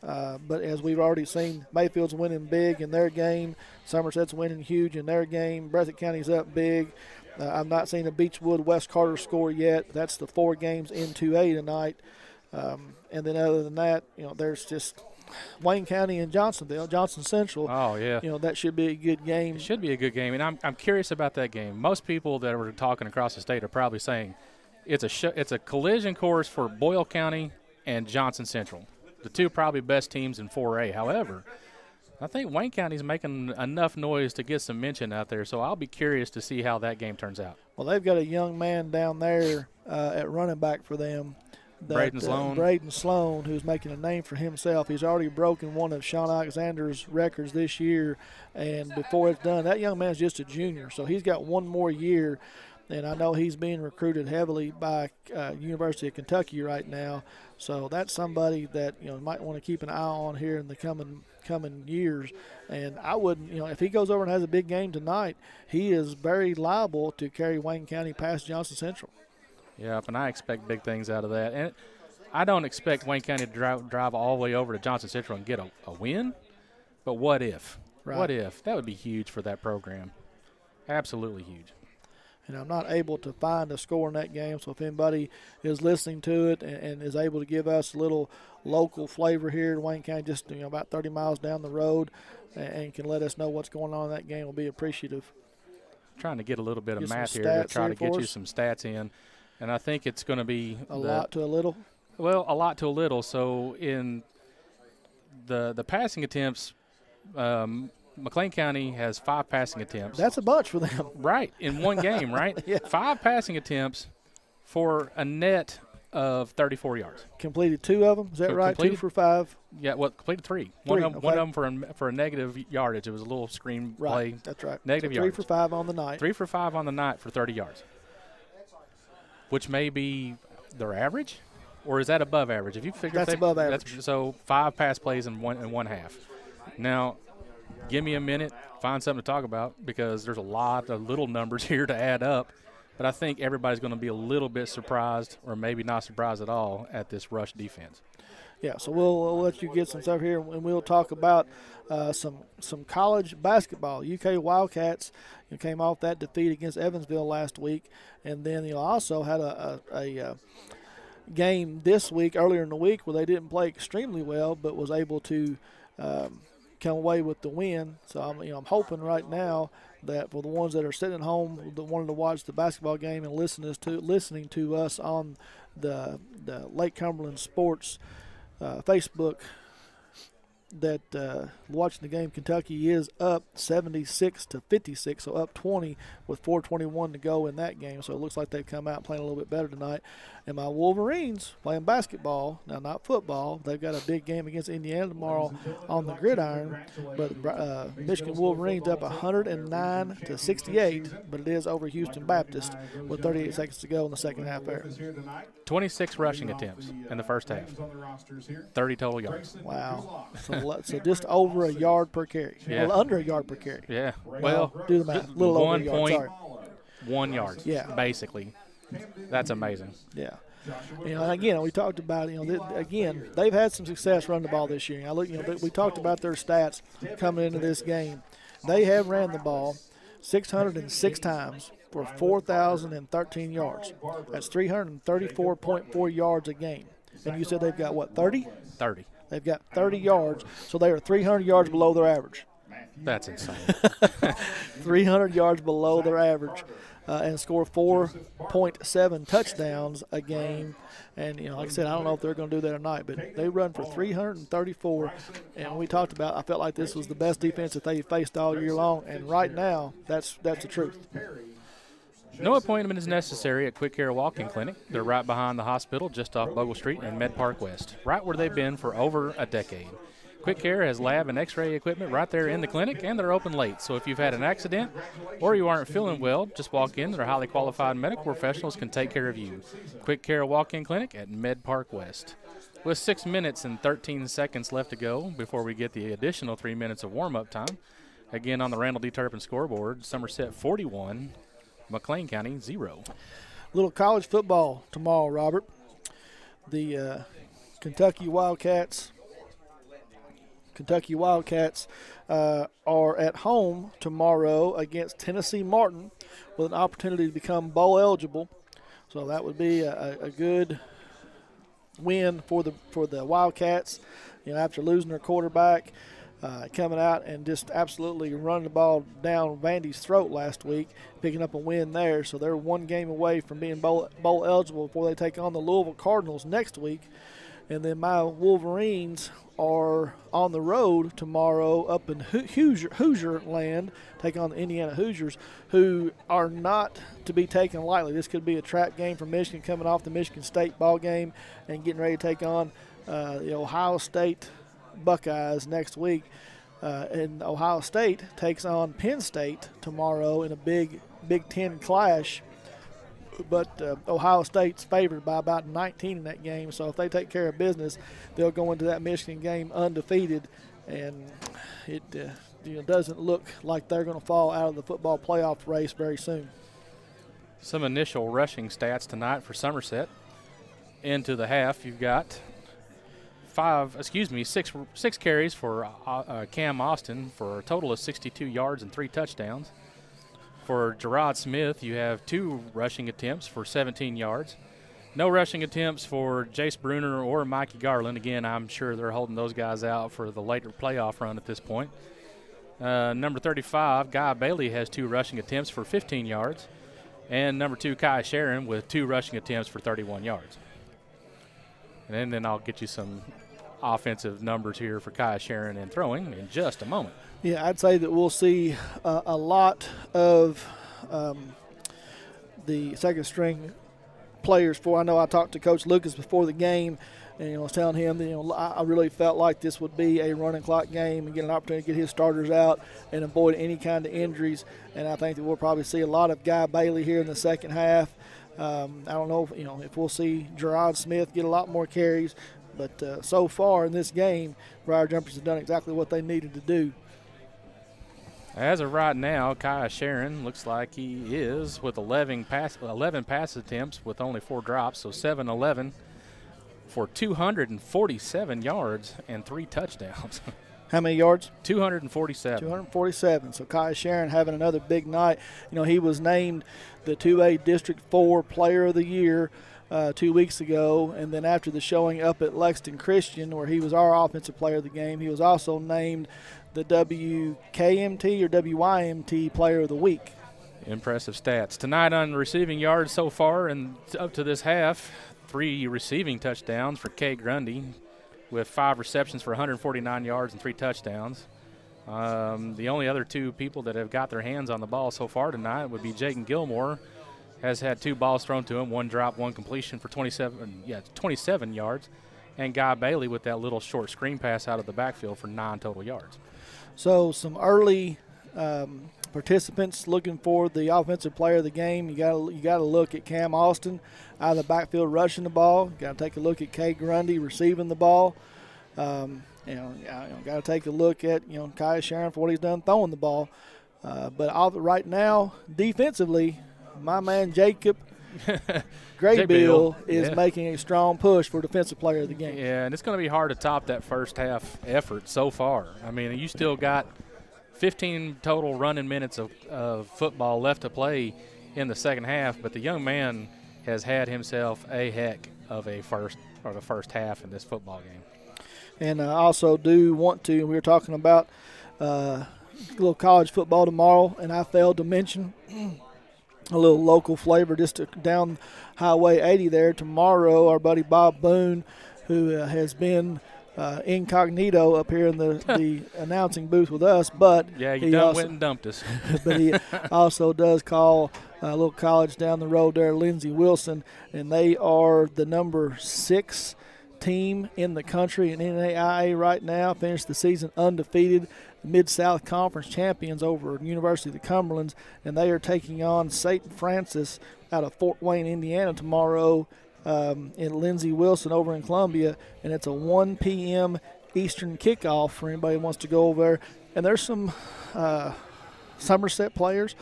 But as we've already seen, Mayfield's winning big in their game. Somerset's winning huge in their game. Breathitt County's up big. I've not seen a Beechwood West Carter score yet. That's the 4 games in 2A tonight. And then other than that, there's just Wayne County and Johnsonville, Johnson Central. Oh, yeah. That should be a good game. It should be a good game, and I'm curious about that game. Most people that were talking across the state are probably saying it's a collision course for Boyle County and Johnson Central, the two probably best teams in 4A. However, I think Wayne County's making enough noise to get some mention out there, so I'll be curious to see how that game turns out. Well, they've got a young man down there at running back for them. Braden Sloan, who's making a name for himself. He's already broken one of Sean Alexander's records this year, and before it's done, that young man's just a junior, so he's got one more year, and I know he's being recruited heavily by University of Kentucky right now, so that's somebody that you might want to keep an eye on here in the coming years. And I wouldn't, if he goes over and has a big game tonight, he is very liable to carry Wayne County past Johnson Central. Yeah, and I expect big things out of that. And I don't expect Wayne County to drive all the way over to Johnson Central and get a win, but what if? Right. What if? That would be huge for that program. Absolutely huge. And I'm not able to find a score in that game, so if anybody is listening to it and is able to give us a little local flavor here in Wayne County, just about 30 miles down the road, and can let us know what's going on in that game, we'll be appreciative. Trying to get a little bit of math here to try to get you some stats in. And I think it's going to be a lot to a little. Well, a lot to a little. So in the passing attempts, McLean County has 5 passing attempts. That's a bunch for them. Right, in one game, right? Yeah. 5 passing attempts for a net of 34 yards. Completed 2 of them, is that right? 2 for 5? Yeah, completed 3. One of them for a negative yardage. It was a little screen play. That's right. Negative so 3 yards. 3 for 5 on the night. 3 for 5 on the night for 30 yards, which may be their average, or is that above average? If you figure that's above average. So 5 pass plays in one half. Now, give me a minute, find something to talk about, because there's a lot of little numbers here to add up. But I think everybody's going to be a little bit surprised, or maybe not surprised at all, at this rush defense. Yeah, so we'll let you get some stuff here, and we'll talk about some college basketball. UK Wildcats came off that defeat against Evansville last week, and then also had a game this week, earlier in the week, where they didn't play extremely well, but was able to come away with the win. So I'm hoping right now that for the ones that are sitting at home that wanted to watch the basketball game and listening to us on the Lake Cumberland Sports Facebook, that watching the game, Kentucky is up 76-56, so up 20 with 4:21 to go in that game. So it looks like they've come out playing a little bit better tonight. And my Wolverines playing basketball, now not football. They've got a big game against Indiana tomorrow on the gridiron. But Michigan Wolverines up 109-68, but it is over Houston Baptist with 38 seconds to go in the second half there. 26 rushing attempts in the first half, 30 total yards. Wow. So just over a yard per carry. Yeah. Well, under a yard per carry. Yeah. Well, do the math. A little over a yard. Sorry. 1 yard. Yeah. Basically. That's amazing. Yeah. And again, we talked about, again, they've had some success running the ball this year. I look, we talked about their stats coming into this game. They have ran the ball 606 times for 4,013 yards. That's 334.4 yards a game. And you said they've got what, 30? 30. They've got 30 yards, so they are 300 yards below their average. That's insane. 300 yards below their average, and score 4.7 touchdowns a game. And, like I said, I don't know if they're going to do that or not, but they run for 334. And we talked about, I felt like this was the best defense that they faced all year long. And right now, that's the truth. No appointment is necessary at Quick Care Walk-In Clinic. They're right behind the hospital, just off Bogle Street and Med Park West, right where they've been for over a decade. Quick Care has lab and x-ray equipment right there in the clinic, and they're open late. So if you've had an accident or you aren't feeling well, just walk in. Their highly qualified medical professionals can take care of you. Quick Care Walk-In Clinic at Med Park West. With 6 minutes and 13 seconds left to go before we get the additional 3 minutes of warm-up time, again on the Randall D. Turpin scoreboard, Somerset 41, McLean County 0. Little college football tomorrow, Robert. The Kentucky Wildcats are at home tomorrow against Tennessee Martin with an opportunity to become bowl eligible. So that would be a good win for the Wildcats. After losing their quarterback, coming out and just absolutely running the ball down Vandy's throat last week, picking up a win there. So they're one game away from being bowl eligible before they take on the Louisville Cardinals next week. And then my Wolverines are on the road tomorrow up in Hoosier land, take on the Indiana Hoosiers, who are not to be taken lightly. This could be a trap game for Michigan, coming off the Michigan State ball game and getting ready to take on the Ohio State Buckeyes next week. And Ohio State takes on Penn State tomorrow in a Big Ten clash. But Ohio State's favored by about 19 in that game. So if they take care of business, they'll go into that Michigan game undefeated. And it doesn't look like they're going to fall out of the football playoff race very soon. Some initial rushing stats tonight for Somerset. Into the half, you've got six carries for Cam Austin for a total of 62 yards and 3 touchdowns. For Gerard Smith, you have 2 rushing attempts for 17 yards. No rushing attempts for Jace Bruner or Mikey Garland. Again, I'm sure they're holding those guys out for the later playoff run at this point. Number 35, Guy Bailey, has 2 rushing attempts for 15 yards. And number 2, Kai Sharon, with 2 rushing attempts for 31 yards. And then I'll get you some offensive numbers here for Kai Sharon and throwing in just a moment. Yeah, I'd say that we'll see a lot of the second-string players. I know I talked to Coach Lucas before the game, and I was telling him that I really felt like this would be a running clock game and get an opportunity to get his starters out and avoid any kind of injuries. And I think that we'll probably see a lot of Guy Bailey here in the second half. I don't know if we'll see Gerard Smith get a lot more carries, but so far in this game, Briar Jumpers have done exactly what they needed to do. As of right now, Kai Sharon looks like he is with 11 pass attempts with only 4 drops, so 7-11 for 247 yards and 3 touchdowns. How many yards? 247. 247. So Kai Sharon having another big night. He was named the 2A District 4 Player of the Year 2 weeks ago, and then after the showing up at Lexington Christian, where he was our offensive player of the game, he was also named the WKMT or WYMT Player of the Week. Impressive stats. Tonight on receiving yards so far and up to this half, 3 receiving touchdowns for Kay Grundy with 5 receptions for 149 yards and 3 touchdowns. The only other 2 people that have got their hands on the ball so far tonight would be Jaden Gilmore. Has had 2 balls thrown to him, 1 drop, 1 completion for 27 yards. And Guy Bailey with that little short screen pass out of the backfield for 9 total yards. So some early participants looking for the offensive player of the game. You got to look at Cam Austin out of the backfield rushing the ball. You got to take a look at Kay Grundy receiving the ball. Got to take a look at Kai Sharon for what he's done throwing the ball. But right now, defensively, my man Jacob Graybill is making a strong push for defensive player of the game. Yeah, and it's going to be hard to top that first half effort so far. I mean, you still got 15 total running minutes of football left to play in the second half, but the young man has had himself a heck of the first half in this football game. And I also do want to, we were talking about a little college football tomorrow, and I failed to mention a little local flavor just down Highway 80 there. Tomorrow, our buddy Bob Boone, who has been incognito up here in the announcing booth with us, but he went and dumped us. But he also does call a little college down the road there, Lindsey Wilson, and they are the number 6 team in the country in NAIA right now. Finished the season undefeated, Mid-South Conference champions over University of the Cumberlands, and they are taking on St. Francis out of Fort Wayne, Indiana tomorrow in Lindsey Wilson over in Columbia, and it's a 1 p.m. Eastern kickoff for anybody who wants to go over there. And there's some Somerset players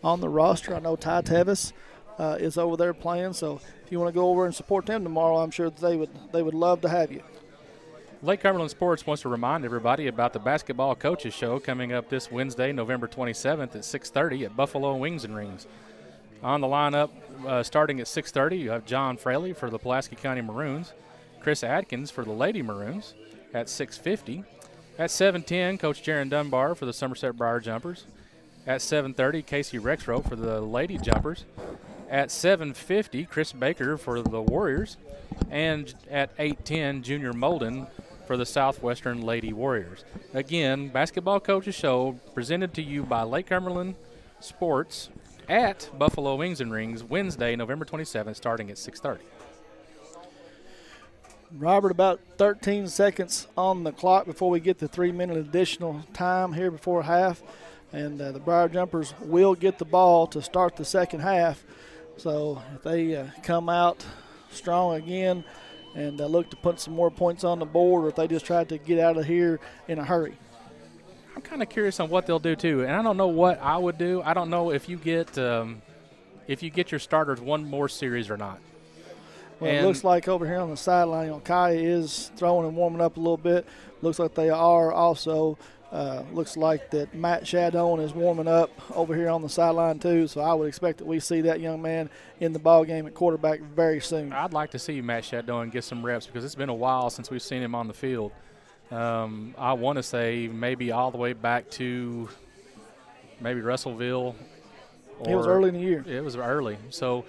on the roster. I know Ty Tevis is over there playing, so if you want to go over and support them tomorrow, I'm sure that they would love to have you. Lake Cumberland Sports wants to remind everybody about the Basketball Coaches Show coming up this Wednesday, November 27th at 6:30 at Buffalo Wings and Rings. On the lineup, starting at 6:30, you have John Fraley for the Pulaski County Maroons, Chris Adkins for the Lady Maroons at 6:50. At 7:10, Coach Jaron Dunbar for the Somerset Briar Jumpers. At 7:30, Casey Rexroth for the Lady Jumpers. At 7:50, Chris Baker for the Warriors. And at 8:10, Junior Molden for the Southwestern Lady Warriors. Again, Basketball Coaches Show presented to you by Lake Cumberland Sports at Buffalo Wings and Rings, Wednesday, November 27th, starting at 6:30. Robert, about 13 seconds on the clock before we get the 3-minute additional time here before half. And the Briar Jumpers will get the ball to start the second half. So if they come out strong again and look to put some more points on the board, or if they just try to get out of here in a hurry. I'm kind of curious on what they'll do too, and I don't know what I would do. I don't know if you get your starters one more series or not. Well, it looks like over here on the sideline, Kaya is throwing and warming up a little bit. Looks like they are also. Looks like that Matt Shadone is warming up over here on the sideline too, so I would expect that we see that young man in the ball game at quarterback very soon. I'd like to see Matt Shadone get some reps because it's been a while since we've seen him on the field. I want to say maybe all the way back to maybe Russellville. It was early in the year. It was early. So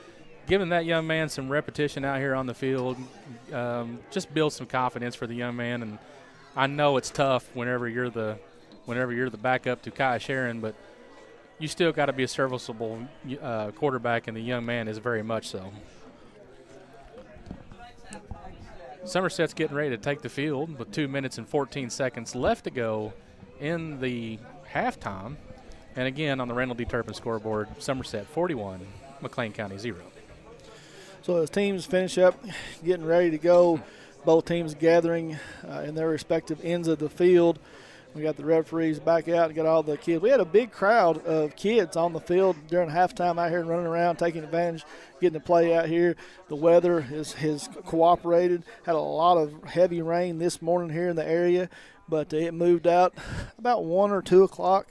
giving that young man some repetition out here on the field just builds some confidence for the young man. And I know it's tough whenever you're the backup to Kai Sharon, but you still got to be a serviceable quarterback, and the young man is very much so. Somerset's getting ready to take the field with 2 minutes and 14 seconds left to go in the halftime. And again, on the Randall D. Turpin scoreboard, Somerset 41, McLean County 0. So as teams finish up, getting ready to go, both teams gathering in their respective ends of the field. We got the referees back out and got all the kids. We had a big crowd of kids on the field during halftime out here and running around, taking advantage, getting to play out here. The weather has cooperated. Had a lot of heavy rain this morning here in the area, but it moved out about 1 or 2 o'clock.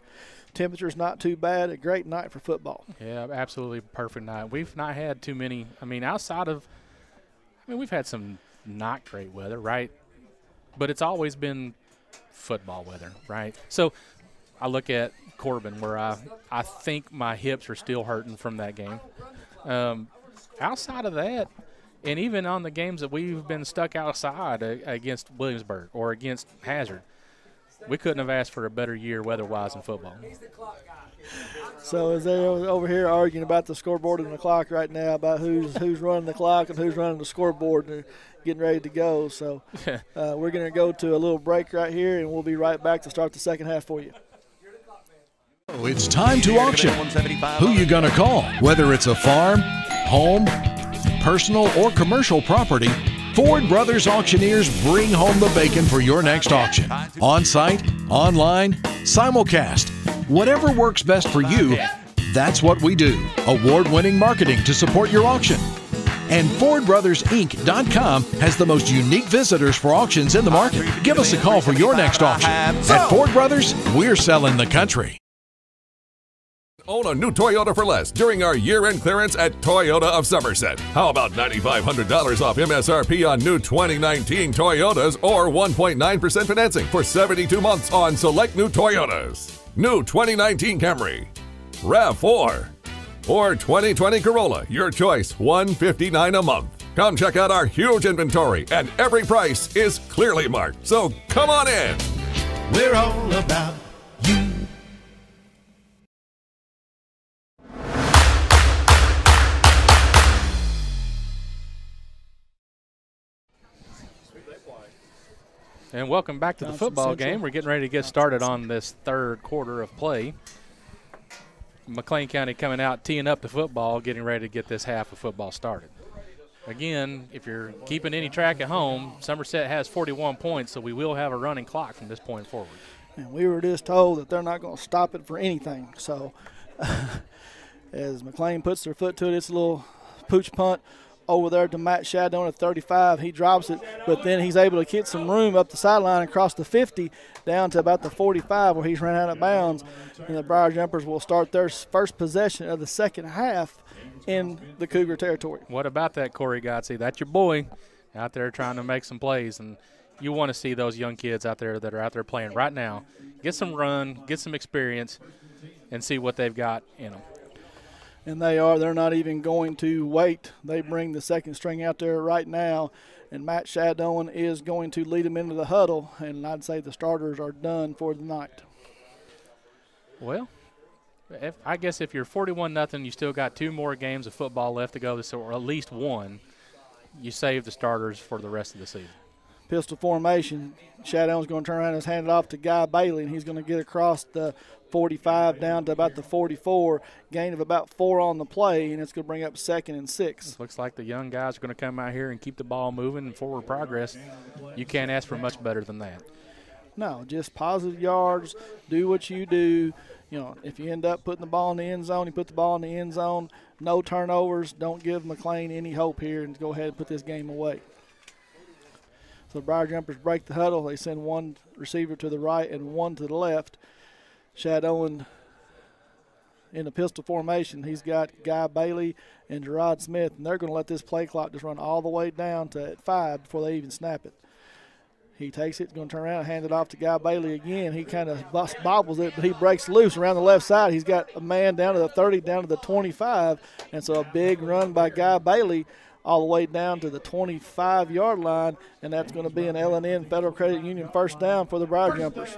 Temperature's not too bad. A great night for football. Yeah, absolutely perfect night. We've not had too many. We've had some not great weather, right? But it's always been football weather, right? So I look at Corbin where I think my hips are still hurting from that game. Outside of that, and even on the games that we've been stuck outside against Williamsburg or against Hazard, we couldn't have asked for a better year weather-wise in football. So as they're over here arguing about the scoreboard and the clock right now, about who's running the clock and who's running the scoreboard, and they're getting ready to go. So we're going to go to a little break right here, and we'll be right back to start the second half for you. Oh, it's time to auction. Who you going to call? Whether it's a farm, home, personal, or commercial property, Ford Brothers Auctioneers bring home the bacon for your next auction. On-site, online, simulcast. Whatever works best for you, that's what we do. Award-winning marketing to support your auction. And FordBrothersInc.com has the most unique visitors for auctions in the market. Give us a call for your next auction. At Ford Brothers, we're selling the country. Own a new Toyota for less during our year-end clearance at Toyota of Somerset. How about $9,500 off MSRP on new 2019 Toyotas or 1.9% financing for 72 months on select new Toyotas? New 2019 Camry, RAV4, or 2020 Corolla. Your choice, $159 a month. Come check out our huge inventory, and every price is clearly marked. So come on in. We're all about you. And welcome back to the football game. We're getting ready to get started on this third quarter of play. McLean County coming out, teeing up the football, getting ready to get this half of football started. Again, if you're keeping any track at home, Somerset has 41 points, so we will have a running clock from this point forward. And we were just told that they're not going to stop it for anything. So as McLean puts their foot to it, it's a little pooch punt over there to Matt Shadone at 35. He drops it, but then he's able to get some room up the sideline across the 50 down to about the 45 where he's run out of bounds. And the Briar Jumpers will start their first possession of the second half in the Cougar territory. What about that, Corey Gotze? That's your boy. out there trying to make some plays. And you want to see those young kids out there that are out there playing right now get some run, get some experience, and see what they've got in them. And they're not even going to wait. They bring the second string out there right now, and Matt Shadowan is going to lead them into the huddle, and I'd say the starters are done for the night. Well, I guess if you're 41-0, you still got 2 more games of football left to go, or at least one. You save the starters for the rest of the season. Pistol formation. Shadowan's going to turn around and hand it off to Guy Bailey, and he's going to get across the 45 down to about the 44, gain of about 4 on the play, and it's going to bring up 2nd and 6. Looks like the young guys are going to come out here and keep the ball moving and forward progress. You can't ask for much better than that. No, just positive yards, do what you do. You know, if you end up putting the ball in the end zone, you put the ball in the end zone. No turnovers. Don't give McLean any hope here, and go ahead and put this game away. So the Briar Jumpers break the huddle. They send one receiver to the right and one to the left. Shadowan in the pistol formation. He's got Guy Bailey and Gerard Smith, and they're going to let this play clock just run all the way down to 5 before they even snap it. He takes it, going to turn around and hand it off to Guy Bailey again. He kind of bobbles it, but he breaks loose around the left side. He's got a man down to the 30, down to the 25, and so a big run by Guy Bailey all the way down to the 25-yard line, and that's going to be an L&N Federal Credit Union first down for the Briar Jumpers.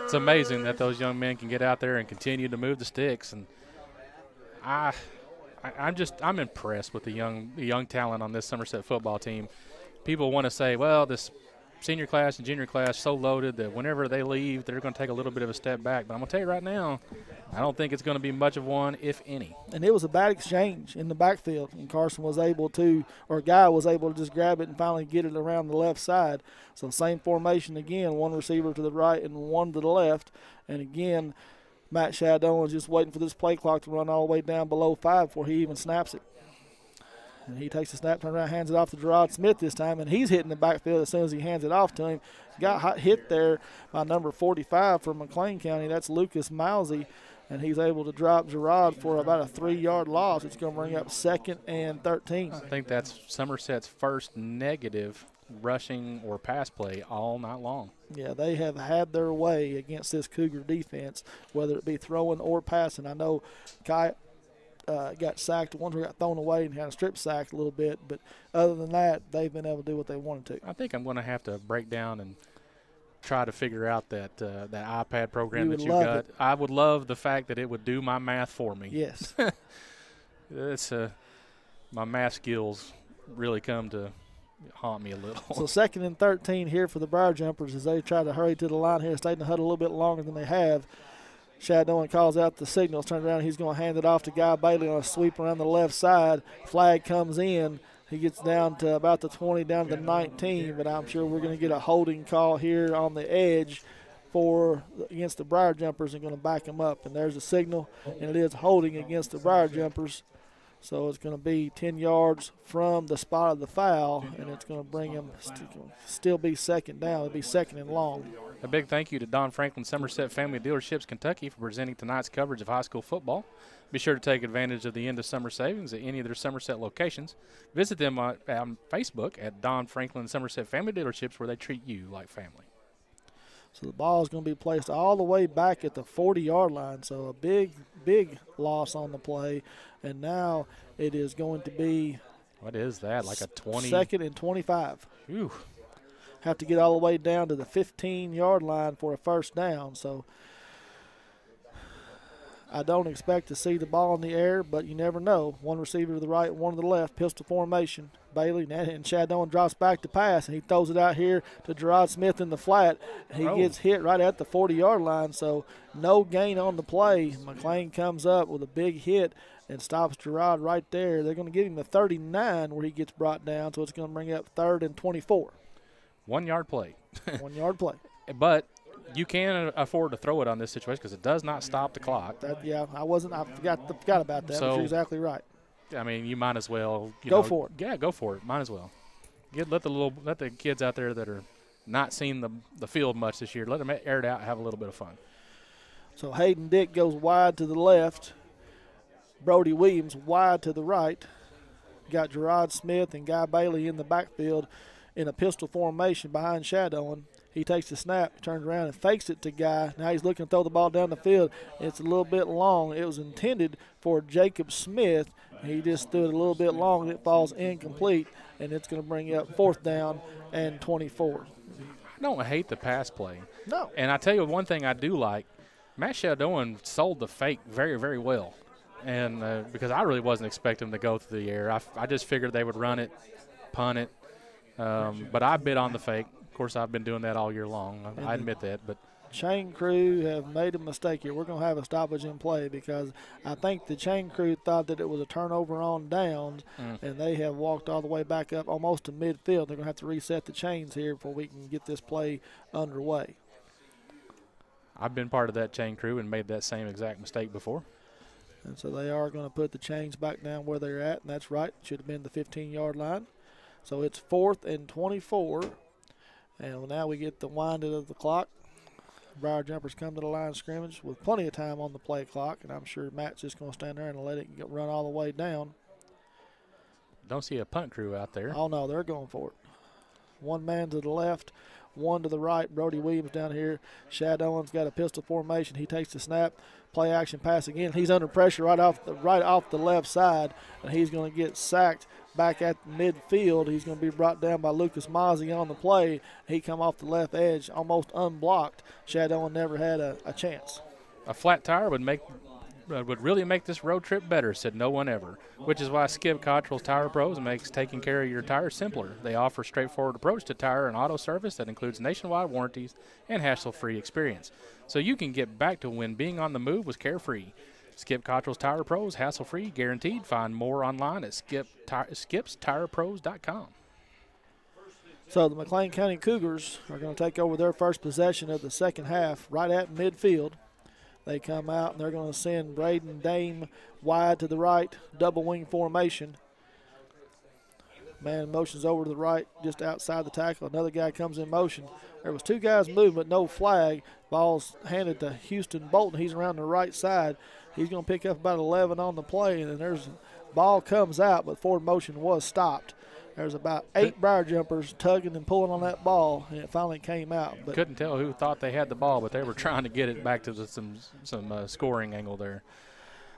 It's amazing that those young men can get out there and continue to move the sticks, and I'm impressed with the young talent on this Somerset football team. People want to say, well, this senior class and junior class so loaded that whenever they leave, they're going to take a little bit of a step back. But I'm going to tell you right now, I don't think it's going to be much of one, if any. And it was a bad exchange in the backfield, and Carson was able to, or Guy was able to just grab it and finally get it around the left side. So same formation again, one receiver to the right and one to the left. And again, Matt Shadowan is just waiting for this play clock to run all the way down below 5 before he even snaps it. And he takes the snap, turns around, hands it off to Gerard Smith this time, and he's hitting the backfield as soon as he hands it off to him. Got hit there by number 45 for McLean County. That's Lucas Mousy, and he's able to drop Gerard for about a 3-yard loss. It's going to bring up 2nd and 13. I think that's Somerset's first negative rushing or pass play all night long. Yeah, they have had their way against this Cougar defense, whether it be throwing or passing. I know Kai got sacked. One got thrown away and had a strip sack a little bit, but other than that, they've been able to do what they wanted to. I think I'm going to have to break down and try to figure out that iPad program that you got. It. I would love the fact that it would do my math for me. Yes. It's my math skills really come to haunt me a little. So 2nd and 13 here for the Briar Jumpers as they try to hurry to the line here, stay in the huddle a little bit longer than they have. Shadowan calls out the signals, turns around, he's going to hand it off to Guy Bailey on a sweep around the left side. Flag comes in. He gets down to about the 20, down to the 19, but I'm sure we're going to get a holding call here on the edge against the Briar Jumpers and going to back them up. And there's a signal, and it is holding against the Briar Jumpers. So it's going to be 10 yards from the spot of the foul, and it's going to bring him still be 2nd down. It'll be 2nd and long. A big thank you to Don Franklin Somerset Family Dealerships Kentucky for presenting tonight's coverage of high school football. Be sure to take advantage of the end of summer savings at any of their Somerset locations. Visit them on Facebook at Don Franklin Somerset Family Dealerships, where they treat you like family. So the ball is going to be placed all the way back at the 40-yard line. So a big, big loss on the play. And now it is going to be. What is that? Like a 20? 2nd and 25. Whew. Have to get all the way down to the 15-yard line for a first down. So I don't expect to see the ball in the air, but you never know. One receiver to the right, one to the left, pistol formation. Bailey and Shadowan drops back to pass, and he throws it out here to Gerard Smith in the flat. He gets hit right at the 40-yard line, so no gain on the play. McLean comes up with a big hit and stops Gerard right there. They're going to give him the 39 where he gets brought down, so it's going to bring up 3rd and 24. 1 yard play. 1 yard play. But you can afford to throw it on this situation because it does not stop the clock. I forgot about that. So, but you're exactly right. I mean, you might as well go for it. Yeah, go for it. Might as well. Let the kids out there that are not seeing the field much this year, let them air it out and have a little bit of fun. So Hayden Dick goes wide to the left. Brody Williams wide to the right. got Gerard Smith and Guy Bailey in the backfield in a pistol formation behind shadowing. He takes the snap, turns around and fakes it to Guy. Now he's looking to throw the ball down the field. It's a little bit long. It was intended for Jacob Smith. He just threw it a little bit long, and it falls incomplete, and it's going to bring you up 4th down and 24. I don't hate the pass play. No. And I tell you one thing I do like, Matt Sheldon sold the fake very, very well. And because I really wasn't expecting him to go through the air. I just figured they would run it, punt it. But I bid on the fake. Of course, I've been doing that all year long. I admit that. But chain crew have made a mistake here. We're going to have a stoppage in play because I think the chain crew thought that it was a turnover on downs, and they have walked all the way back up almost to midfield. They're going to have to reset the chains here before we can get this play underway. I've been part of that chain crew and made that same exact mistake before. And so they are going to put the chains back down where they're at, and that's right. Should have been the 15-yard line. So it's 4th and 24. And now we get the winding of the clock. Briar Jumpers come to the line of scrimmage with plenty of time on the play clock, and I'm sure Matt's just going to stand there and let it run all the way down. Don't see a punt crew out there. Oh, no, they're going for it. One man to the left, one to the right. Brody Williams down here. Shad Owens got a pistol formation. He takes the snap, play action pass again. He's under pressure right off the left side, and he's going to get sacked back at midfield. He's going to be brought down by Lucas Mozzie on the play. He come off the left edge almost unblocked. Shad Owens never had a chance. A flat tire would really make this road trip better, said no one ever, which is why Skip Cottrell's Tire Pros makes taking care of your tires simpler. They offer a straightforward approach to tire and auto service that includes nationwide warranties and hassle-free experience, so you can get back to when being on the move was carefree. Skip Cottrell's Tire Pros, hassle-free, guaranteed. Find more online at skipstirepros.com. So the McLean County Cougars are going to take over their first possession of the second half right at midfield. They come out, and they're going to send Braden Dame wide to the right, double wing formation. Man motions over to the right, just outside the tackle. Another guy comes in motion. There was 2 guys moving, but no flag. Ball's handed to Houston Bolton. He's around the right side. He's going to pick up about 11 on the play, and then there's ball comes out, but forward motion was stopped. There's about 8 Briar Jumpers tugging and pulling on that ball, and it finally came out. But couldn't tell who thought they had the ball, but they were trying to get it back to some scoring angle there.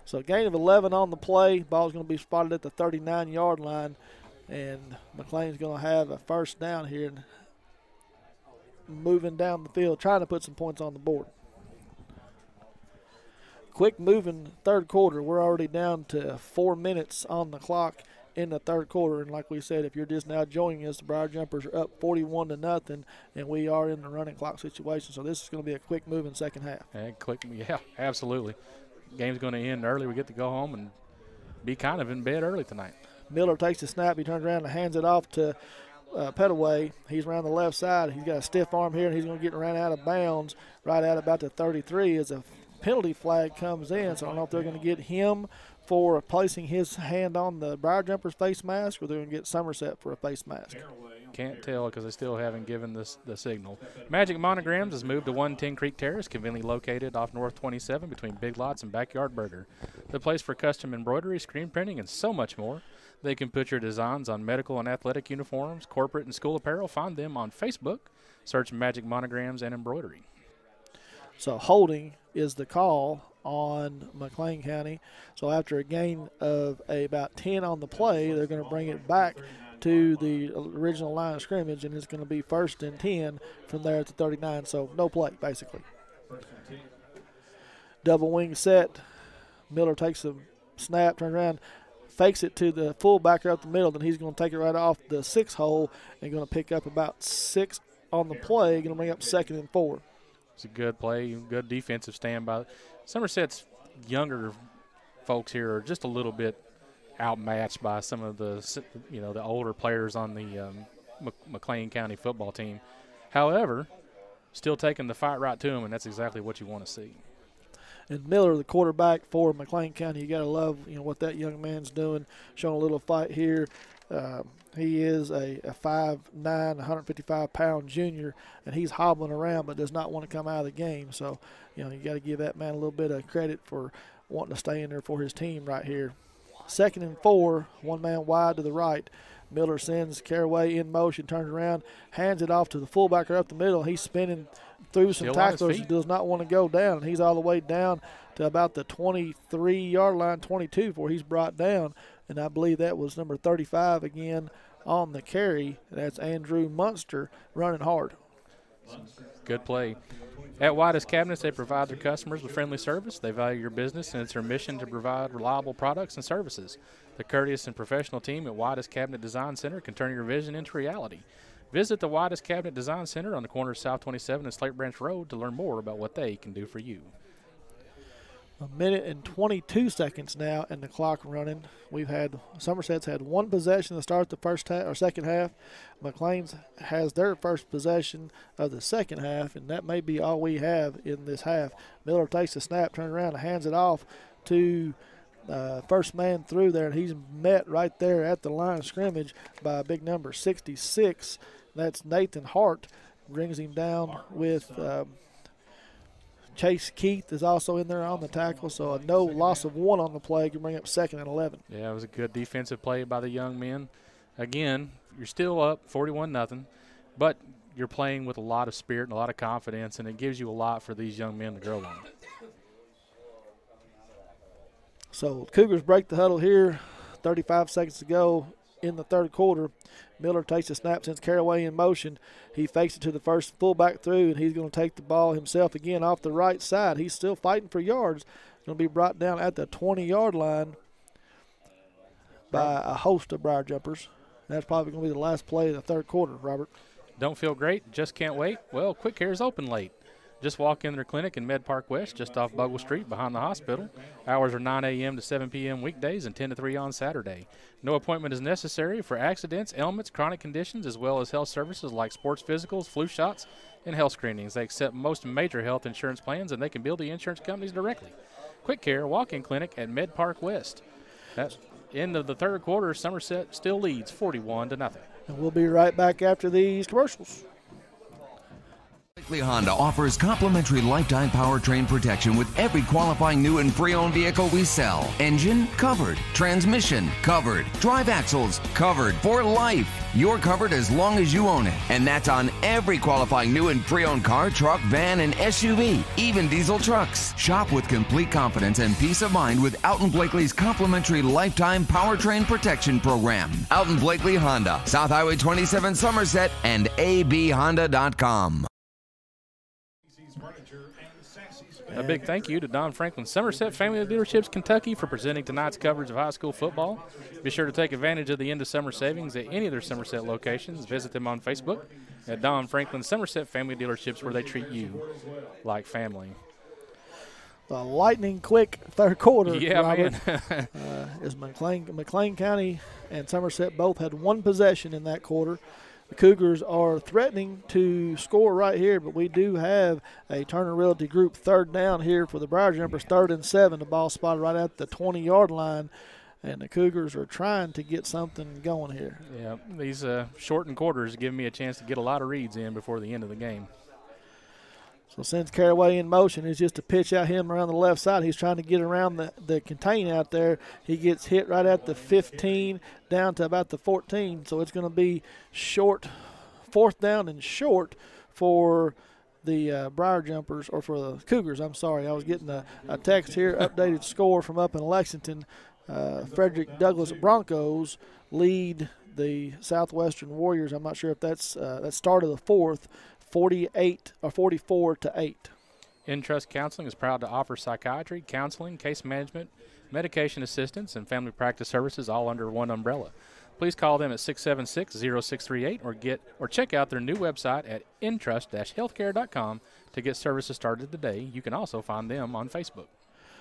So gain of 11 on the play. Ball's going to be spotted at the 39-yard line, and McLean's going to have a first down here and moving down the field, trying to put some points on the board. Quick moving third quarter. We're already down to 4 minutes on the clock in the third quarter, and like we said, if you're just now joining us, the Briar Jumpers are up 41-0, and we are in the running clock situation. So this is going to be a quick moving second half. Yeah, absolutely. Game's going to end early. We get to go home and be kind of in bed early tonight. Miller takes the snap. He turns around and hands it off to Petaway. He's around the left side. He's got a stiff arm here, and he's going to get ran out of bounds right at about the 33 as a penalty flag comes in. So I don't know if they're going to get him for placing his hand on the Briar Jumpers face mask, or they're going to get Somerset for a face mask. Can't tell because they still haven't given the signal. Magic Monograms has moved to 110 Creek Terrace, conveniently located off North 27 between Big Lots and Backyard Burger. The place for custom embroidery, screen printing, and so much more. They can put your designs on medical and athletic uniforms, corporate and school apparel. Find them on Facebook. Search Magic Monograms and Embroidery. So holding is the call on McLean County. So after a gain of about 10 on the play, they're going to bring it back to the original line of scrimmage, and it's going to be 1st and 10 from there at the 39. So no play, basically. Double wing set. Miller takes a snap, turns around, fakes it to the fullback up the middle, then he's going to take it right off the 6 hole and going to pick up about 6 on the play, going to bring up 2nd and 4. It's a good play, good defensive stand by Somerset's younger folks here are just a little bit outmatched by some of the older players on the McLean County football team. However, still taking the fight right to them, and that's exactly what you want to see. And Miller, the quarterback for McLean County, you got to love what that young man's doing, showing a little fight here. He is a 5'9", 155-pound junior, and he's hobbling around but does not want to come out of the game. So, you got to give that man a little bit of credit for wanting to stay in there for his team right here. 2nd and 4, one man wide to the right. Miller sends Caraway in motion, turns around, hands it off to the fullback up the middle. He's spinning through some tacklers. He does not want to go down. He's all the way down to about the 23-yard line, 22, before he's brought down. And I believe that was number 35 again on the carry. That's Andrew Munster running hard. Good play. At White's Cabinets, they provide their customers with friendly service. They value your business, and it's their mission to provide reliable products and services. The courteous and professional team at White's Cabinet Design Center can turn your vision into reality. Visit the White's Cabinet Design Center on the corner of South 27 and Slate Branch Road to learn more about what they can do for you. 1 minute and 22 seconds now, and the clock running. Somerset's had one possession to start the first half or second half. McLean's has their first possession of the second half, and that may be all we have in this half. Miller takes the snap, turns around, and hands it off to first man through there, and he's met right there at the line of scrimmage by a big number, 66. That's Nathan Hart. Brings him down with Chase Keith is also in there on the tackle, so a no loss of 1 on the play can bring up 2nd and 11. Yeah, it was a good defensive play by the young men. Again, you're still up 41-0, but you're playing with a lot of spirit and a lot of confidence, and it gives you a lot for these young men to grow on. So Cougars break the huddle here, 35 seconds to go in the third quarter. Miller takes the snap, sends Caraway in motion. He fakes it to the first fullback through, and he's going to take the ball himself again off the right side. He's still fighting for yards. Going to be brought down at the 20-yard line by a host of Briar Jumpers. That's probably going to be the last play of the third quarter, Robert. Don't feel great, just can't wait. Well, Quick Care is open late. Just walk in their clinic in Med Park West, just off Bogle Street, behind the hospital. Hours are 9 a.m. to 7 p.m. weekdays and 10 to 3 on Saturday. No appointment is necessary for accidents, ailments, chronic conditions, as well as health services like sports physicals, flu shots, and health screenings. They accept most major health insurance plans, and they can bill the insurance companies directly. Quick Care walk-in clinic at Med Park West. That's end of the third quarter. Somerset still leads 41-0. And we'll be right back after these commercials. McLean Honda offers complimentary lifetime powertrain protection with every qualifying new and pre-owned vehicle we sell. Engine covered, transmission covered, drive axles covered for life. You're covered as long as you own it, and that's on every qualifying new and pre-owned car, truck, van, and SUV, even diesel trucks. Shop with complete confidence and peace of mind with Alton Blakely's complimentary lifetime powertrain protection program. Alton Blakely Honda, South Highway 27 Somerset, and abhonda.com. A big thank you to Don Franklin Somerset Family of Dealerships Kentucky for presenting tonight's coverage of high school football. Be sure to take advantage of the end of summer savings at any of their Somerset locations. Visit them on Facebook at Don Franklin Somerset Family Dealerships, where they treat you like family. The lightning quick third quarter, yeah, Robert, man. Is McLean County and Somerset both had one possession in that quarter. The Cougars are threatening to score right here, but we do have a Turner Realty Group third down here for the Briar Jumpers, 3rd and 7. The ball spotted right at the 20-yard line, and the Cougars are trying to get something going here. Yeah, these shortened quarters give me a chance to get a lot of reads in before the end of the game. So sends Caraway in motion. It's just a pitch out him around the left side. He's trying to get around the contain out there. He gets hit right at the 15 down to about the 14. So it's going to be short, 4th down and short for the Briar Jumpers, or for the Cougars. I'm sorry. I was getting a text here. Updated score from up in Lexington. Frederick Douglass Broncos lead the Southwestern Warriors. I'm not sure if that's start of the 4th. 48 or 44-8. Entrust Counseling is proud to offer psychiatry, counseling, case management, medication assistance, and family practice services all under one umbrella. Please call them at 676-0638 or check out their new website at entrust-healthcare.com to get services started today. You can also find them on Facebook.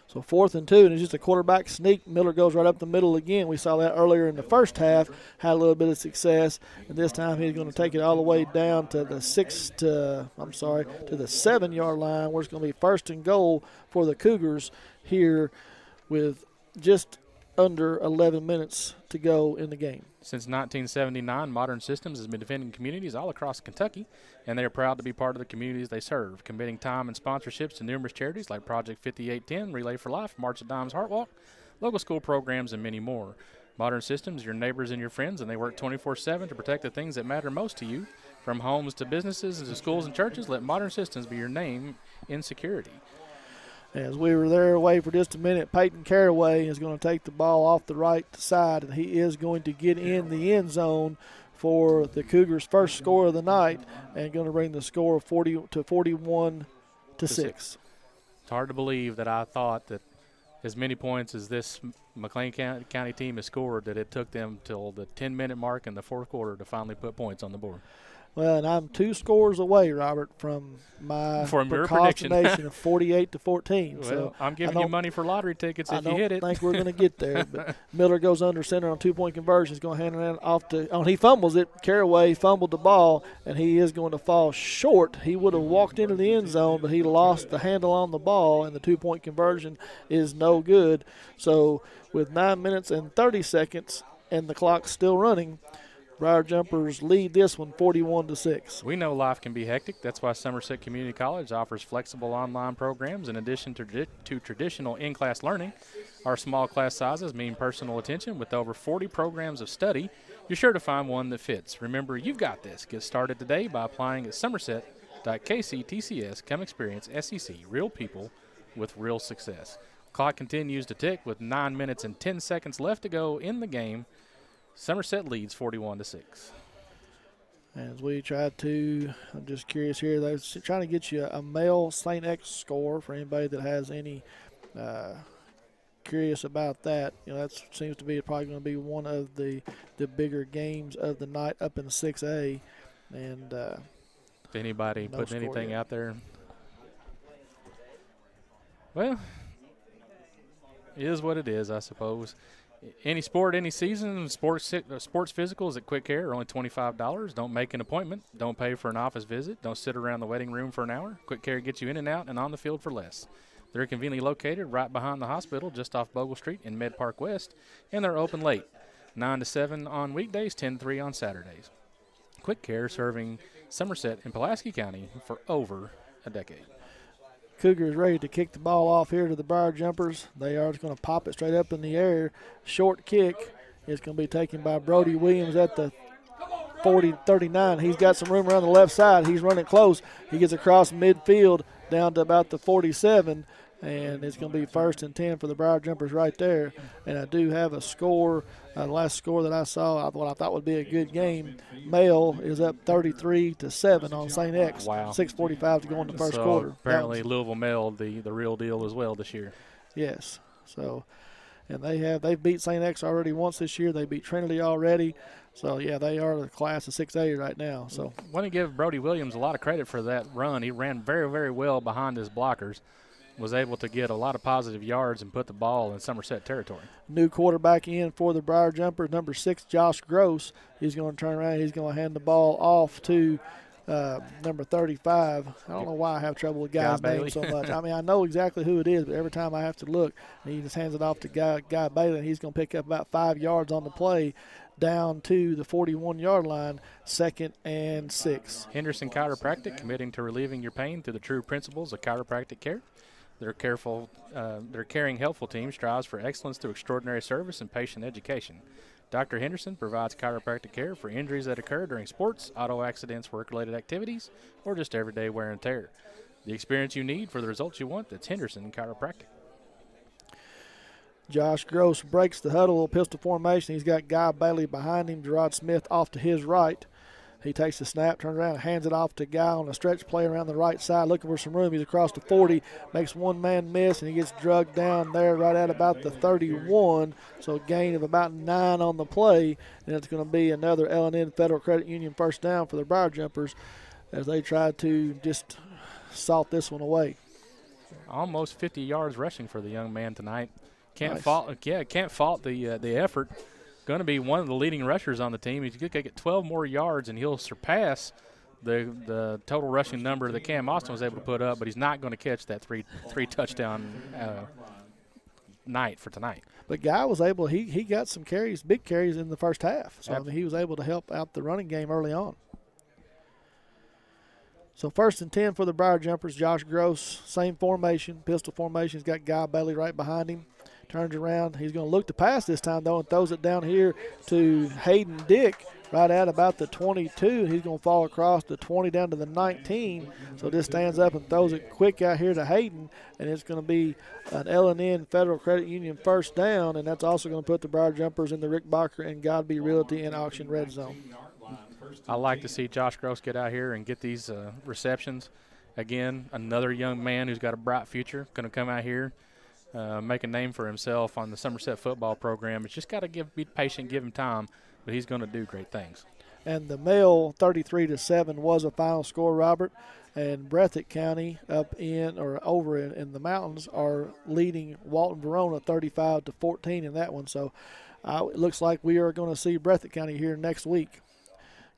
So 4th and 2, and it's just a quarterback sneak. Miller goes right up the middle again. We saw that earlier in the first half, had a little bit of success, and this time he's going to take it all the way down to the 7-yard line, where it's going to be 1st and goal for the Cougars here with just under 11 minutes to go in the game. Since 1979, Modern Systems has been defending communities all across Kentucky, and they are proud to be part of the communities they serve, committing time and sponsorships to numerous charities like Project 5810, Relay for Life, March of Dimes Heart Walk, local school programs, and many more. Modern Systems, your neighbors and your friends, and they work 24/7 to protect the things that matter most to you. From homes to businesses and to schools and churches, let Modern Systems be your name in security. As we were there away for just a minute, Peyton Caraway is going to take the ball off the right side, and he is going to get in the end zone for the Cougars' first score of the night, and going to bring the score 41-6. It's hard to believe that I thought that as many points as this McLean County team has scored, that it took them till the 10-minute mark in the fourth quarter to finally put points on the board. Well, and I'm 2 scores away, Robert, from my procrastination of 48-14. Well, so I'm giving you money for lottery tickets if you hit it. I don't think we're going to get there. But Miller goes under center on 2-point conversion. He's going to hand it off to he fumbles it. Caraway fumbled the ball, and he is going to fall short. He would have walked into the end zone, but he lost the handle on the ball, and the 2-point conversion is no good. So with 9 minutes and 30 seconds and the clock still running, Briar Jumpers lead this one 41-6. We know life can be hectic. That's why Somerset Community College offers flexible online programs in addition to traditional in-class learning. Our small class sizes mean personal attention. With over 40 programs of study, you're sure to find one that fits. Remember, you've got this. Get started today by applying at somerset.kctcs. Come experience SEC, real people with real success. Clock continues to tick with 9 minutes and 10 seconds left to go in the game. Somerset leads 41-6. As we try to, I'm just curious here, they're trying to get you a male St. X score for anybody that has any curious about that. That seems to be probably going to be one of the bigger games of the night up in 6A. And if anybody putting anything out there, well, it is what it is, I suppose. Any sport, any season, sports physicals at Quick Care are only $25. Don't make an appointment. Don't pay for an office visit. Don't sit around the waiting room for an hour. Quick Care gets you in and out and on the field for less. They're conveniently located right behind the hospital, just off Bogle Street in Med Park West, and they're open late, 9 to 7 on weekdays, 10 to 3 on Saturdays. Quick Care serving Somerset and Pulaski County for over a decade. Cougars ready to kick the ball off here to the Briar Jumpers. They are going to pop it straight up in the air. Short kick is going to be taken by Brody Williams at the 40-39. He's got some room around the left side. He's running close. He gets across midfield down to about the 47, and it's going to be 1st and 10 for the Briar Jumpers right there. And I do have a score, the last score that I saw, what I thought would be a good game. Male is up 33-7 on St. X. Wow. 6:45 to go in the first quarter. Apparently Louisville Male, the real deal as well this year. Yes. So, and they've beat St. X already once this year. They beat Trinity already. So, yeah, they are the class of 6A right now. So, I want to give Brody Williams a lot of credit for that run. He ran very, very well behind his blockers, was able to get a lot of positive yards and put the ball in Somerset territory. New quarterback in for the Briar Jumpers, number 6, Josh Gross. He's going to turn around. He's going to hand the ball off to number 35. I don't know why I have trouble with guys' names so much. I mean, I know exactly who it is, but every time I have to look, he just hands it off to Guy Bailey, and he's going to pick up about 5 yards on the play down to the 41-yard line, 2nd and 6. Henderson Chiropractic, committing to relieving your pain through the true principles of chiropractic care. Their caring, helpful team strives for excellence through extraordinary service and patient education. Dr. Henderson provides chiropractic care for injuries that occur during sports, auto accidents, work-related activities, or just everyday wear and tear. The experience you need for the results you want, that's Henderson Chiropractic. Josh Gross breaks the huddle, pistol formation. He's got Guy Bailey behind him, Gerard Smith off to his right. He takes the snap, turns around, and hands it off to Guy on a stretch play around the right side, looking for some room. He's across the 40, makes one man miss, and he gets drugged down there right at about the 31. So a gain of about 9 on the play, and it's going to be another L&N Federal Credit Union first down for the Briar Jumpers as they try to just salt this one away. Almost 50 yards rushing for the young man tonight. Can't Nice. fault the effort. Going to be one of the leading rushers on the team. He's going to get 12 more yards, and he'll surpass the total rushing number that Cam Austin was able to put up, but he's not going to catch that three touchdown night for tonight. But Guy was able, he got some carries, big carries in the first half. So I mean, he was able to help out the running game early on. So 1st and 10 for the Briar Jumpers. Josh Gross, same formation, pistol formation. He's got Guy Bailey right behind him. turns around. He's going to look to pass this time, though, and throws it down here to Hayden Dick right at about the 22. He's going to fall across the 20 down to the 19. So just stands up and throws it quick out here to Hayden, and it's going to be an L&N Federal Credit Union first down, and that's also going to put the Briar Jumpers in the Rick Barker and Godby Realty and Auction red zone. I like to see Josh Gross get out here and get these receptions. Again, another young man who's got a bright future, going to come out here, make a name for himself on the Somerset football program. It's just got to be patient, give him time, but he's going to do great things. And the male 33-7 was a final score, Robert. And Breathitt County over in the mountains are leading Walton Verona 35-14 in that one. So it looks like we are going to see Breathitt County here next week.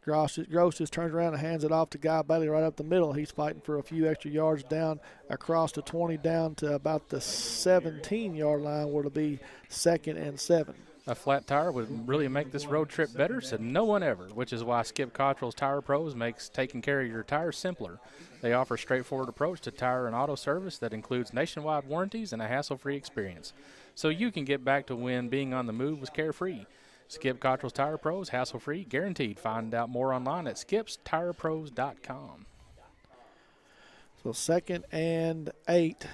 Gross just turns around and hands it off to Guy Bailey right up the middle. He's fighting for a few extra yards down across the 20 down to about the 17-yard line where it'll be 2nd and 7. A flat tire would really make this road trip better, said no one ever, which is why Skip Cottrell's Tire Pros makes taking care of your tires simpler. They offer a straightforward approach to tire and auto service that includes nationwide warranties and a hassle-free experience. So you can get back to when being on the move was carefree. Skip Cottrell's Tire Pros, hassle-free, guaranteed. Find out more online at skipstirepros.com. So 2nd and 8.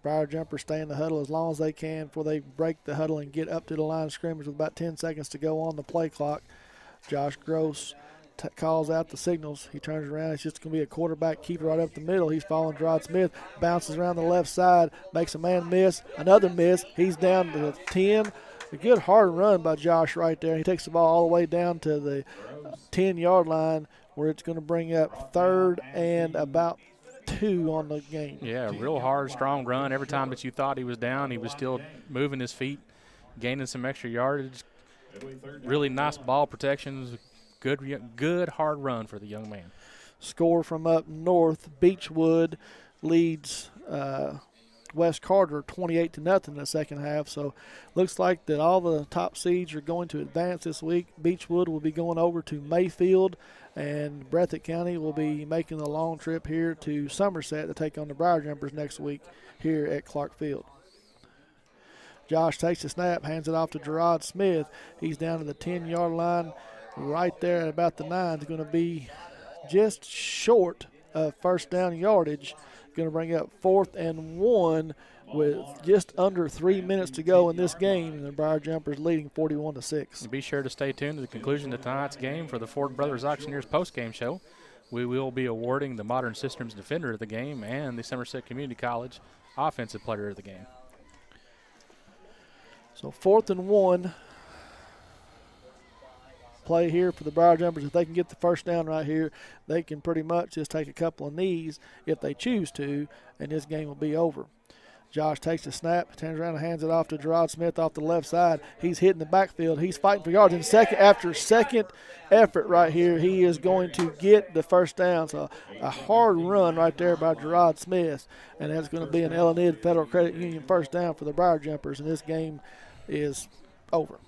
Briar Jumpers stay in the huddle as long as they can before they break the huddle and get up to the line of scrimmage with about 10 seconds to go on the play clock. Josh Gross calls out the signals. He turns around. It's just going to be a quarterback keeper right up the middle. He's following Gerard Smith. Bounces around the left side. Makes a man miss. Another miss. He's down to the 10. A good hard run by Josh right there. He takes the ball all the way down to the 10-yard line where it's going to bring up 3rd and about 2 on the game. Yeah, real hard, strong run. Every time that you thought he was down, he was still moving his feet, gaining some extra yardage. Really nice ball protections. Good hard run for the young man. Score from up north. Beechwood leads West Carter 28-0 in the second half. So looks like that all the top seeds are going to advance this week. Beechwood will be going over to Mayfield, and Breathitt County will be making a long trip here to Somerset to take on the Briar Jumpers next week here at Clark Field. Josh takes the snap, hands it off to Gerard Smith. He's down to the 10-yard line right there at about the 9. It's going to be just short of first down yardage. Going to bring up 4th and 1 with just under 3 minutes to go in this game, and the Briar Jumpers leading 41-6. Be sure to stay tuned to the conclusion of tonight's game for the Ford Brothers Auctioneers post-game show. We will be awarding the Modern Systems Defender of the game and the Somerset Community College Offensive Player of the game. So 4th and 1 play here for the Briar Jumpers. If they can get the first down right here, they can pretty much just take a couple of knees if they choose to, and this game will be over. Josh takes the snap, turns around and hands it off to Gerard Smith off the left side. He's hitting the backfield. He's fighting for yards. And after second effort right here, he is going to get the first down. So a hard run right there by Gerard Smith, and that's going to be an L&N Federal Credit Union first down for the Briar Jumpers, and this game is over.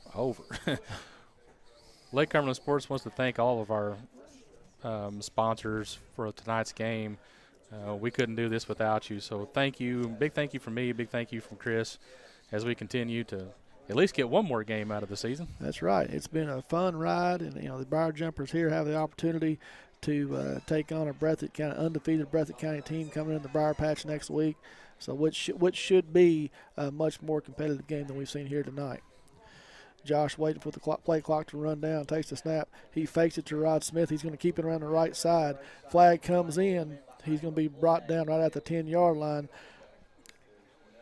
Lake Cumberland Sports wants to thank all of our sponsors for tonight's game. We couldn't do this without you, so thank you. Big thank you from me, big thank you from Chris as we continue to at least get one more game out of the season. That's right. It's been a fun ride, and the Briar Jumpers here have the opportunity to take on a undefeated Breathitt County team coming in the Briar Patch next week, so which should be a much more competitive game than we've seen here tonight. Josh waiting for the play clock to run down, takes the snap. He fakes it to Rod Smith. He's going to keep it around the right side. Flag comes in. He's going to be brought down right at the 10-yard line.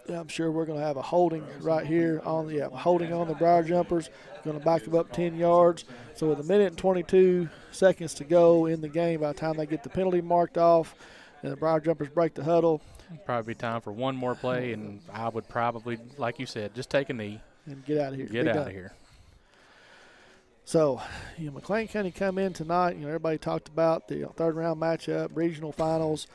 I'm sure we're going to have a holding right here holding on the Briar Jumpers. Going to back them up 10 yards. So with 1 minute and 22 seconds to go in the game, by the time they get the penalty marked off and the Briar Jumpers break the huddle, probably be time for one more play, and I would probably, like you said, just take a knee. And get out of here. Get out of here. So, McLean County come in tonight. Everybody talked about the third-round matchup, regional finals,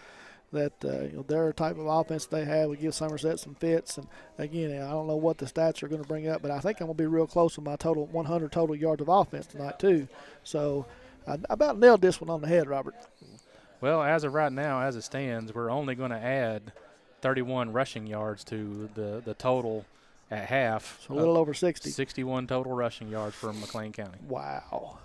that their type of offense they have would give Somerset some fits. And, again, I don't know what the stats are going to bring up, but I think I'm going to be real close with my total 100 total yards of offense tonight too. So, I about nailed this one on the head, Robert. Well, as of right now, as it stands, we're only going to add 31 rushing yards to the total at half. So a little over 60. 61 total rushing yards for McLean County. Wow.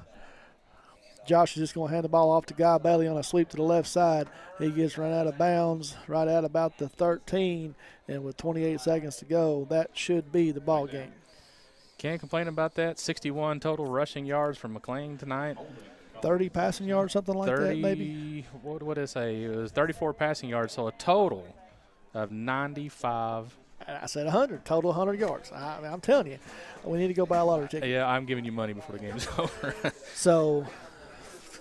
Josh is just going to hand the ball off to Guy Bailey on a sweep to the left side. He gets run out of bounds right at about the 13, and with 28 seconds to go, that should be the ball game. Can't complain about that. 61 total rushing yards from McLean tonight. 30 passing yards, something like 30, that, maybe? What did it say? It was 34 passing yards, so a total of 95. I said 100, total 100 yards. I'm telling you, we need to go buy a lottery ticket. Yeah, I'm giving you money before the game's over. So,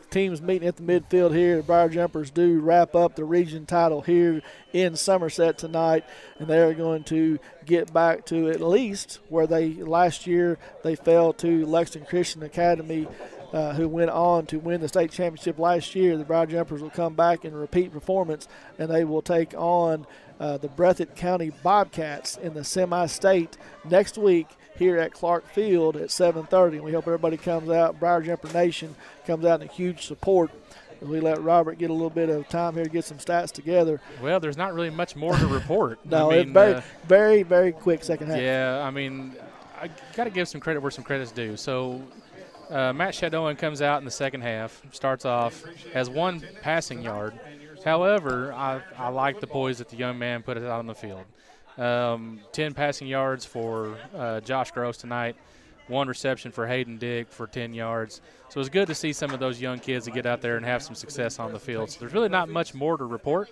teams meeting at the midfield here. The Briar Jumpers do wrap up the region title here in Somerset tonight, and they're going to get back to at least where last year they fell to Lexington Christian Academy, who went on to win the state championship last year. The Briar Jumpers will come back in repeat performance, and they will take on the Breathitt County Bobcats in the semi-state next week here at Clark Field at 7:30. And we hope everybody comes out. Briar Jumper Nation comes out in huge support. We let Robert get a little bit of time here to get some stats together. Well, there's not really much more to report. No, it's very, very quick second half. Yeah, I mean, I got to give some credit where some credit's due. So Matt Shadowan comes out in the second half, starts off, has 1 passing yard. However, I like the poise that the young man put out on the field. 10 passing yards for Josh Gross tonight, 1 reception for Hayden Dick for 10 yards. So it's good to see some of those young kids that get out there and have some success on the field. So there's really not much more to report.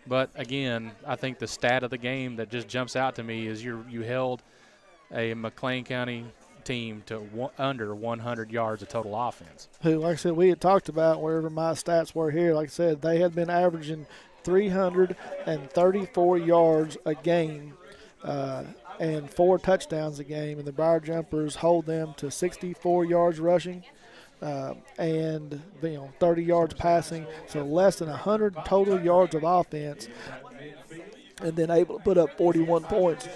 But, again, I think the stat of the game that just jumps out to me is you held a McLean County team to under 100 yards of total offense. Who, like I said, we had talked about wherever my stats were here. Like I said, they had been averaging 334 yards a game and 4 touchdowns a game, and the Briar Jumpers hold them to 64 yards rushing and 30 yards passing, so less than 100 total yards of offense, and then able to put up 41 points.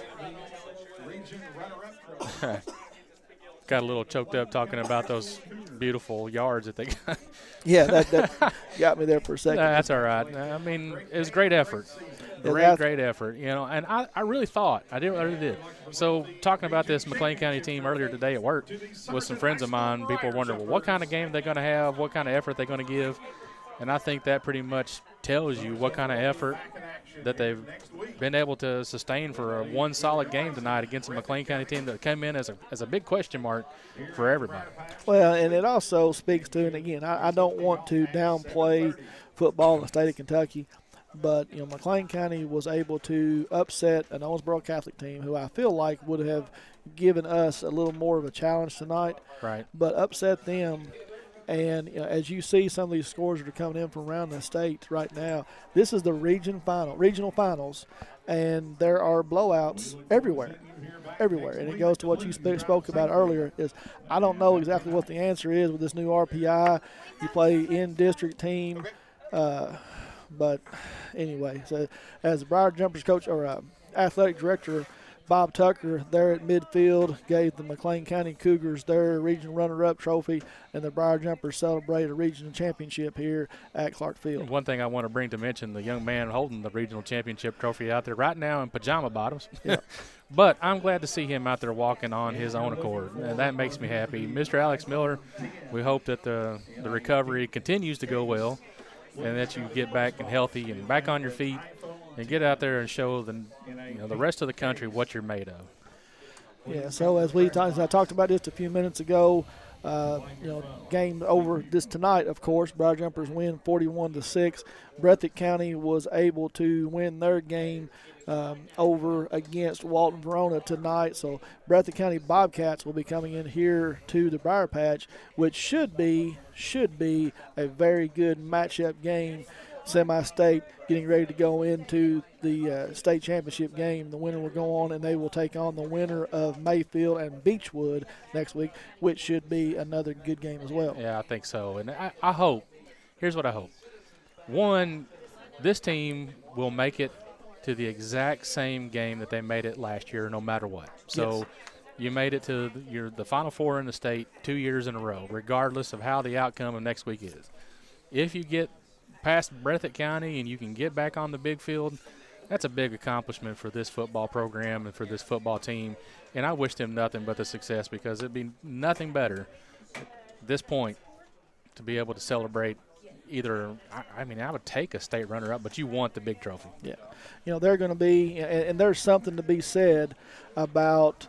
Got a little choked up talking about those beautiful yards that they got. Yeah, that got me there for a second. That's all right. I mean, it was a great effort. Great effort. And I really thought, I really did. So talking about this McLean County team earlier today at work with some friends of mine, people were wondering, well, what kind of game they're going to have, what kind of effort they're going to give. And I think that pretty much tells you what kind of effort that they've been able to sustain for one solid game tonight against a McLean County team that came in as a big question mark for everybody. Well, and it also speaks to, and again, I don't want to downplay football in the state of Kentucky, but McLean County was able to upset an Owensboro Catholic team who I feel like would have given us a little more of a challenge tonight. Right. But upset them. And as you see some of these scores that are coming in from around the state right now, this is the regional finals, and there are blowouts everywhere. And it goes to what you spoke about earlier, is I don't know exactly what the answer is with this new RPI. You play in-district team, but anyway, so as the Briar Jumpers coach or athletic director, Bob Tucker there at midfield gave the McLean County Cougars their regional runner-up trophy, and the Briar Jumpers celebrate a regional championship here at Clark Field. One thing I want to bring to mention, the young man holding the regional championship trophy out there right now in pajama bottoms. Yep. But I'm glad to see him out there walking on his own accord, and that makes me happy. Mr. Alex Miller, we hope that the recovery continues to go well and that you get back and healthy and back on your feet and get out there and show the rest of the country what you're made of. Yeah, so as I talked about just a few minutes ago, game over this tonight, of course. Briar Jumpers win 41-6. Breathitt County was able to win their game over against Walton Verona tonight. So Breathitt County Bobcats will be coming in here to the Briar Patch, which should be a very good matchup game. Semi-state, getting ready to go into the state championship game. The winner will go on, and they will take on the winner of Mayfield and Beechwood next week, which should be another good game as well. Yeah, I think so. And I hope, here's what I hope. One, this team will make it to the exact same game that they made it last year, no matter what. So yes. You made it to the Final Four in the state 2 years in a row, regardless of how the outcome of next week is. If you get past Breathitt County and you can get back on the big field, That's a big accomplishment for this football program and for this football team. And I wish them nothing but the success, because it'd be nothing better at this point to be able to celebrate either. I mean, I would take a state runner-up, but you want the big trophy. Yeah. You know, they're going to be, and there's something to be said about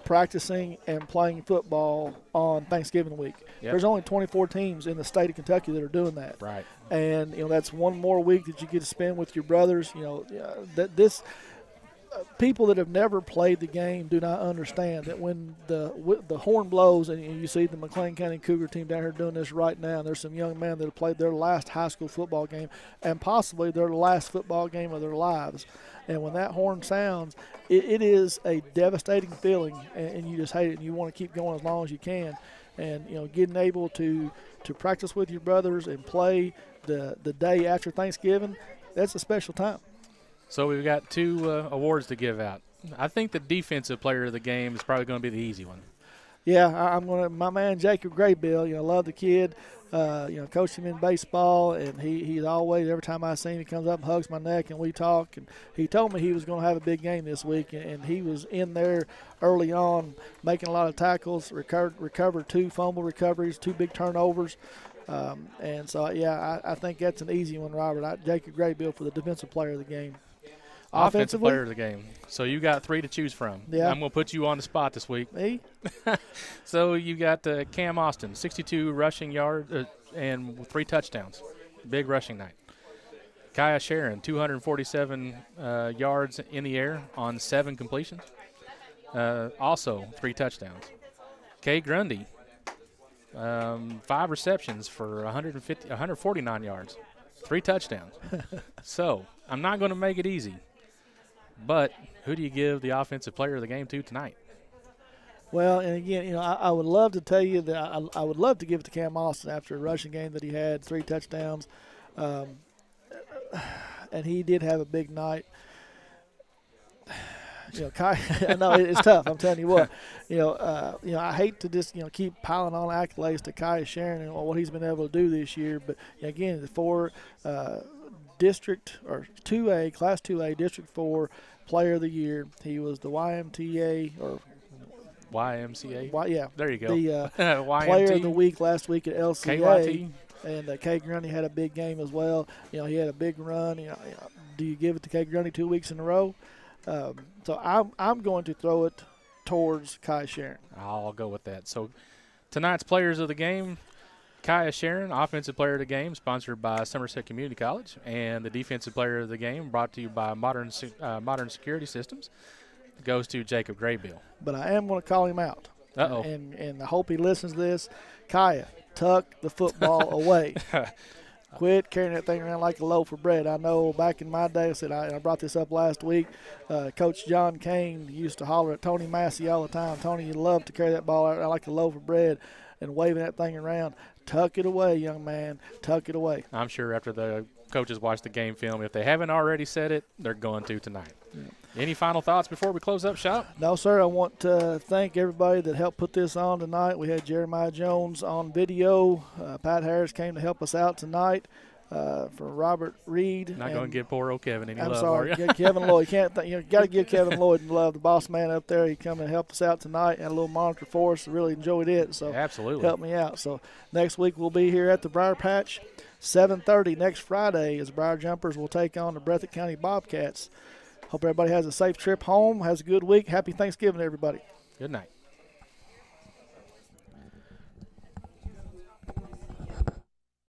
practicing and playing football on Thanksgiving week. Yep. There's only 24 teams in the state of Kentucky that are doing that. Right. And, you know, that's one more week that you get to spend with your brothers. You know, that this people that have never played the game do not understand that when the horn blows, and you see the McLean County Cougar team down here doing this right now, and there's some young men that have played their last high school football game and possibly their last football game of their lives. And when that horn sounds, it is a devastating feeling, and you just hate it, and you want to keep going as long as you can. And, you know, getting able to practice with your brothers and play the day after Thanksgiving, that's a special time. So we've got two awards to give out. I think the defensive player of the game is probably going to be the easy one. Yeah, I'm going to. My man Jacob Graybill, you know, love the kid. You know, coached him in baseball, and he's always, every time I see him, he comes up and hugs my neck, and we talk. And he told me he was going to have a big game this week, and he was in there early on, making a lot of tackles, recovered 2 fumble recoveries, 2 big turnovers. And so, yeah, I think that's an easy one, Robert. Jacob Graybill for the defensive player of the game. Offensive player of the game. So you got 3 to choose from. Yeah. I'm going to put you on the spot this week. Me? So you got Cam Austin, 62 rushing yards and 3 touchdowns. Big rushing night. Kaya Sharon, 247 yards in the air on 7 completions. Also 3 touchdowns. Kay Grundy, 5 receptions for 149 yards. 3 touchdowns. So I'm not going to make it easy. But who do you give the offensive player of the game to tonight? Well, and again, you know, I would love to tell you that I would love to give it to Cam Austin after a rushing game that he had, 3 touchdowns. And he did have a big night. You know, I know it's tough. I'm telling you what. You know, I hate to just keep piling on accolades to Kaya Sharon and what he's been able to do this year. But again, for District or 2A, Class 2A, District 4 Player of the Year, he was the YMCA or YMCA. Yeah, there you go. The Player of the Week last week at LCA. KYT. And Kay Grundy had a big game as well. You know, he had a big run. Do you give it to Kay Grundy 2 weeks in a row? So I'm going to throw it towards Kaya Sharon. I'll go with that. So tonight's players of the game, Kaya Sharon, offensive player of the game, sponsored by Somerset Community College, and the defensive player of the game, brought to you by Modern Security Systems, goes to Jacob Graybill. But I am going to call him out. Uh-oh. And I hope he listens to this. Kaya, tuck the football away. Quit carrying that thing around like a loaf of bread. I know back in my day, I brought this up last week, Coach John Kane used to holler at Tony Massey all the time. Tony, you love to carry that ball out like a loaf of bread and waving that thing around. Tuck it away, young man. Tuck it away. I'm sure after the coaches watch the game film, if they haven't already said it, they're going to tonight. Yeah. Any final thoughts before we close up shop? No, sir. I want to thank everybody that helped put this on tonight. We had Jeremiah Jones on video. Pat Harris came to help us out tonight. For Robert Reed. Not going to give poor old Kevin any love. I'm sorry, Kevin Lloyd. Got to give Kevin Lloyd love. The boss man up there, he come and helped us out tonight. Had a little monitor for us. Really enjoyed it. So absolutely helped me out. So next week we'll be here at the Briar Patch, 7:30 next Friday, as Briar Jumpers will take on the Breathitt County Bobcats. Hope everybody has a safe trip home. Has a good week. Happy Thanksgiving, everybody. Good night.